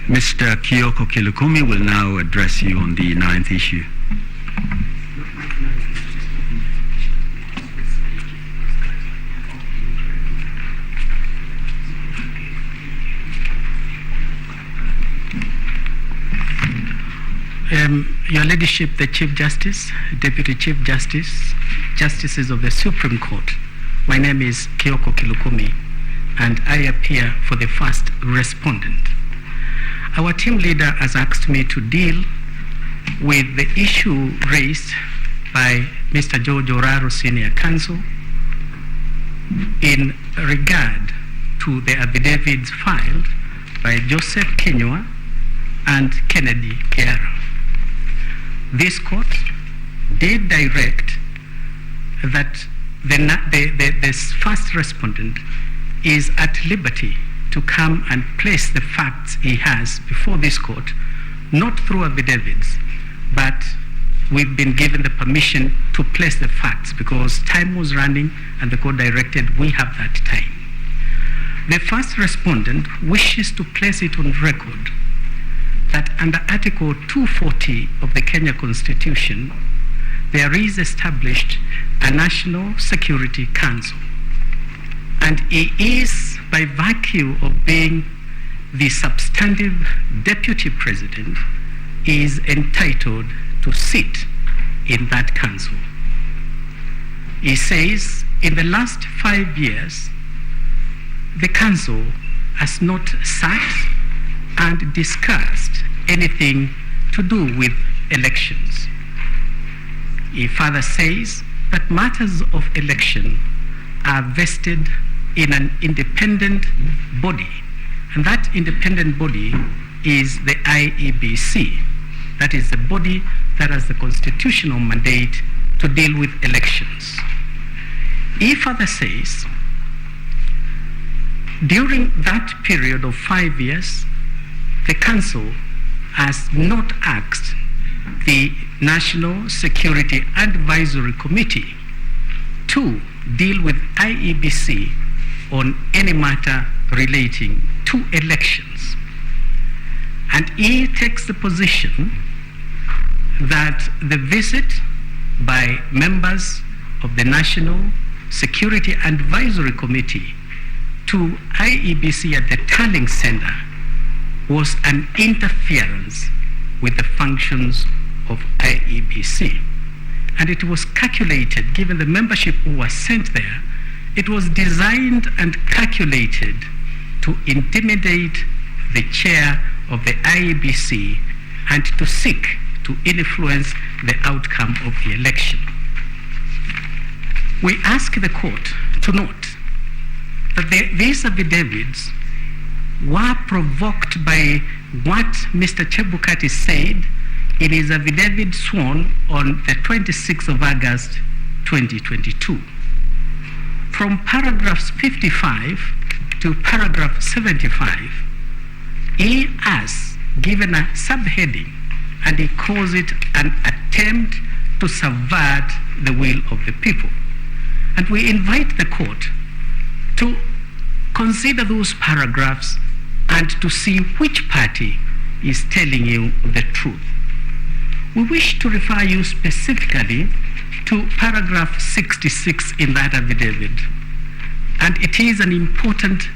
Mr. Kyoko Kilukumi will now address you on the 9th issue. Your Ladyship, the Chief Justice, Deputy Chief Justice, Justices of the Supreme Court, my name is Kyoko Kilukumi, and I appear for the first respondent. Our team leader has asked me to deal with the issue raised by Mr. George Oraro, Senior Counsel, in regard to the affidavits filed by Joseph Kinyua and Kennedy Keara. This court did direct that the first respondent is at liberty to come and place the facts he has before this court, not through affidavits, but we've been given the permission to place the facts because time was running and the court directed we have that time. The first respondent wishes to place it on record that under Article 240 of the Kenya Constitution, there is established a National Security Council. And he is, by virtue of being the substantive deputy president, is entitled to sit in that council. He says, in the last 5 years, the council has not sat and discussed anything to do with elections. He further says that matters of election are vested in an independent body, and that independent body is the IEBC. That is the body that has the constitutional mandate to deal with elections. He further says, during that period of 5 years, the Council has not asked the National Security Advisory Committee to deal with IEBC on any matter relating to elections. And he takes the position that the visit by members of the National Security Advisory Committee to IEBC at the Tallying Center was an interference with the functions of IEBC. And it was calculated, given the membership who was sent there, it was designed and calculated to intimidate the chair of the IEBC and to seek to influence the outcome of the election. We ask the court to note that these affidavits were provoked by what Mr. Chebukati said in his affidavit sworn on the 26th of August 2022. From paragraphs 55 to paragraph 75, he has given a subheading and he calls it an attempt to subvert the will of the people. And we invite the court to consider those paragraphs and to see which party is telling you the truth. We wish to refer you specifically to paragraph 66 in that affidavit, and it is an important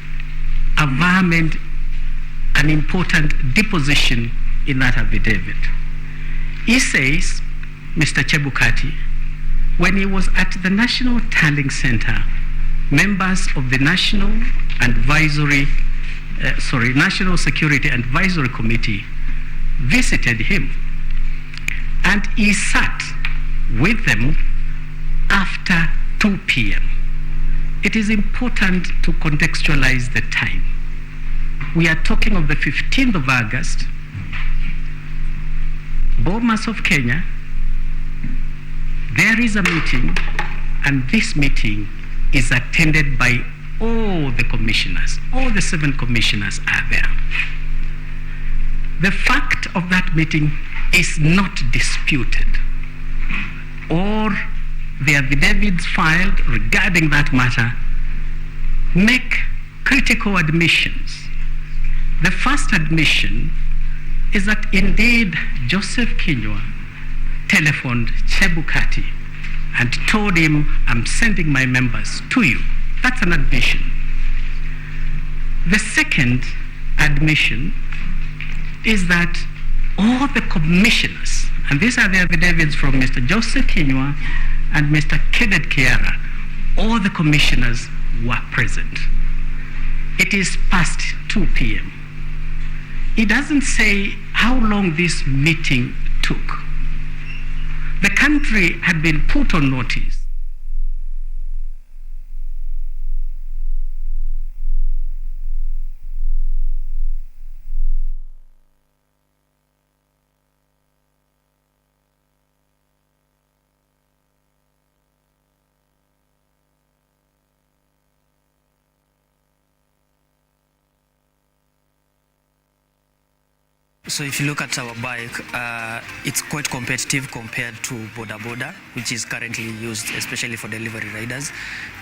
averment, an important deposition in that affidavit. He says, Mr. Chebukati, when he was at the National Tallying Center, members of the National Security Advisory Committee visited him, and he sat with them after 2 p.m. It is important to contextualize the time. We are talking of the 15th of August, Bomas of Kenya. There is a meeting, and this meeting is attended by all the commissioners. All the 7 commissioners are there. The fact of that meeting is not disputed, or the affidavits filed regarding that matter make critical admissions. The first admission is that indeed Joseph Kinyua telephoned Chebukati and told him, I'm sending my members to you. That's an admission. The second admission is that all the commissioners, and these are the affidavits from Mr. Joseph Kinyua and Mr. Kenneth Kiara, all the commissioners were present. It is past 2 p.m. It doesn't say how long this meeting took. The country had been put on notice. So if you look at our bike, it's quite competitive compared to Boda Boda, which is currently used especially for delivery riders.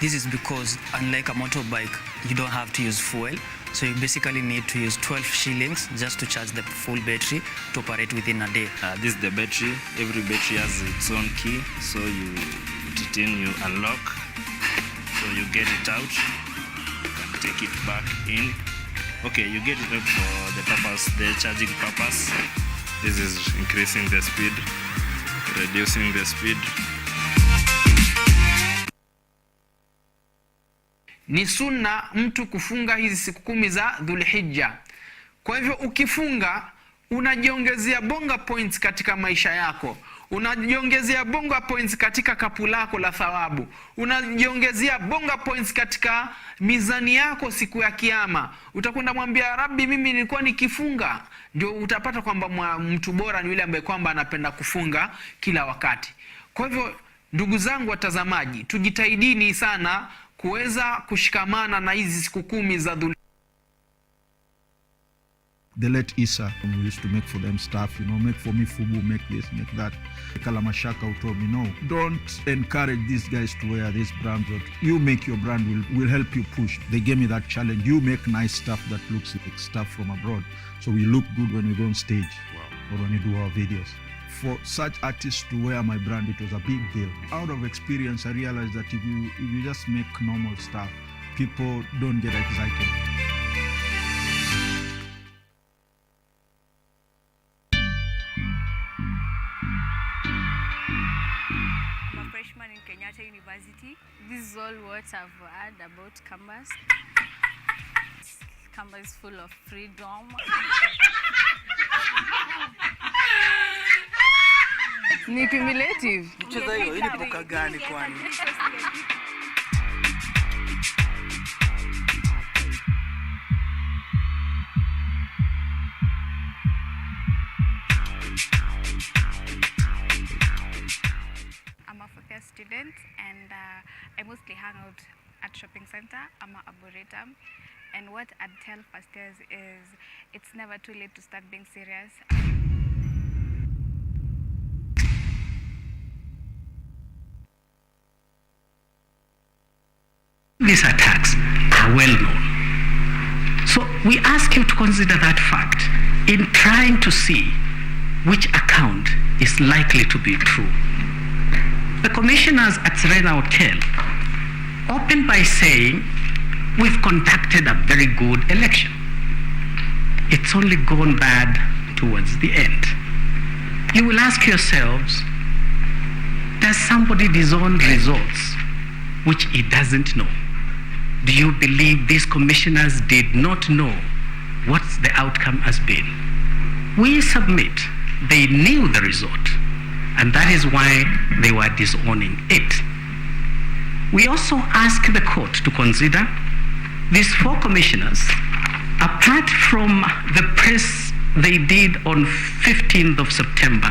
This is because unlike a motorbike, you don't have to use fuel. So you basically need to use 12 shillings just to charge the full battery to operate within a day. This is the battery. Every battery has its own key. So you put it in, you unlock. So you get it out, you can take it back in. Okay, you get it out for the purpose, the charging purpose. This is increasing the speed, reducing the speed. Ni sunna mtu kufunga hizi siku 10 za Dhulhijja. Kwa hivyo ukifunga unajiongezea bonga points katika maisha yako. Unajiongezea bonga points katika kapu lako la thawabu. Unajiongezea bonga points katika mizani yako siku ya kiyama. Utakwenda mwambia Rabbi, mimi nilikuwa nikifunga. Ndio utapata kwamba mtu bora ni yule ambaye kwamba anapenda kufunga kila wakati. Kwa hivyo ndugu zangu watazamaji, tujitahidini sana kuweza kushikamana na hizi siku 10 za Dhulhijja. the late Issa, we used to make for them stuff, make for me fubu, make this, make that. Kalamashaka who told me, no, don't encourage these guys to wear these brands. You make your brand, will help you push. They gave me that challenge. You make nice stuff that looks like stuff from abroad. So we look good when we go on stage or when we do our videos. For such artists to wear my brand, it was a big deal. Out of experience, I realized that if you just make normal stuff, people don't get excited. I'm a freshman in Kenyatta University. This is all what I've heard about campus. Campus is full of freedom. Ni cumulative. Mchezo hiyo ili poka gani kwani? I'm a fourth year student and I mostly hang out at shopping center. I'm an arboretum. And what I'd tell first years is it's never too late to start being serious. These attacks are well known. So we ask you to consider that fact in trying to see which account is likely to be true. The commissioners at Serena Hotel opened by saying, we've conducted a very good election. It's only gone bad towards the end. You will ask yourselves, does somebody disown results which he doesn't know? Do you believe these commissioners did not know what the outcome has been? We submit they knew the result, and that is why they were disowning it. We also ask the court to consider these four commissioners, apart from the press they did on 15th of September,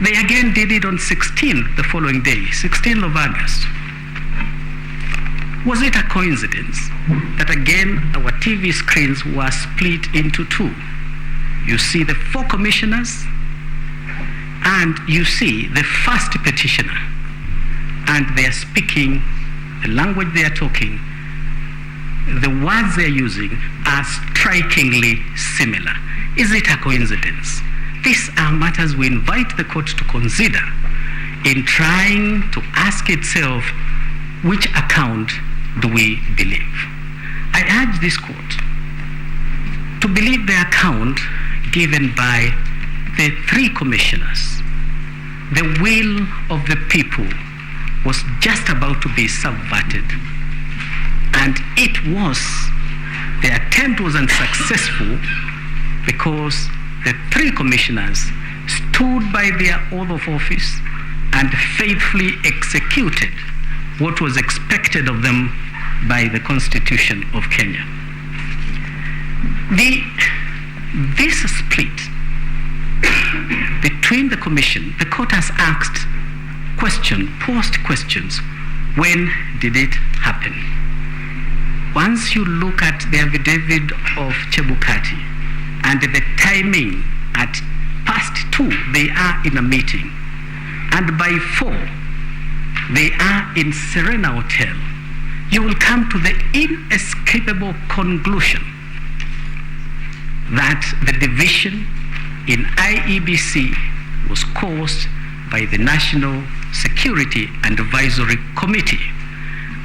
they again did it on 16th, the following day, 16th of August. Was it a coincidence that again our TV screens were split into two? You see the four commissioners and you see the first petitioner, and they are speaking the language they are talking. The words they are using are strikingly similar. Is it a coincidence? These are matters we invite the court to consider in trying to ask itself, which account do we believe? I urge this court to believe the account given by the three commissioners. The will of the people was just about to be subverted. And it was, the attempt was unsuccessful because the three commissioners stood by their oath of office and faithfully executed what was expected of them by the Constitution of Kenya. This split between the commission, the court has asked posed questions. When did it happen? Once you look at the affidavit of Chebukati and the timing, at 2:00 they are in a meeting, and by 4 they are in Serena Hotel, you will come to the inescapable conclusion that the division in IEBC was caused by the National Security and Advisory Committee.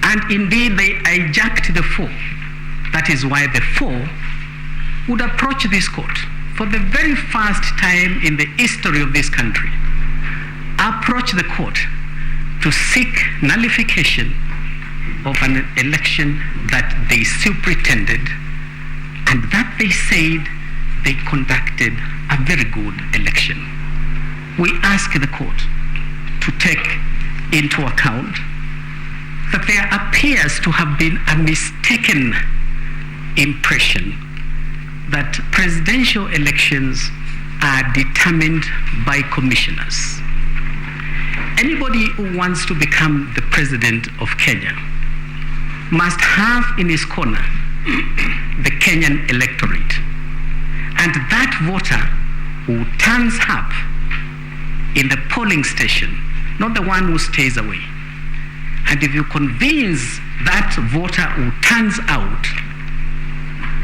And indeed, they hijacked the 4. That is why the 4 would approach this court for the very first time in the history of this country, approach the court to seek nullification of an election that they superintended, and that they said they conducted a very good election. We ask the court to take into account that there appears to have been a mistaken impression that presidential elections are determined by commissioners. Anybody who wants to become the president of Kenya must have in his corner the Kenyan electorate. And that voter who turns up in the polling station, not the one who stays away. And if you convince that voter who turns out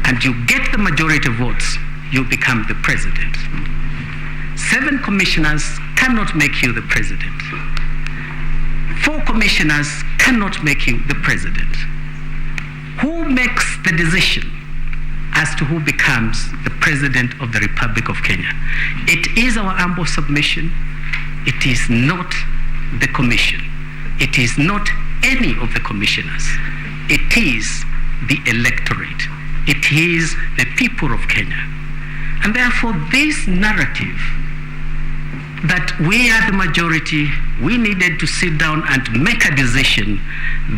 and you get the majority votes, you become the president. 7 commissioners cannot make you the president. 4 commissioners cannot make you the president. Who makes the decision as to who becomes the president of the Republic of Kenya? It is our humble submission. It is not the commission. It is not any of the commissioners. It is the electorate. It is the people of Kenya. And therefore, this narrative that we are the majority, we needed to sit down and make a decision,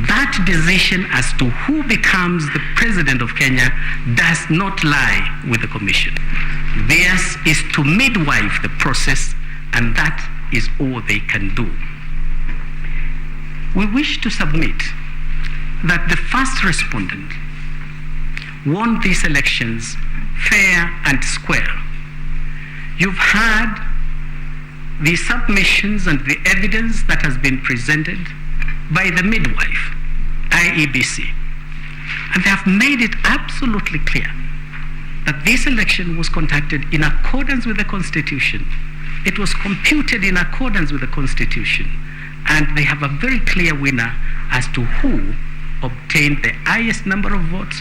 that decision as to who becomes the president of Kenya does not lie with the commission. Theirs is to midwife the process, and that is all they can do. We wish to submit that the first respondent won these elections fair and square. You've had the submissions and the evidence that has been presented by the midwife, IEBC. And they have made it absolutely clear that this election was conducted in accordance with the Constitution. It was computed in accordance with the Constitution. And they have a very clear winner as to who obtained the highest number of votes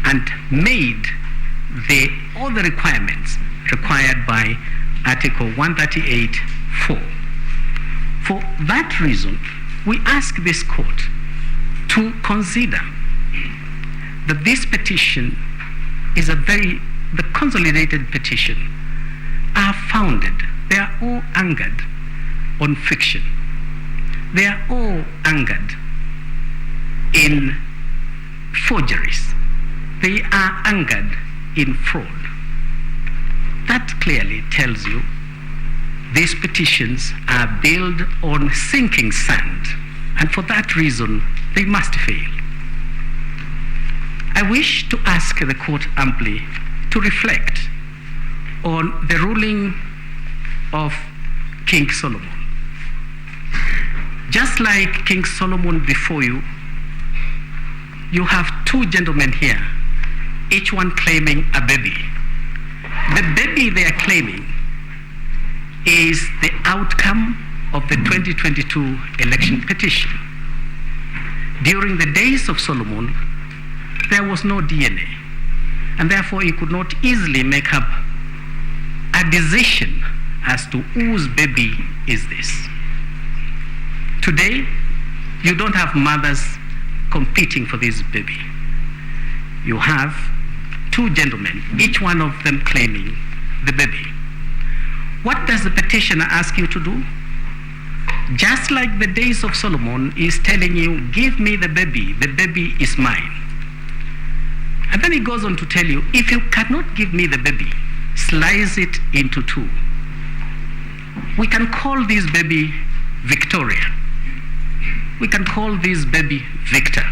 and made all the requirements required by Article 138(4). For that reason, we ask this court to consider that this petition is the consolidated petition are founded, they are all anchored on fiction. They are all anchored in forgeries. They are anchored in fraud. That clearly tells you these petitions are built on sinking sand, and for that reason, they must fail. I wish to ask the court amply to reflect on the ruling of King Solomon. Just like King Solomon before you, you have 2 gentlemen here, each one claiming a baby. The baby they are claiming is the outcome of the 2022 election petition. During the days of Solomon, there was no DNA, and therefore he could not easily make up a decision as to whose baby is this. Today, you don't have mothers competing for this baby. You have 2 gentlemen, each one of them claiming the baby. What does the petitioner ask you to do? Just like the days of Solomon is telling you, give me the baby is mine. And then he goes on to tell you, if you cannot give me the baby, slice it into 2. We can call this baby Victoria. We can call this baby Victor.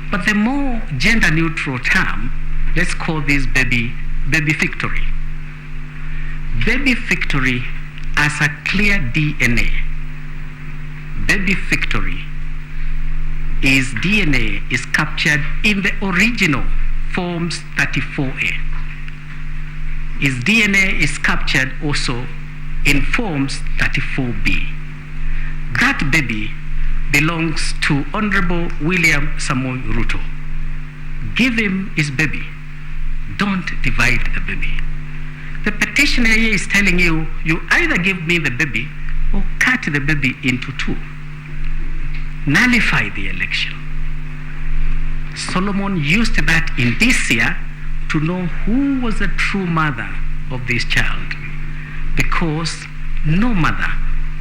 But the more gender neutral term, let's call this baby Victory. Baby Victory has a clear DNA. Baby Victory, his DNA is captured in the original Forms 34A. His DNA is captured also in Forms 34B. That baby belongs to Honorable William Samoei Ruto. Give him his baby. Don't divide the baby. The petitioner here is telling you, you either give me the baby or cut the baby into 2. Nullify the election. Solomon used that indicia to know who was the true mother of this child, because no mother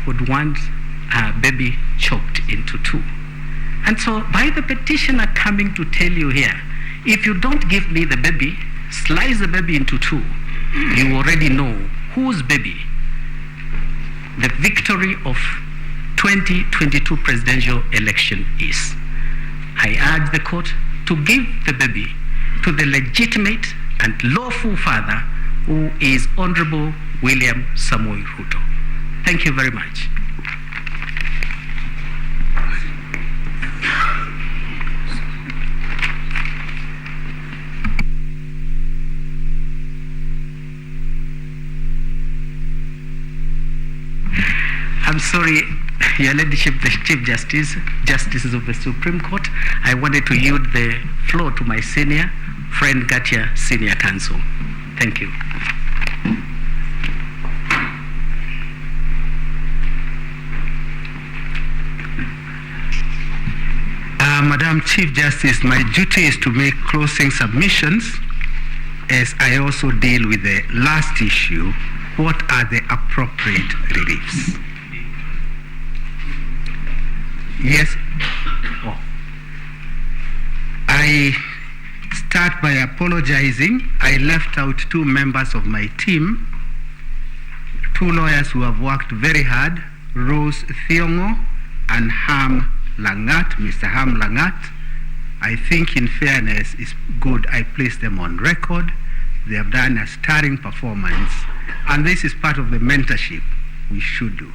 would want a baby chopped into 2. And so by the petitioner coming to tell you here, if you don't give me the baby, slice the baby into 2, you already know whose baby the victory of 2022 presidential election is. I urge the court to give the baby to the legitimate and lawful father who is Honorable William Samoei Ruto. Thank you very much. I'm sorry, Your Ladyship, the Chief Justice, Justices of the Supreme Court, I wanted to yield the floor to my senior friend, Gatia, Senior Counsel. Thank you. Madam Chief Justice, my duty is to make closing submissions as I also deal with the last issue. What are the appropriate reliefs? Yes. Oh. I start by apologizing. I left out two members of my team, two lawyers who have worked very hard, Rose Thiongo and Ham Langat, Mr. Ham Langat. I think in fairness, it's good I place them on record. They have done a sterling performance, and this is part of the mentorship we should do.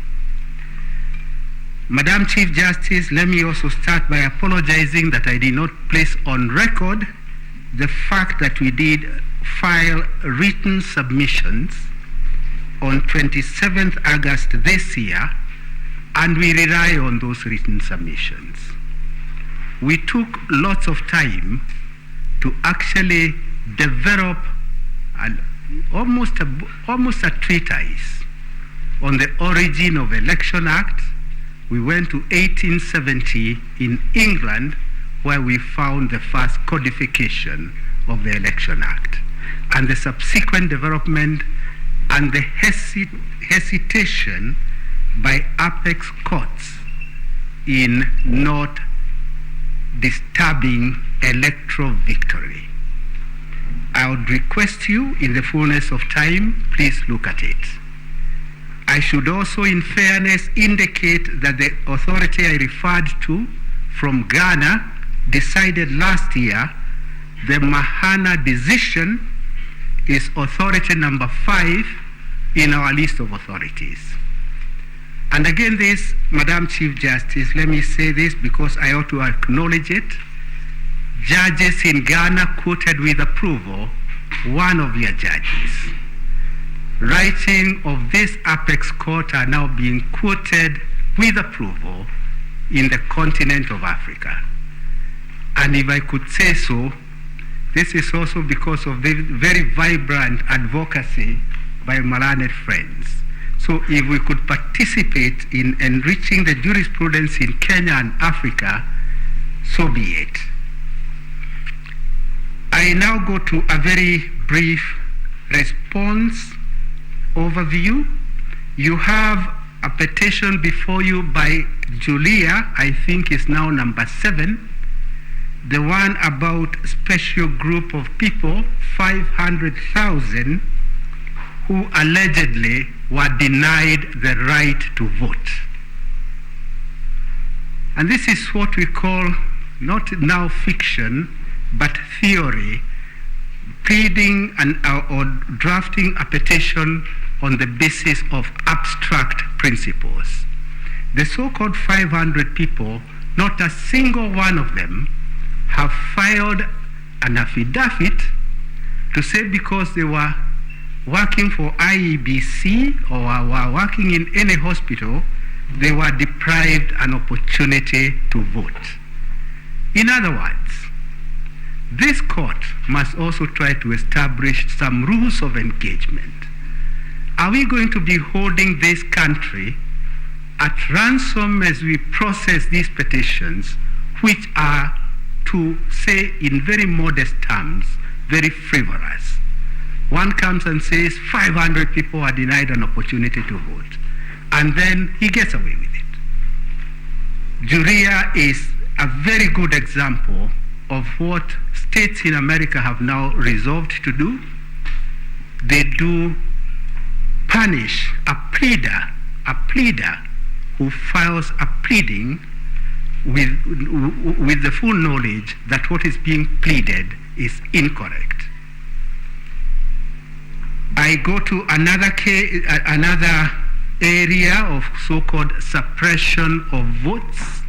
Madam Chief Justice, let me also start by apologizing that I did not place on record the fact that we did file written submissions on 27th August this year, and we rely on those written submissions. We took lots of time to actually develop almost a treatise on the origin of Election Act. We went to 1870 in England, where we found the first codification of the Election Act, and the subsequent development and the hesitation by apex courts in not disturbing electoral victory. I would request you, in the fullness of time, please look at it. I should also, in fairness, indicate that the authority I referred to from Ghana decided last year the Mahana decision is authority number 5 in our list of authorities. And again, this, Madam Chief Justice, let me say this because I ought to acknowledge it. Judges in Ghana quoted with approval one of your judges. Writing of this apex court are now being quoted with approval in the continent of Africa. And if I could say so, this is also because of the very vibrant advocacy by Malanet friends. So if we could participate in enriching the jurisprudence in Kenya and Africa, so be it. I now go to a very brief response overview. You have a petition before you by Julia, I think is now number 7, the one about special group of people, 500,000, who allegedly were denied the right to vote. And this is what we call not now fiction, but theory, pleading or drafting a petition on the basis of abstract principles. The so-called 500 people, not a single one of them have filed an affidavit to say because they were working for IEBC or were working in any hospital, they were deprived an opportunity to vote. In other words, this court must also try to establish some rules of engagement. Are we going to be holding this country at ransom as we process these petitions, which are, to say in very modest terms, very frivolous? One comes and says 500 people are denied an opportunity to vote, and then he gets away with it. Juria is a very good example of what states in America have now resolved to do. They do punish a pleader who files a pleading with the full knowledge that what is being pleaded is incorrect. I I go to another area of so-called suppression of votes.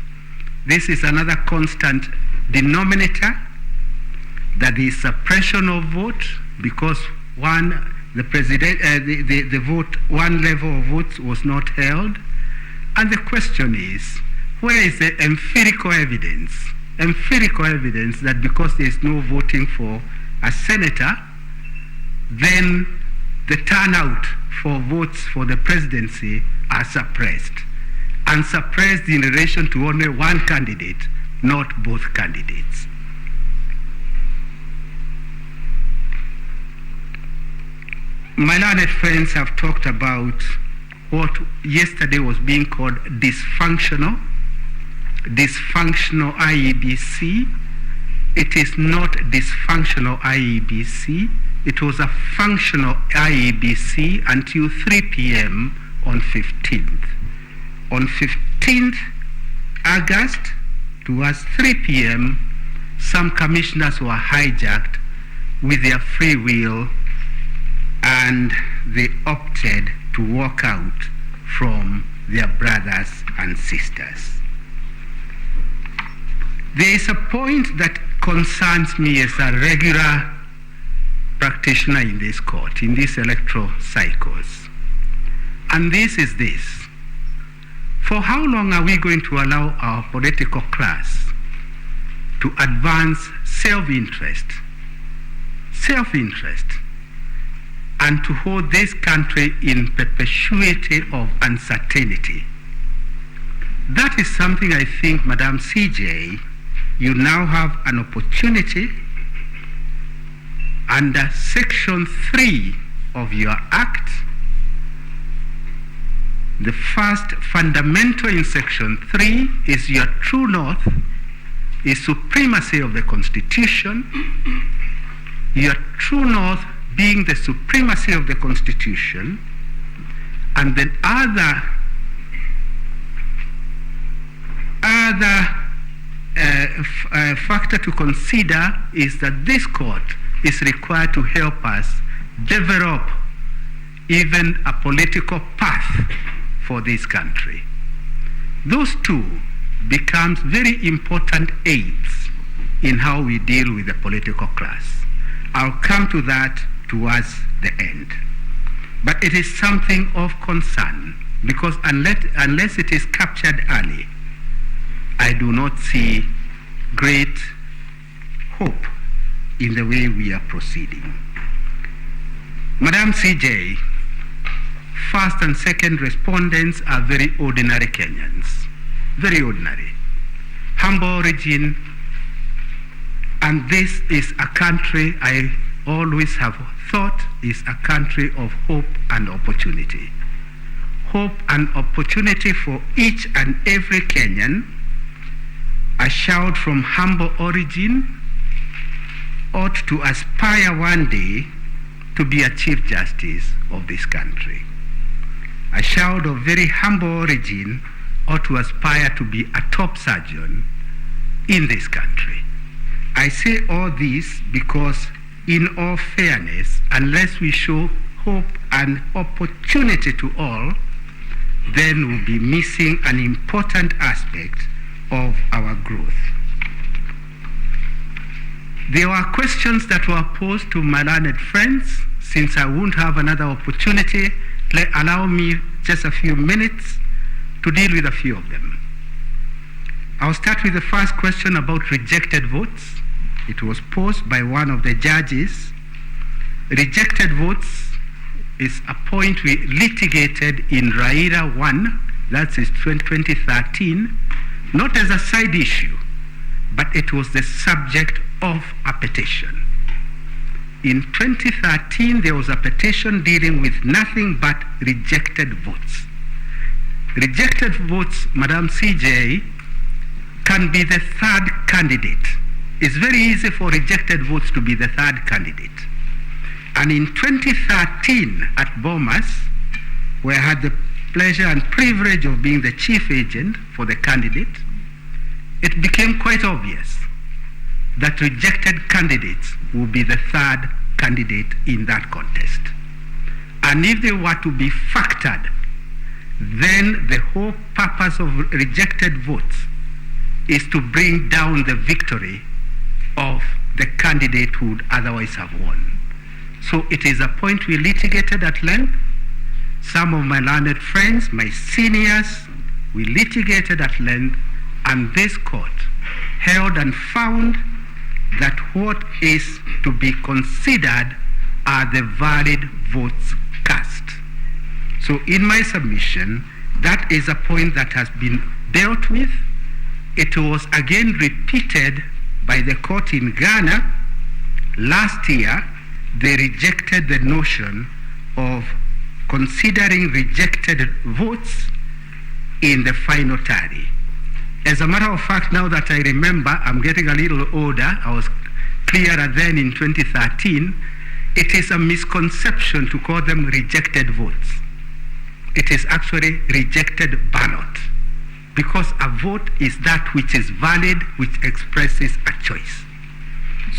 This is another constant denominator, that is suppression of vote, because one level of votes was not held. And the question is, where is the empirical evidence? Empirical evidence that because there is no voting for a senator, then the turnout for votes for the presidency are suppressed, and suppressed in relation to only one candidate, not both candidates. My learned friends have talked about what yesterday was being called dysfunctional IEBC. It is not dysfunctional IEBC. It was a functional IEBC until 3 p.m. on 15th. On 15th August, towards 3 p.m., some commissioners were hijacked with their free will, and they opted to walk out from their brothers and sisters. There is a point that concerns me as a regular practitioner in this court, in these electoral cycles. And this is this. For how long are we going to allow our political class to advance self-interest, and to hold this country in perpetuity of uncertainty? That is something I think, Madam CJ, you now have an opportunity under Section 3 of your Act. The first fundamental in Section 3 is your true north, is supremacy of the Constitution. Your true north being the supremacy of the Constitution, and then other factor to consider is that this court is required to help us develop even a political path for this country. Those two becomes very important aids in how we deal with the political class. I'll come to that towards the end. But it is something of concern, because unless it is captured early, I do not see great hope in the way we are proceeding. Madam CJ, first and second respondents are very ordinary Kenyans, very ordinary, humble origin, and this is a country I always have thought is a country of hope and opportunity. Hope and opportunity for each and every Kenyan. A child from humble origin ought to aspire one day to be a Chief Justice of this country. A child of very humble origin ought to aspire to be a top surgeon in this country. I say all this because, in all fairness, unless we show hope and opportunity to all, then we'll be missing an important aspect of our growth. There were questions that were posed to my learned friends. Since I won't have another opportunity, allow me just a few minutes to deal with a few of them. I'll start with the first question about rejected votes. It was posed by one of the judges. Rejected votes is a point we litigated in Raila 1, that is 2013, not as a side issue, but it was the subject of a petition. In 2013, there was a petition dealing with nothing but rejected votes. Rejected votes, Madam CJ, can be the third candidate. It's very easy for rejected votes to be the third candidate. And in 2013 at Bomas, where I had the pleasure and privilege of being the chief agent for the candidate, it became quite obvious that rejected candidates will be the third candidate in that contest. And if they were to be factored, then the whole purpose of rejected votes is to bring down the victory of the candidate who would otherwise have won. So it is a point we litigated at length. Some of my learned friends, my seniors, we litigated at length, and this court held and found that what is to be considered are the valid votes cast. So in my submission, that is a point that has been dealt with. It was again repeated by the court in Ghana. Last year, they rejected the notion of considering rejected votes in the final tally. As a matter of fact, now that I remember, I'm getting a little older, I was clearer then in 2013, it is a misconception to call them rejected votes. It is actually rejected ballot, because a vote is that which is valid, which expresses a choice.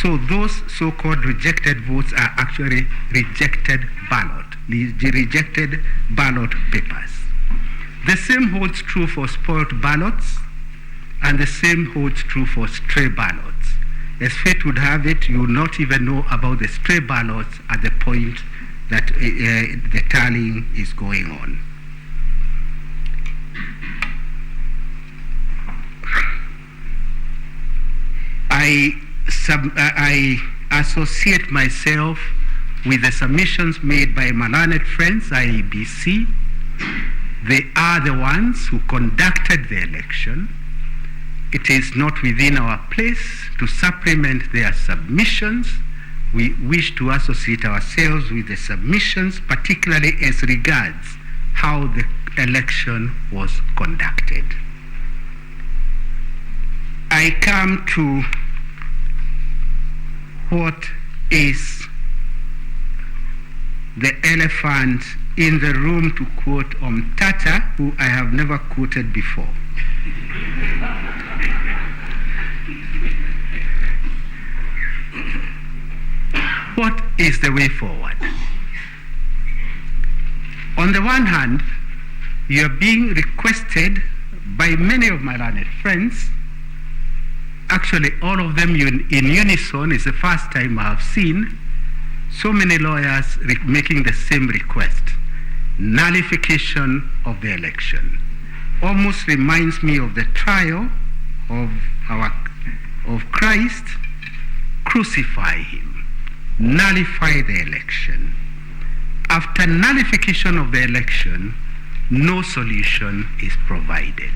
So those so-called rejected votes are actually rejected ballot, rejected ballot papers. The same holds true for spoiled ballots, and the same holds true for stray ballots. As fate would have it, you will not even know about the stray ballots at the point that the tallying is going on. I associate myself with the submissions made by my learned friends, IEBC. They are the ones who conducted the election. It is not within our place to supplement their submissions. We wish to associate ourselves with the submissions, particularly as regards how the election was conducted. I come to what is the elephant in the room, to quote Tata, who I have never quoted before. What is the way forward? On the one hand, you are being requested by many of my learned friends, actually all of them in unison. It's the first time I have seen so many lawyers making the same request: nullification of the election. Almost reminds me of the trial of Christ. Crucify him, nullify the election. After nullification of the election, no solution is provided.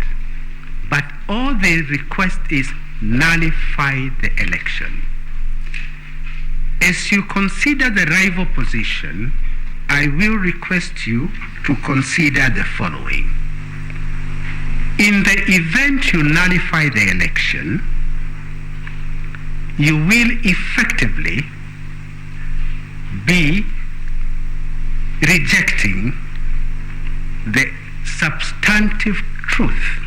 But all they request is nullify the election. As you consider the rival position, I will request you to consider the following. In the event you nullify the election, you will effectively be rejecting the substantive truth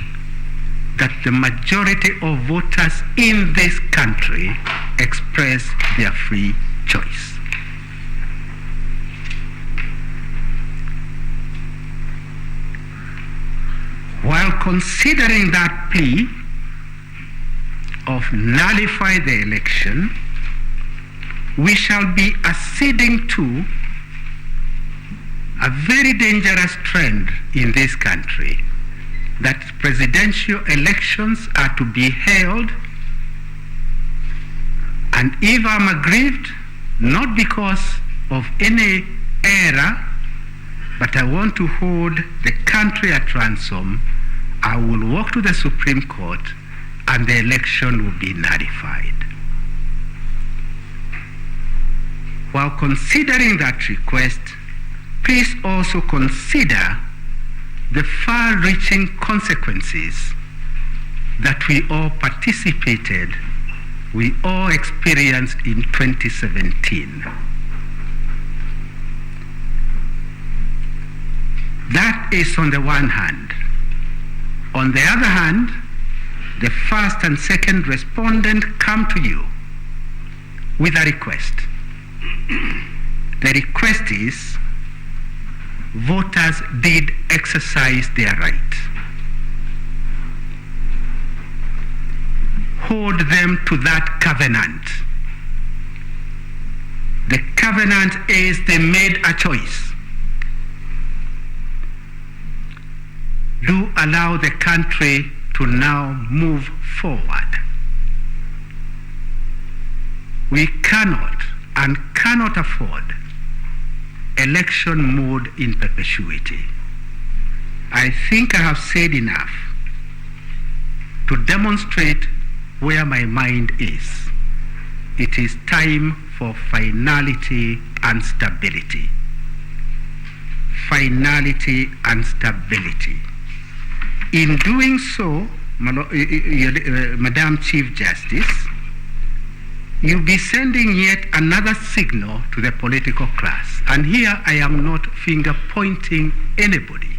that the majority of voters in this country express their free choice. While considering that plea of nullify the election, we shall be acceding to a very dangerous trend in this country, that presidential elections are to be held, and if I'm aggrieved, not because of any error, but I want to hold the country at ransom, I will walk to the Supreme Court and the election will be nullified. While considering that request, please also consider the far-reaching consequences that we all participated, we all experienced in 2017. That is on the one hand. On the other hand, the first and second respondent come to you with a request. The request is voters did exercise their right. Hold them to that covenant. The covenant is they made a choice. Do allow the country to now move forward. We cannot and cannot afford election mode in perpetuity. I think I have said enough to demonstrate where my mind is. It is time for finality and stability. Finality and stability. In doing so, Madam Chief Justice, you'll be sending yet another signal to the political class. And here I am not finger pointing anybody.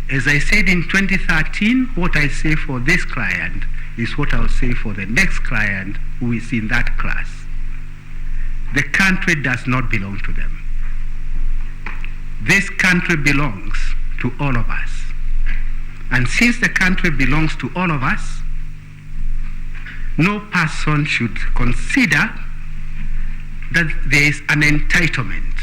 As I said in 2013, what I say for this client is what I'll say for the next client who is in that class. The country does not belong to them. This country belongs to all of us. And since the country belongs to all of us, no person should consider that there is an entitlement.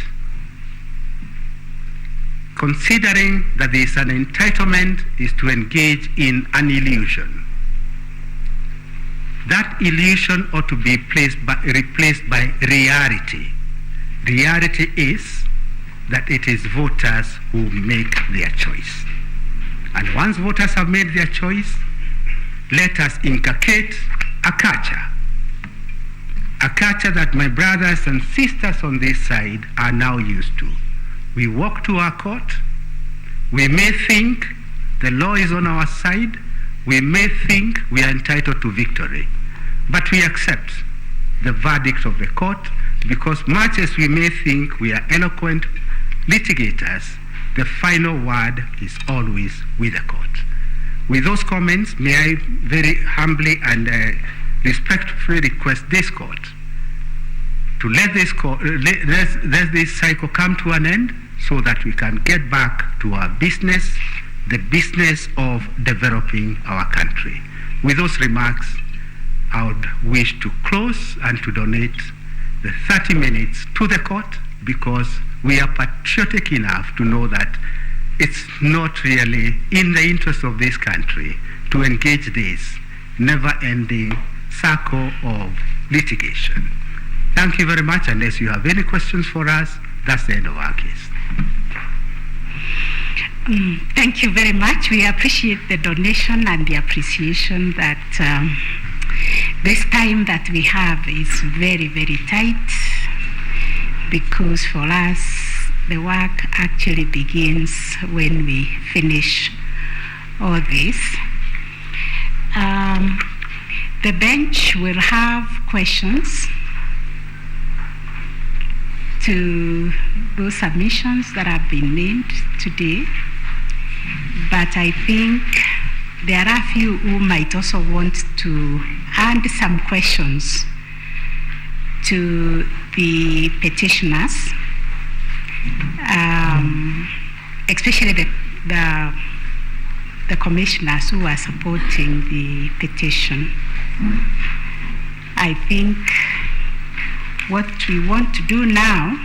Considering that there is an entitlement is to engage in an illusion. That illusion ought to be replaced by reality. Reality is that it is voters who make their choice. And once voters have made their choice, let us inculcate a culture that my brothers and sisters on this side are now used to. We walk to our court, we may think the law is on our side, we may think we are entitled to victory, but we accept the verdict of the court because much as we may think we are eloquent litigators, the final word is always with the court. With those comments, may I very humbly and respectfully request this court to let this cycle come to an end so that we can get back to our business, the business of developing our country. With those remarks, I would wish to close and to donate the 30 minutes to the court because we are patriotic enough to know that it's not really in the interest of this country to engage this never-ending circle of litigation. Thank you very much. Unless you have any questions for us, that's the end of our case. Thank you very much. We appreciate the donation and the appreciation that this time that we have is very, very tight because for us, the work actually begins when we finish all this. The bench will have questions to those submissions that have been made today, but I think there are a few who might also want to add some questions to the petitioners, especially the commissioners who are supporting the petition. I think what we want to do now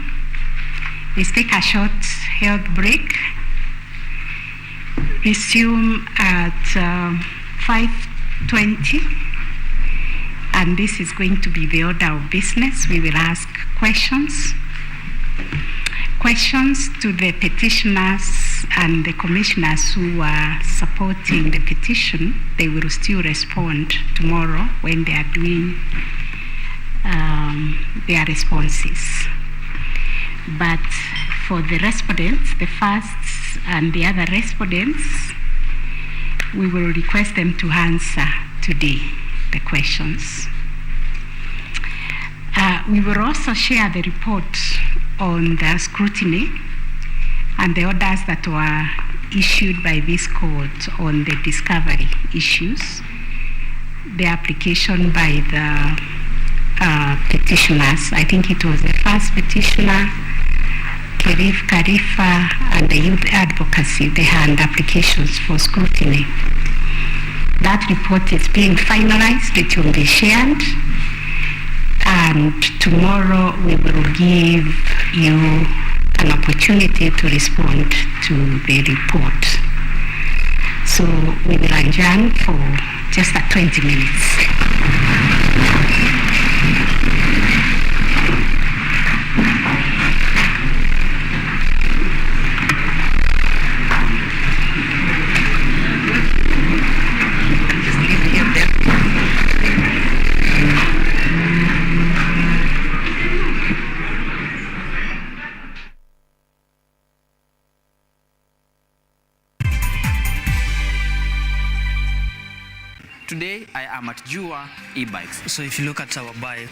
is take a short health break, resume at 5:20, and this is going to be the order of business. We will ask questions to the petitioners and the commissioners who are supporting the petition. They will still respond tomorrow when they are doing their responses. But for the respondents, the first and the other respondents, we will request them to answer today the questions. We will also share the report on the scrutiny and the orders that were issued by this court on the discovery issues, the application by the petitioners. I think it was the first petitioner, Kerif Karifa and the Youth Advocacy, the hand applications for scrutiny. That report is being finalized. It will be shared. And tomorrow we will give you an opportunity to respond to the report. So we will adjourn for just 20 minutes. Today, I am at Jua e-bikes. So if you look at our bike,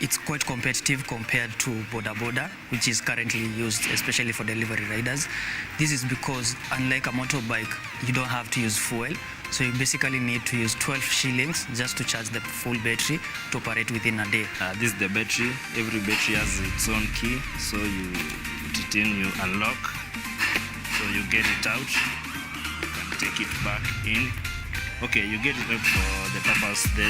it's quite competitive compared to Boda Boda, which is currently used especially for delivery riders. This is because unlike a motorbike, you don't have to use fuel. So you basically need to use 12 shillings just to charge the full battery to operate within a day. This is the battery. Every battery has its own key. So you put it in, you unlock. So you get it out, you can take it back in. Okay, you get it out for the purpose. The